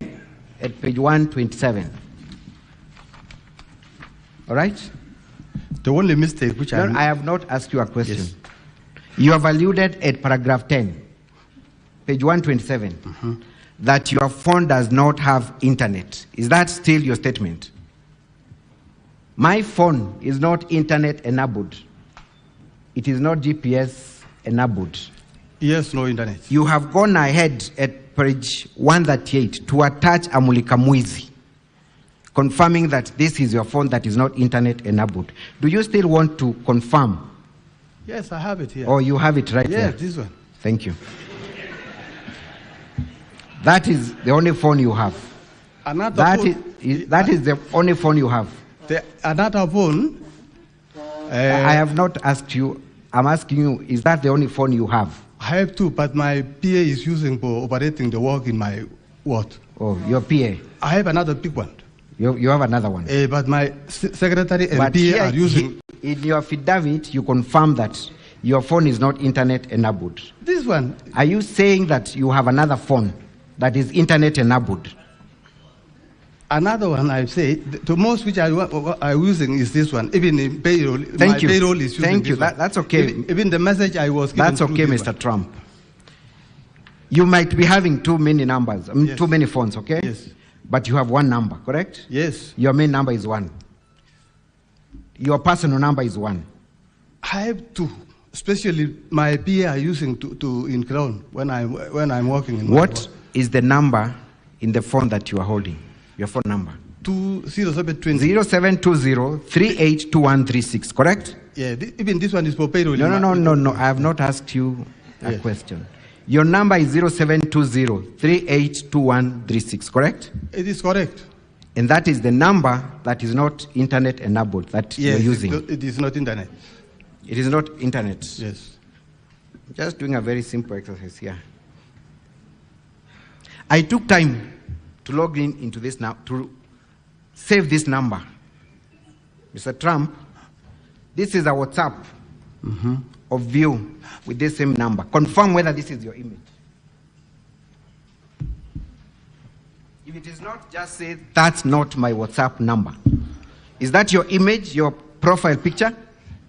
Speaker 11: at page 127. All right?
Speaker 10: The only mistake which
Speaker 11: I have not asked you a question. Yes. You have alluded at paragraph 10, page 127, that your phone does not have internet. Is that still your statement? My phone is not internet enabled. It is not GPS enabled.
Speaker 10: Yes, no internet.
Speaker 11: You have gone ahead at page 138 to attach a mulikamuizi, confirming that this is your phone that is not internet enabled. Do you still want to confirm?
Speaker 10: Yes, I have it here.
Speaker 11: Or you have it right there?
Speaker 10: Yes, this one.
Speaker 11: Thank you. That is the only phone you have. That is the only phone you have.
Speaker 10: Another phone?
Speaker 11: I have not asked you. I'm asking you, is that the only phone you have?
Speaker 10: I have two, but my PA is using for operating the work in my ward.
Speaker 11: Oh, your PA?
Speaker 10: I have another big one.
Speaker 11: You have another one?
Speaker 10: But my secretary and PA are using...
Speaker 11: In your affidavit, you confirm that your phone is not internet enabled.
Speaker 10: This one?
Speaker 11: Are you saying that you have another phone that is internet enabled?
Speaker 10: Another one, I say, the most which I'm using is this one. Even in payroll,
Speaker 11: Thank you.
Speaker 10: Payroll is using
Speaker 11: Thank you.
Speaker 10: this one.
Speaker 11: That's okay.
Speaker 10: Even the message I was given.
Speaker 11: That's okay, Mr. Trump. You might be having too many numbers,
Speaker 10: Yes.
Speaker 11: too many phones, okay?
Speaker 10: Yes.
Speaker 11: But you have one number, correct?
Speaker 10: Yes.
Speaker 11: Your main number is one. Your personal number is one.
Speaker 10: I have two, especially my PA are using to in Crown when I'm working in.
Speaker 11: What is the number in the phone that you are holding? Your phone number?
Speaker 10: 0720.
Speaker 11: 0720-382136, correct?
Speaker 10: Yeah, even this one is for payroll.
Speaker 11: No. I have not asked you a question. Your number is 0720-382136, correct?
Speaker 10: It is correct.
Speaker 11: And that is the number that is not internet enabled that you're using.
Speaker 10: It is not internet.
Speaker 11: It is not internet.
Speaker 10: Yes.
Speaker 11: Just doing a very simple exercise here. I took time to log into this now, to save this number. Mr. Trump, this is a WhatsApp of you with this same number. Confirm whether this is your image. If it is not, just say, that's not my WhatsApp number. Is that your image, your profile picture?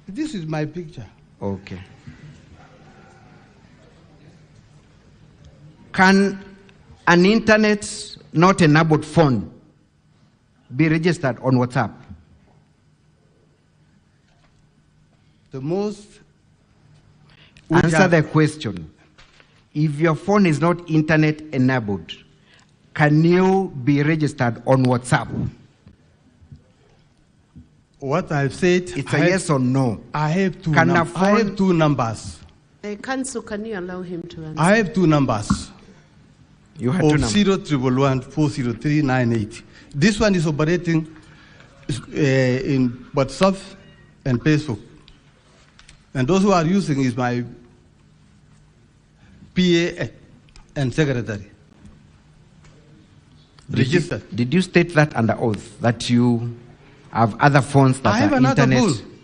Speaker 10: This is my picture.
Speaker 11: Okay. Can an internet not enabled phone be registered on WhatsApp?
Speaker 10: The most...
Speaker 11: Answer the question. If your phone is not internet enabled, can you be registered on WhatsApp?
Speaker 10: What I've said...
Speaker 11: It's a yes or no.
Speaker 10: I have two,
Speaker 11: I
Speaker 10: have two numbers.
Speaker 19: Counsel, can you allow him to answer?
Speaker 10: I have two numbers.
Speaker 11: You had
Speaker 10: of
Speaker 11: two numbers.
Speaker 10: 0111 40398. This one is operating in WhatsApp and Facebook. And those who are using is my PA and secretary. Registered.
Speaker 11: Did you state that under oath, that you have other phones that
Speaker 10: I have
Speaker 11: are
Speaker 10: another
Speaker 11: internet?
Speaker 10: phone.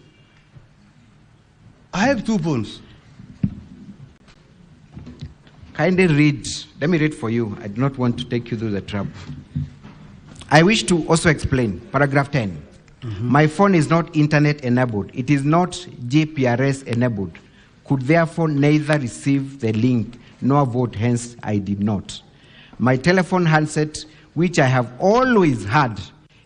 Speaker 10: I have 2 phones.
Speaker 11: Kindly read. Let me read for you. I do not want to take you through the trap. I wish to also explain paragraph 10. My phone is not internet enabled. It is not GPRS enabled. Could therefore neither receive the link nor vote, hence I did not. My telephone handset, which I have always had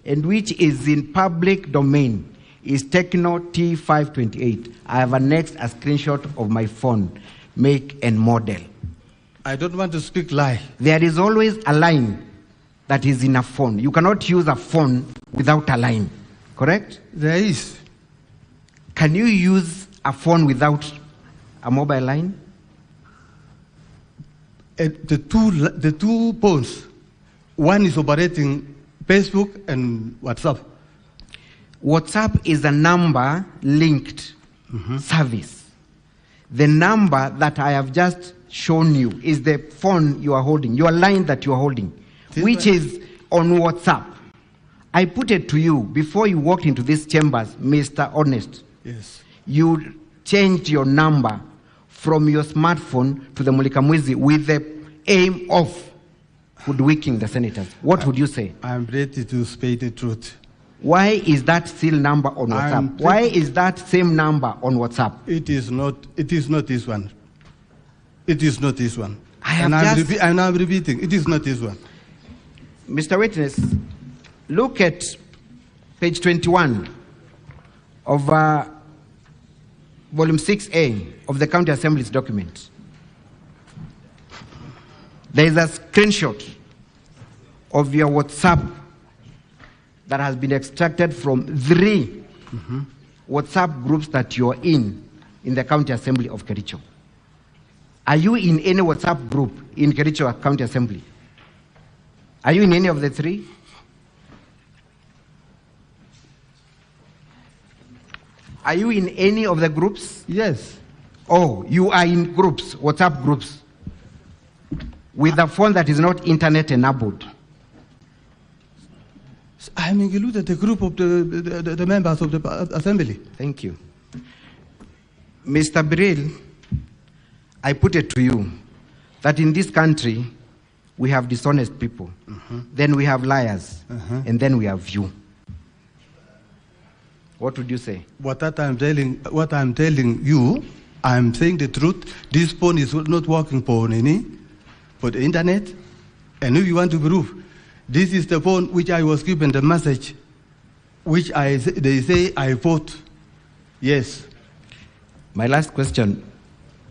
Speaker 11: and which is in public domain, is Tecno T528. I have annexed a screenshot of my phone, make and model.
Speaker 10: I don't want to speak lie.
Speaker 11: There is always a line that is in a phone. You cannot use a phone without a line, correct?
Speaker 10: There is.
Speaker 11: Can you use a phone without a mobile line?
Speaker 10: The two phones, one is operating Facebook and WhatsApp.
Speaker 11: WhatsApp is a number linked service. The number that I have just shown you is the phone you are holding, your line that you are holding, which is on WhatsApp. I put it to you before you walked into these chambers, Mr. Honest.
Speaker 10: Yes.
Speaker 11: You changed your number from your smartphone to the Mulikamwizi with the aim of hoodwinking the senators. What would you say?
Speaker 10: I'm ready to speak the truth.
Speaker 11: Why is that still number on WhatsApp? Why is that same number on WhatsApp?
Speaker 10: It is not this one. It is not this one.
Speaker 11: I'm
Speaker 10: repeating, it is not this one.
Speaker 11: Mr. Witness, look at page 21 of volume 6A of the County Assembly's document. There is a screenshot of your WhatsApp that has been extracted from 3 WhatsApp groups that you're in the County Assembly of Kericho. Are you in any WhatsApp group in Kericho County Assembly? Are you in any of the 3? Are you in any of the groups?
Speaker 10: Yes.
Speaker 11: Oh, you are in groups, WhatsApp groups, with a phone that is not internet enabled.
Speaker 10: I'm included the group of the members of the assembly.
Speaker 11: Thank you. Mr. Bril, I put it to you that in this country we have dishonest people, then we have liars, and then we have you. What would you say?
Speaker 10: What I'm telling you, I'm saying the truth. This phone is not working for the internet, and if you want to prove, this is the phone which I was given the message, which they say I vote yes.
Speaker 11: My last question,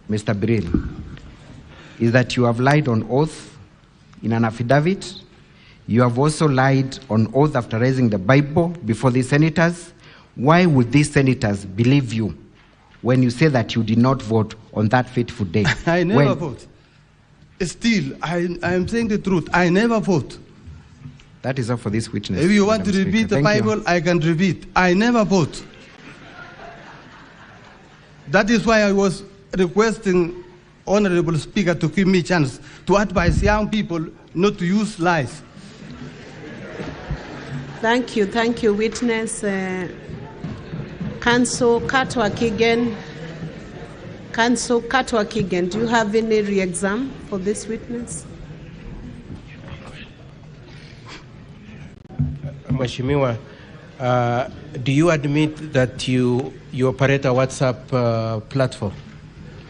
Speaker 11: Mr. Bril, is that you have lied on oath in an affidavit. You have also lied on oath after raising the Bible before the senators. Why would these senators believe you when you say that you did not vote on that fateful day?
Speaker 10: I never vote. Still, I am saying the truth. I never vote.
Speaker 11: That is all for this witness.
Speaker 10: If you want to repeat the Bible, I can repeat. I never vote. That is why I was requesting Honorable Speaker to give me a chance to advise young people not to use lies.
Speaker 19: Thank you, witness. Counsel Katwa Kigen. Counsel Katwa Kigen, do you have any re-exam for this witness?
Speaker 5: Mheshimiwa, do you admit that you operate a WhatsApp platform?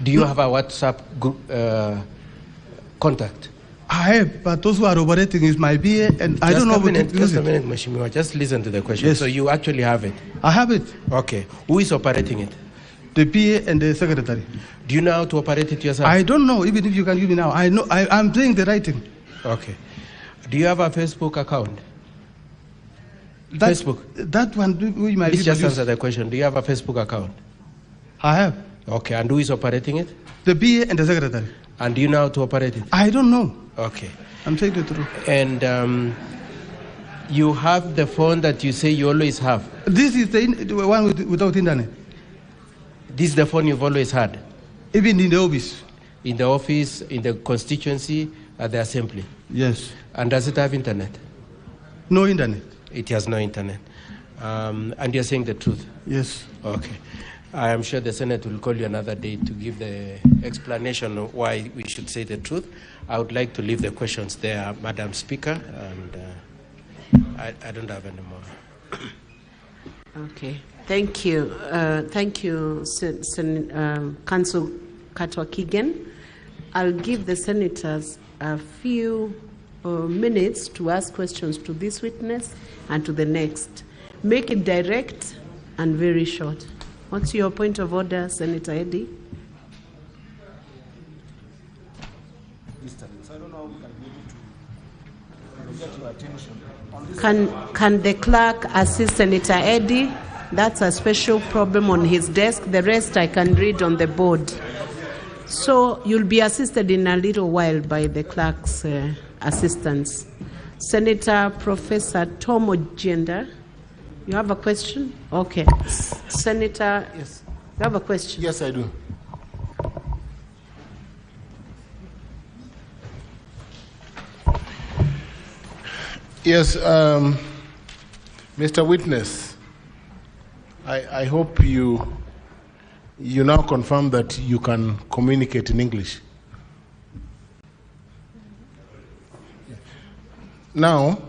Speaker 5: Do you have a WhatsApp group, contact?
Speaker 10: I have, but those who are operating is my PA, and I don't know what to use
Speaker 5: Just a
Speaker 10: it.
Speaker 5: minute, Mheshimiwa. Just listen to the question.
Speaker 10: Yes.
Speaker 5: So you actually have it?
Speaker 10: I have it.
Speaker 5: Okay. Who is operating it?
Speaker 10: The PA and the secretary.
Speaker 5: Do you know how to operate it yourself?
Speaker 10: I don't know, even if you can give me now. I know, I'm doing the right thing.
Speaker 5: Okay. Do you have a Facebook account?
Speaker 10: Facebook. That one, we might
Speaker 5: Please just
Speaker 10: use.
Speaker 5: answer the question. Do you have a Facebook account?
Speaker 10: I have.
Speaker 5: Okay. And who is operating it?
Speaker 10: The PA and the secretary.
Speaker 5: And do you know how to operate it?
Speaker 10: I don't know.
Speaker 5: Okay.
Speaker 10: I'm saying the truth.
Speaker 5: And you have the phone that you say you always have.
Speaker 10: This is the one without internet.
Speaker 5: This is the phone you've always had?
Speaker 10: Even in the office.
Speaker 5: In the office, in the constituency, at the assembly?
Speaker 10: Yes.
Speaker 5: And does it have internet?
Speaker 10: No internet.
Speaker 5: It has no internet. And you're saying the truth?
Speaker 10: Yes.
Speaker 5: Okay. I am sure the Senate will call you another day to give the explanation of why we should say the truth. I would like to leave the questions there, Madam Speaker, and I don't have any more.
Speaker 19: Okay. Thank you. Thank you, Council Katwa-Kigen. I'll give the senators a few minutes to ask questions to this witness and to the next. Make it direct and very short. What's your point of order, Senator Eddy? Can the clerk assist Senator Eddy? That's a special problem on his desk. The rest I can read on the board. So you'll be assisted in a little while by the clerk's assistance. Senator Professor Tom Ojenda, you have a question? Okay. Senator, yes. You have a question?
Speaker 12: Yes, I do. Yes, Mr. Witness, I hope you now confirm that you can communicate in English. Now,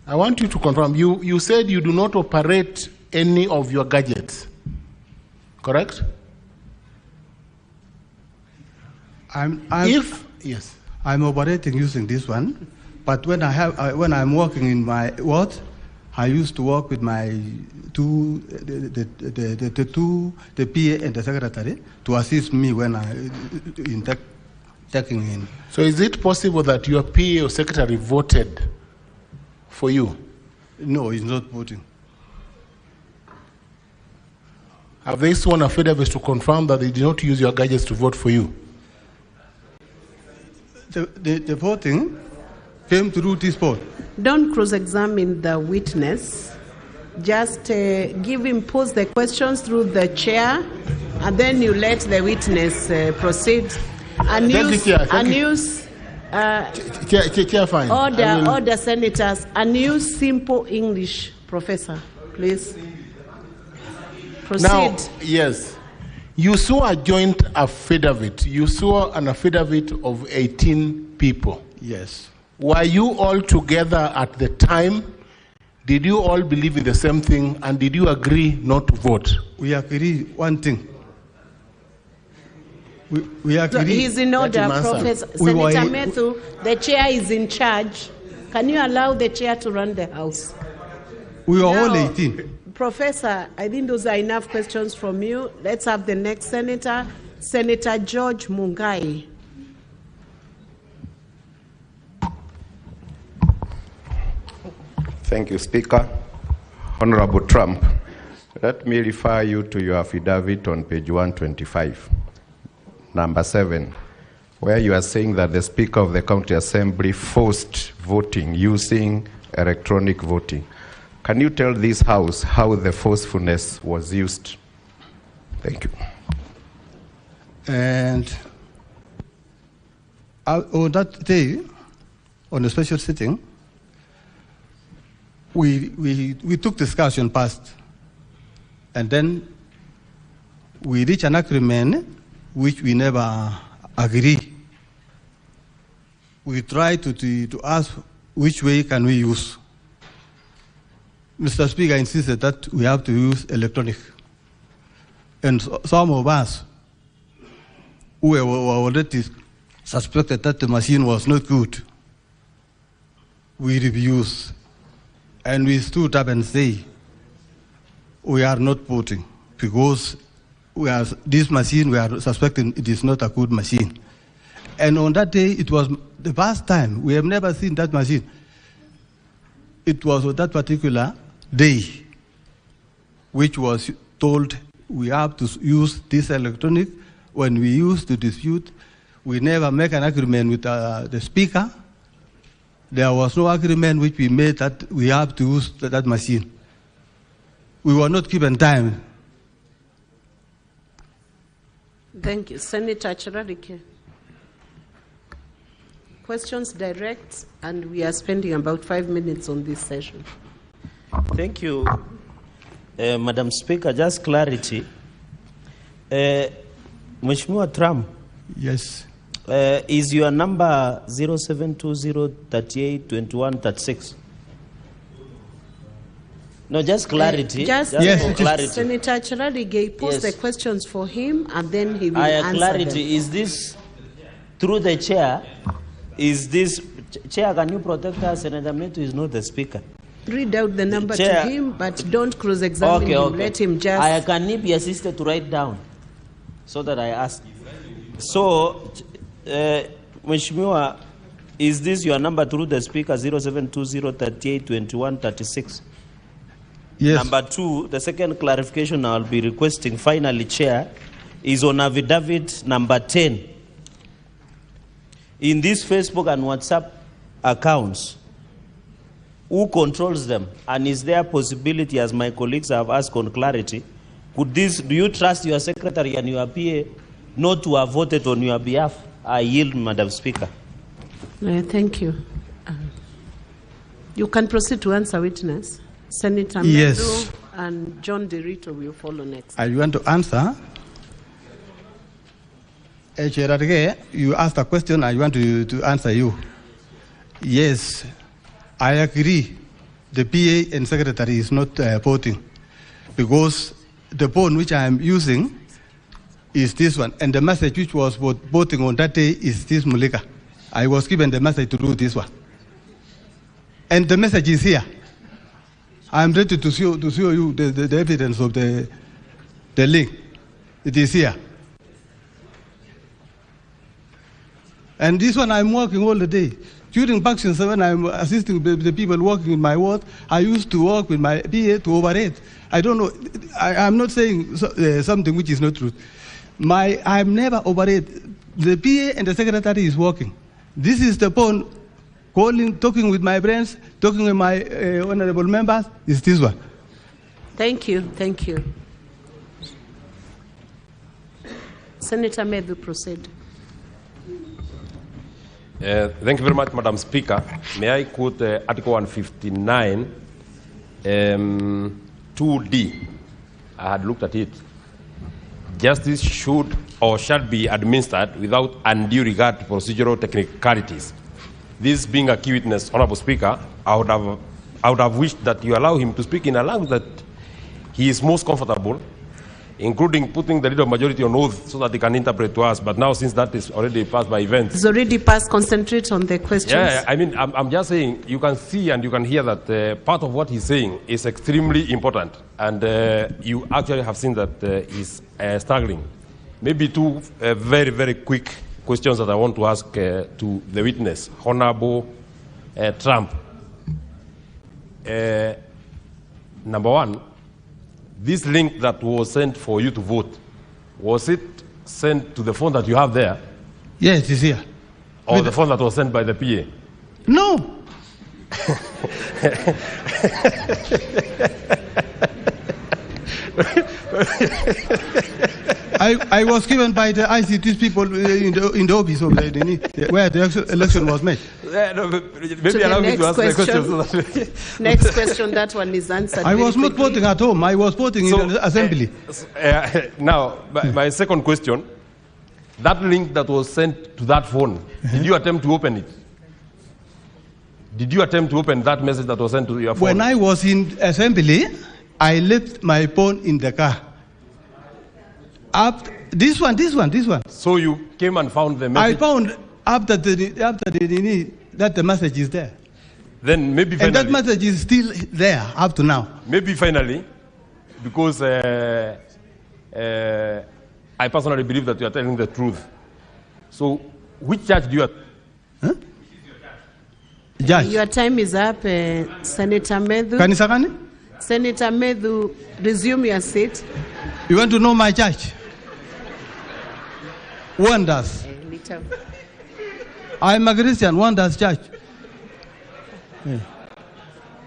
Speaker 12: I want you to confirm, you said you do not operate any of your gadgets, correct?
Speaker 10: Yes. I'm operating using this one, but when I'm working in my ward, I used to work with my the PA and the secretary to assist me when taking in.
Speaker 12: So is it possible that your PA or secretary voted for you?
Speaker 10: No, he's not voting.
Speaker 12: Have they sworn affidavits to confirm that they did not use your gadgets to vote for you?
Speaker 10: The voting came through this board.
Speaker 19: Don't cross-examine the witness. Just give him, pose the questions through the chair, and then you let the witness proceed. Order, senators. And use simple English, Professor, please. Proceed.
Speaker 12: Now, yes. You saw a joint affidavit. You saw an affidavit of 18 people.
Speaker 10: Yes.
Speaker 12: Were you all together at the time? Did you all believe in the same thing? And did you agree not to vote?
Speaker 10: We agree one thing. We agree.
Speaker 19: He's in order, Professor. Senator Methu, the chair is in charge. Can you allow the chair to run the House?
Speaker 10: We are all 18.
Speaker 19: Professor, I think those are enough questions from you. Let's have the next senator, Senator George Mungai.
Speaker 13: Thank you, Speaker. Honorable Trump, let me refer you to your affidavit on page 125, number 7, where you are saying that the Speaker of the County Assembly forced voting using electronic voting. Can you tell this House how the forcefulness was used? Thank you.
Speaker 10: And on that day, on the special sitting, we took discussion past, and then we reached an agreement which we never agreed. We tried to ask which way can we use. Mr. Speaker insisted that we have to use electronic. And some of us who were already suspected that the machine was not good, we refused. And we stood up and say, we are not voting because this machine, we are suspecting it is not a good machine. And on that day, it was the first time. We have never seen that machine. It was on that particular day which was told we have to use this electronic. When we used to dispute, we never make an agreement with the Speaker there was no agreement which we made that we have to use that machine. We were not given time.
Speaker 19: Thank you. Senator Chiralike. Questions direct, and we are spending about 5 minutes on this session.
Speaker 8: Thank you, Madam Speaker. Just clarity. Mheshimiwa Trump.
Speaker 10: Yes.
Speaker 8: Is your number 0720382136? No, just clarity.
Speaker 19: Just
Speaker 8: yes,
Speaker 19: for
Speaker 8: clarity.
Speaker 19: Senator Chiralike, post the questions for him, and then he will answer
Speaker 8: clarity.
Speaker 19: them.
Speaker 8: Is this through the chair? Is this chair? Can you protect us? Senator Metu is not the speaker.
Speaker 19: Read out the number
Speaker 8: Chair.
Speaker 19: to him, but don't cross-examine him.
Speaker 8: Okay.
Speaker 19: Let him just...
Speaker 8: Can he be assisted to write down so that I ask? So, Mheshimiwa, is this your number through the speaker, 0720382136?
Speaker 10: Yes.
Speaker 8: Number two, the second clarification I'll be requesting, finally, Chair, is on affidavit number 10. In these Facebook and WhatsApp accounts, who controls them? And is there a possibility, as my colleagues have asked on clarity, do you trust your secretary and your PA not to have voted on your behalf? I yield, Madam Speaker.
Speaker 19: Thank you. You can proceed to answer, witness. Senator
Speaker 10: Yes.
Speaker 19: Medu and John Derito will follow next.
Speaker 10: I want to answer. You asked a question, I want to answer you. Yes, I agree. The PA and secretary is not voting because the phone which I am using is this one, and the message which was voting on that day is this Mulika. I was given the message to do this one, and the message is here. I am ready to show you the evidence of the link. It is here. And this one I'm working all the day. During vaccines, when I'm assisting the people working in my ward, I used to work with my PA to overrate. I don't know. I'm not saying something which is not true. I'm never overrate. The PA and the secretary is working. This is the phone calling, talking with my friends, talking with my honorable members. Is this one?
Speaker 19: Thank you. Thank you. Senator Medu, proceed.
Speaker 15: Thank you very much, Madam Speaker. May I quote Article 159, 2D? I had looked at it. Justice should or shall be administered without undue regard to procedural technicalities. This being a key witness, Honorable Speaker, I would have wished that you allow him to speak in a language that he is most comfortable, including putting the leader of majority on oath so that they can interpret to us. But now, since that is already passed by events.
Speaker 19: It's already passed. Concentrate on the questions.
Speaker 15: Yeah, I mean, I'm just saying, you can see and you can hear that part of what he's saying is extremely important. And you actually have seen that he's struggling. Maybe two very, very quick questions that I want to ask to the witness, Honorable Trump. Number one, this link that was sent for you to vote, was it sent to the phone that you have there?
Speaker 10: Yes, it's here.
Speaker 15: Or the phone that was sent by the PA?
Speaker 10: No. I was given by the ICT people in the office of where the election was made.
Speaker 15: Maybe allow me to ask the question.
Speaker 19: Next question, that one is answered.
Speaker 10: I was not voting at home. I was voting in the assembly.
Speaker 15: Now, my second question, that link that was sent to that phone, did you attempt to open it? Did you attempt to open that message that was sent to your phone?
Speaker 10: When I was in assembly, I left my phone in the car. This one.
Speaker 15: So you came and found the message?
Speaker 10: I found after that the message is there.
Speaker 15: Then maybe finally.
Speaker 10: And that message is still there up to now.
Speaker 15: Maybe finally, because I personally believe that you are telling the truth. So which judge do you are?
Speaker 10: Huh? Judge.
Speaker 19: Your time is up, Senator Medu.
Speaker 10: Kanisakani?
Speaker 19: Senator Medu, resume your seat.
Speaker 10: You want to know my church? Wonders. I'm a Christian, Wonders Church.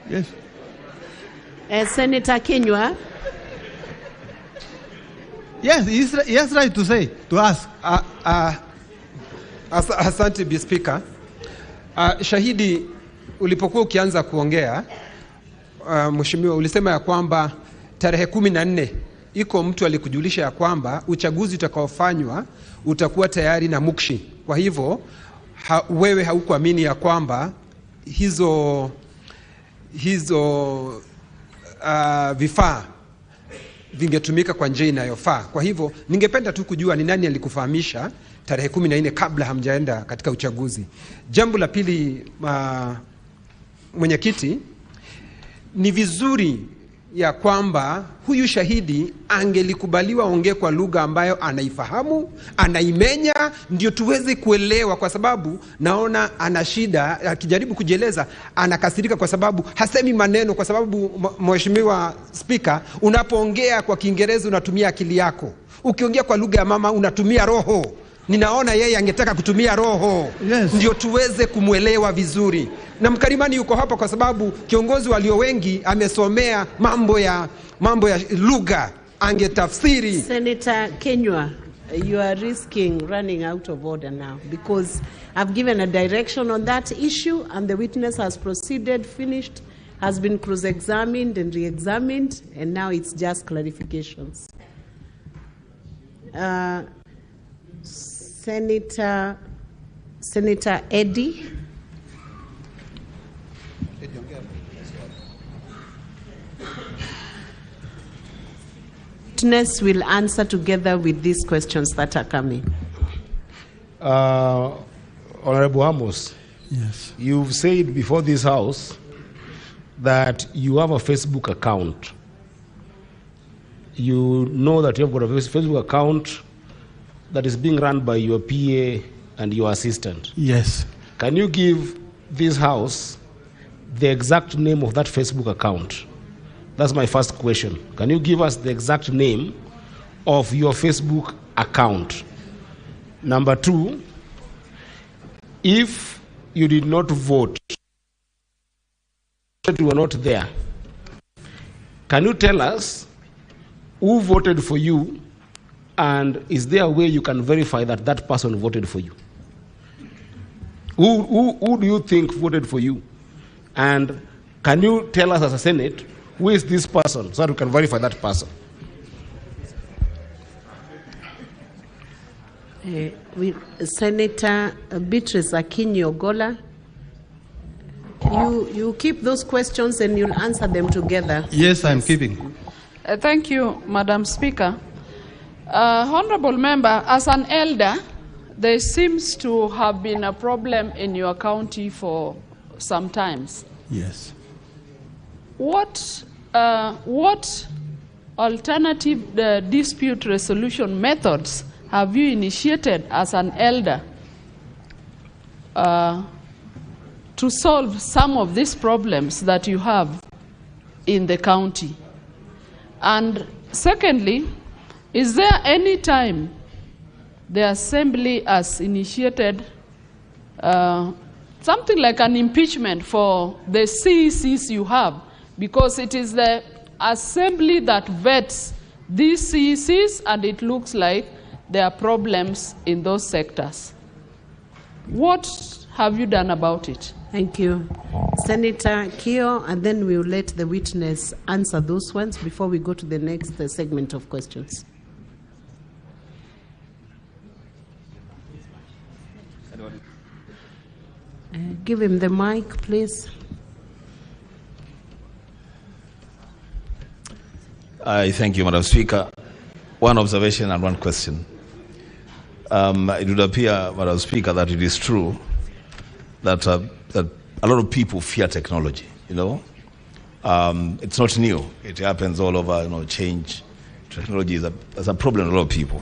Speaker 10: Yes.
Speaker 19: Senator Kinyua.
Speaker 10: Yes, he has right to say, to ask.
Speaker 23: Asante Bi Speaker. Shahidi, ulipokuwa ukianza kuongea mheshimiwa, ulisema ya kwamba tarehe 14 iko mtu alikujulisha ya kwamba uchaguzi utakaofanywa utakuwa tayari na mukshi. Kwa hivyo wewe haukuamini ya kwamba hizo vifaa vingetumika kwa njia inayofaa. Kwa hivyo ningependa tu kujua ni nani alikufahamisha tarehe 14 kabla hamjaenda katika uchaguzi. Jambo la pili, mwenyekiti, ni vizuri ya kwamba huyu shahidi angelikubaliwa ongee kwa lugha ambayo anaifahamu, anaimenya, ndio tuweze kuelewa, kwa sababu naona ana shida akijaribu kujieleza, anakasirika kwa sababu hasemi maneno, kwa sababu mheshimiwa Speaker, unapoongea kwa Kiingereza unatumia akili yako, ukiongea kwa lugha ya mama unatumia roho. Ninaona yeye angetaka kutumia roho, yes, ndio tuweze kumwelewa vizuri. Na Mkarimani yuko hapa kwa sababu kiongozi walio wengi amesomea mambo ya lugha, angetafsiri.
Speaker 19: Senator Kinyua, you are risking running out of order now, because I've given a direction on that issue and the witness has proceeded, finished, has been cross-examined and re-examined, and now it's just clarifications. Senator Eddie. Witness will answer together with these questions that are coming.
Speaker 9: Honorable Amos,
Speaker 10: yes,
Speaker 9: you've said before this House that you have a Facebook account. You know that you have got a Facebook account that is being run by your PA and your assistant.
Speaker 10: Yes.
Speaker 9: Can you give this House the exact name of that Facebook account? That's my first question. Can you give us the exact name of your Facebook account? Number two, if you did not vote, you were not there, can you tell us who voted for you, and is there a way you can verify that that person voted for you? Who do you think voted for you? And can you tell us as a Senate, who is this person, so that we can verify that person?
Speaker 19: Senator Beatrice Akinyi-Ogola, you keep those questions and you'll answer them together.
Speaker 10: Yes, I'm keeping.
Speaker 18: Thank you, Madam Speaker. Honorable Member, as an elder, there seems to have been a problem in your county for some times.
Speaker 10: Yes.
Speaker 18: What alternative dispute resolution methods have you initiated as an elder to solve some of these problems that you have in the county? And secondly, is there any time the Assembly has initiated something like an impeachment for the CECs you have? Because it is the Assembly that vets these CECs, and it looks like there are problems in those sectors. What have you done about it?
Speaker 19: Thank you. Senator Kio, and then we'll let the witness answer those ones before we go to the next segment of questions. Give him the mic, please.
Speaker 16: I thank you, Madam Speaker. One observation and one question. It would appear, Madam Speaker, that it is true that, that a lot of people fear technology, you know. It's not new. It happens all over, you know, change. Technology is a problem to a lot of people.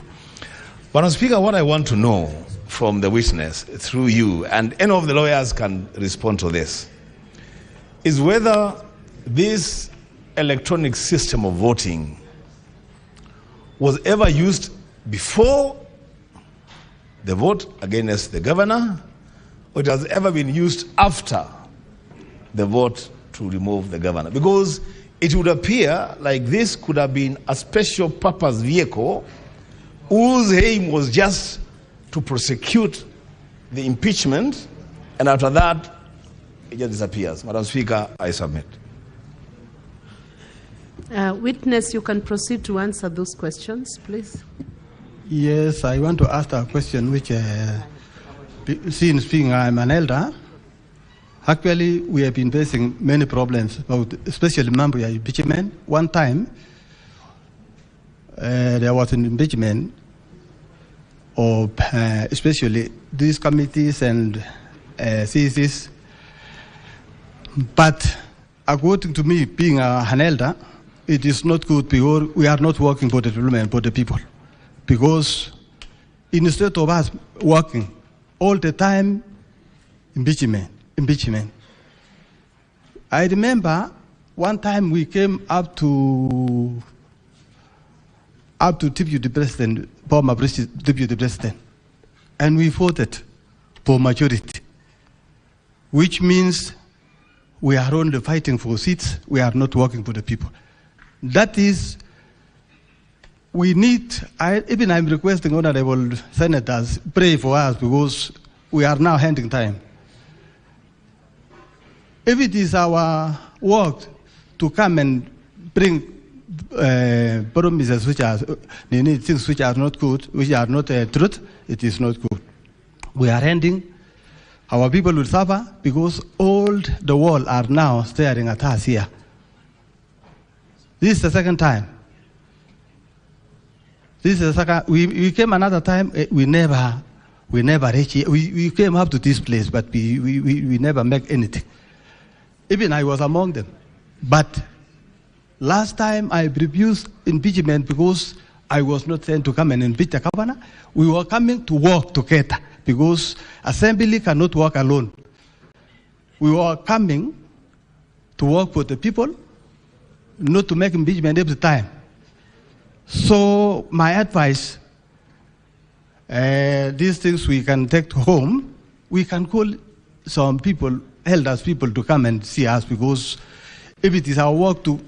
Speaker 16: Madam Speaker, what I want to know from the witness, through you, and any of the lawyers can respond to this, is whether this electronic system of voting was ever used before the vote against the governor, or it has ever been used after the vote to remove the governor? Because it would appear like this could have been a special purpose vehicle whose aim was just to prosecute the impeachment, and after that, it just disappears. Madam Speaker, I submit.
Speaker 19: Witness, you can proceed to answer those questions, please.
Speaker 10: Yes, I want to ask a question which, since being I'm an elder, actually we have been facing many problems, about, especially Mambia impeachment. One time, there was an impeachment of especially these committees and CCs. But according to me, being an elder, it is not good because we are not working for the development, for the people. Because instead of us working all the time, impeachment. I remember one time we came up to deputy president, former deputy president, and we voted for majority, which means we are only fighting for seats, we are not working for the people. That is, we need, even I'm requesting honorable senators, pray for us because we are now handing time. If it is our work to come and bring promises which are things which are not good, which are not truth, it is not good. We are ending. Our people will suffer because all the world are now staring at us here. This is the second time. This is the second. We came another time. We never reach it. We came up to this place, but we never make anything. Even I was among them. But last time I refused impeachment because I was not sent to come and impeach the governor. We were coming to work together because assembly cannot work alone. We were coming to work for the people, not to make impeachment every time. So my advice, these things we can take home, we can call some people, elders people to come and see us, because if it is our work to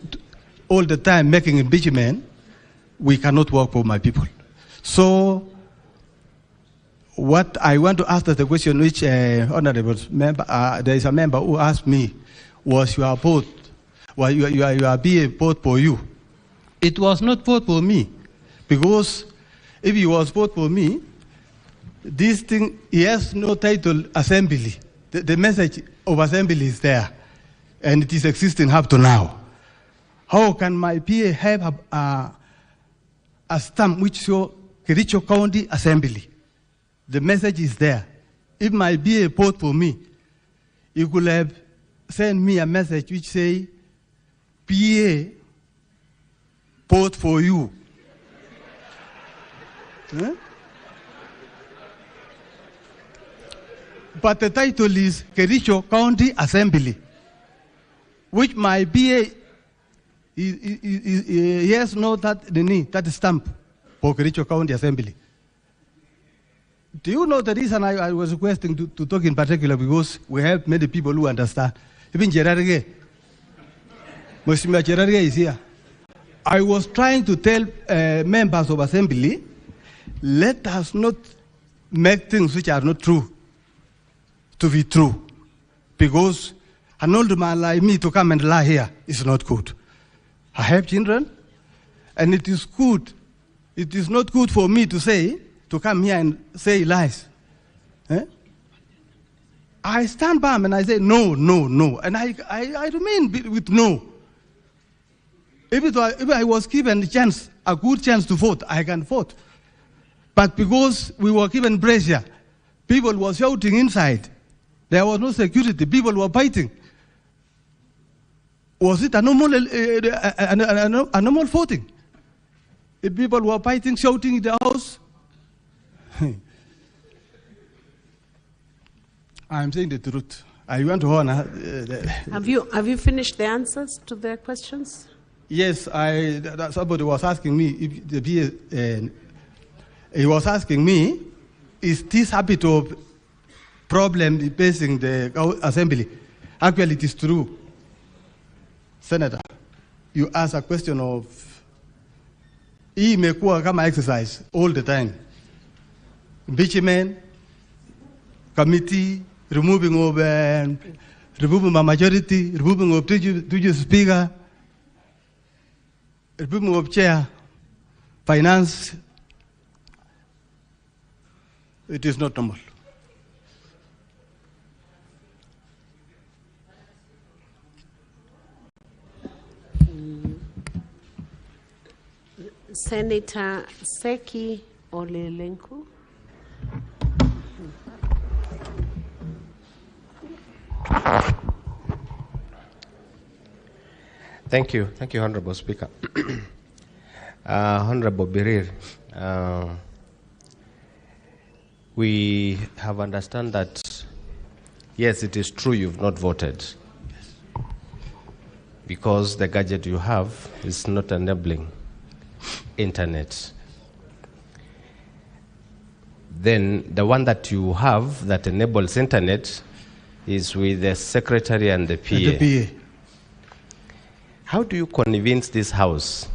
Speaker 10: all the time making impeachment, we cannot work for my people. So what I want to ask the question which honorable member, there is a member who asked me, was your vote, was your BA vote for you? It was not vote for me, because if it was vote for me, this thing, he has no title assembly. The message of assembly is there, and it is existing up to now. How can my PA have a stamp which shows Kericho County Assembly? The message is there. If my PA vote for me, he could have sent me a message which say, PA vote for you. Huh? But the title is Kericho County Assembly, which my BA he has no that stamp for Kericho County Assembly. Do you know the reason I was requesting to talk in particular? Because we have many people who understand. Even Gerarge, Mheshimiwa Gerarge is here. I was trying to tell members of assembly, let us not make things which are not true to be true, because an old man like me to come and lie here is not good. I have children, and it is good. It is not good for me to come here and say lies. Eh? I stand by and I say no, no, no, and I remain with no. If I was given a chance, a good chance to vote, I can vote. But because we were given pressure, people were shouting inside. There was no security. People were fighting. Was it a normal voting? If people were fighting, shouting in the house, I am saying the truth. I want to honor.
Speaker 19: Have you finished the answers to their questions?
Speaker 10: Yes, somebody was asking me if the he was asking me, is this habit of problem facing the assembly? Actually, it is true. Senator, you ask a question of hii imekuwa kama exercise all the time. Impeachment, committee, removing my majority, removing of two speaker, removing of chair, finance. It is not normal.
Speaker 19: Senator Seki Olelenku.
Speaker 5: Thank you, Honorable Speaker. Honorable Birir, we have understand that, yes, it is true you've not voted because the gadget you have is not enabling internet. Then the one that you have that enables internet is with the secretary and the PA.
Speaker 10: And the PA.
Speaker 5: How do you convince this House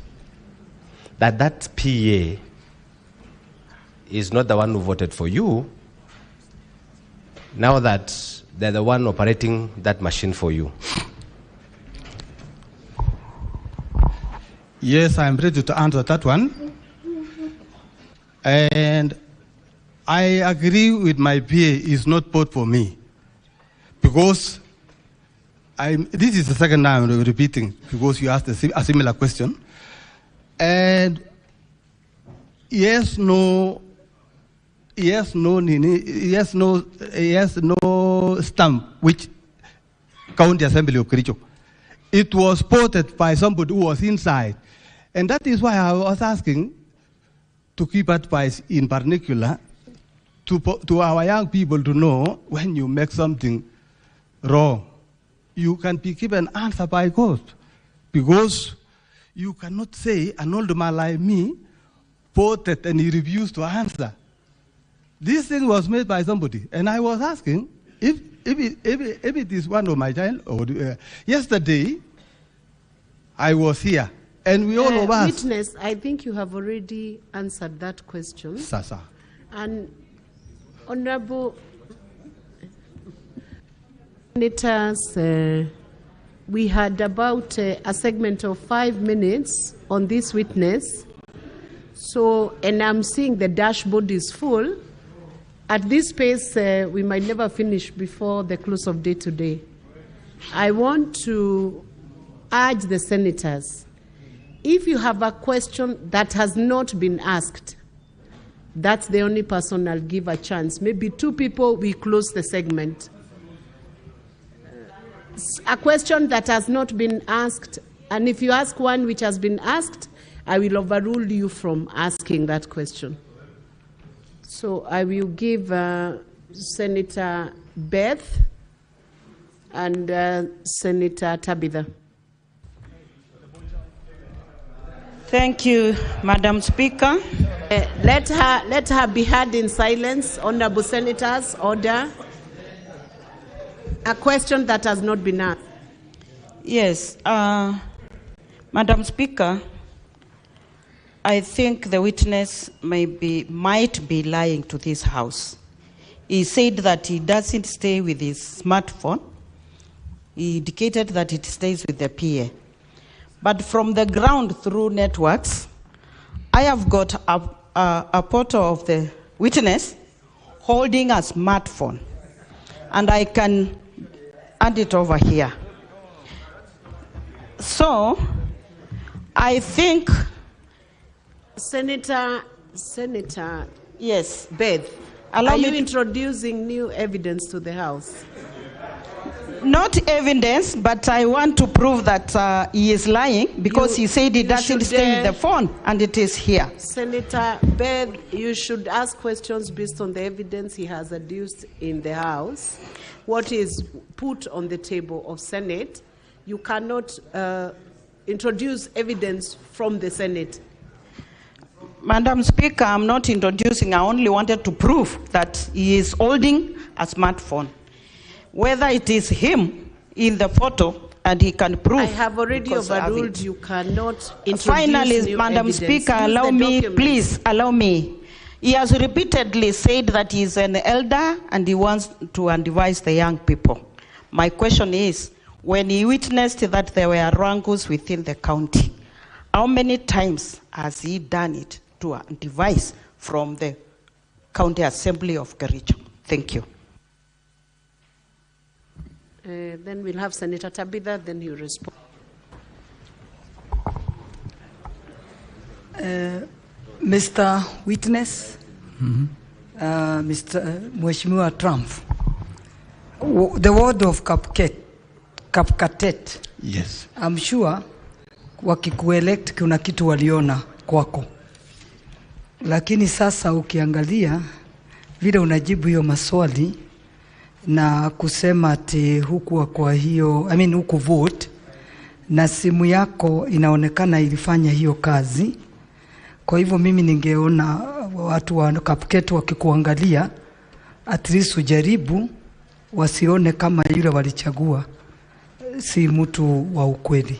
Speaker 5: that that PA is not the one who voted for you, now that they're the one operating that machine for you?
Speaker 10: Yes, I'm ready to answer that one. And I agree with my PA is not vote for me. Because this is the second time I'm repeating because you asked a similar question. And yes, no stamp which County Assembly of Kericho. It was voted by somebody who was inside. And that is why I was asking to keep advice in particular to our young people to know when you make something wrong, you can be given answer by God. Because you cannot say an old man like me voted and he refused to answer. This thing was made by somebody. And I was asking if it is one of my child. Or, yesterday, I was here. And we all of us.
Speaker 19: Witness, I think you have already answered that question.
Speaker 10: Sasa.
Speaker 19: And Honorable Senators, we had about a segment of 5 minutes on this witness. So, and I'm seeing the dashboard is full. At this pace, we might never finish before the close of day today. I want to urge the senators, if you have a question that has not been asked, that's the only person I'll give a chance. Maybe 2 people, we close the segment. A question that has not been asked, and if you ask one which has been asked, I will overrule you from asking that question. So I will give Senator Beth and Senator Tabitha.
Speaker 3: Thank you, Madam Speaker.
Speaker 19: Let her be heard in silence. Honorable Senators, order. A question that has not been asked.
Speaker 3: Yes, Madam Speaker, I think the witness might be lying to this House. He said that he doesn't stay with his smartphone. He indicated that it stays with the PA. But from the ground through networks, I have got a photo of the witness holding a smartphone. And I can hand it over here. So, I think...
Speaker 19: Senator,
Speaker 3: yes,
Speaker 19: Beth, are you introducing new evidence to the House?
Speaker 3: Not evidence, but I want to prove that he is lying because he said he doesn't stay with the phone and it is here.
Speaker 19: Senator Beth, you should ask questions based on the evidence he has adduced in the House. What is put on the table of Senate, you cannot introduce evidence from the Senate.
Speaker 3: Madam Speaker, I'm not introducing, I only wanted to prove that he is holding a smartphone. Whether it is him
Speaker 4: in the photo and he can prove.
Speaker 19: I have already
Speaker 4: because I have
Speaker 19: overruled.
Speaker 4: it.
Speaker 19: You cannot introduce
Speaker 4: Finally,
Speaker 19: new
Speaker 4: Madam
Speaker 19: evidence.
Speaker 4: Speaker,
Speaker 19: Use
Speaker 4: allow
Speaker 19: the
Speaker 4: me,
Speaker 19: document.
Speaker 4: please allow me. He has repeatedly said that he is an elder and he wants to advise the young people. My question is, when he witnessed that there were wrangles within the county, how many times has he done it to advise from the County Assembly of Kericho? Thank you.
Speaker 19: Then we'll have Senator Tabitha, then you respond.
Speaker 17: Mr. Witness, Mr. Mheshimiwa Trump, the word of Kapkatet,
Speaker 21: yes.
Speaker 17: I'm sure wakikuelect kuna kitu waliona kwako, lakini sasa ukiangalia vile unajibu hiyo maswali na kusema ati huku kwa hiyo, huku vote na simu yako inaonekana ilifanya hiyo kazi. Kwa hivyo mimi ningeona watu wa Kapketu wakikuangalia, at least ujaribu wasione kama yule walichagua si mtu wa ukweli.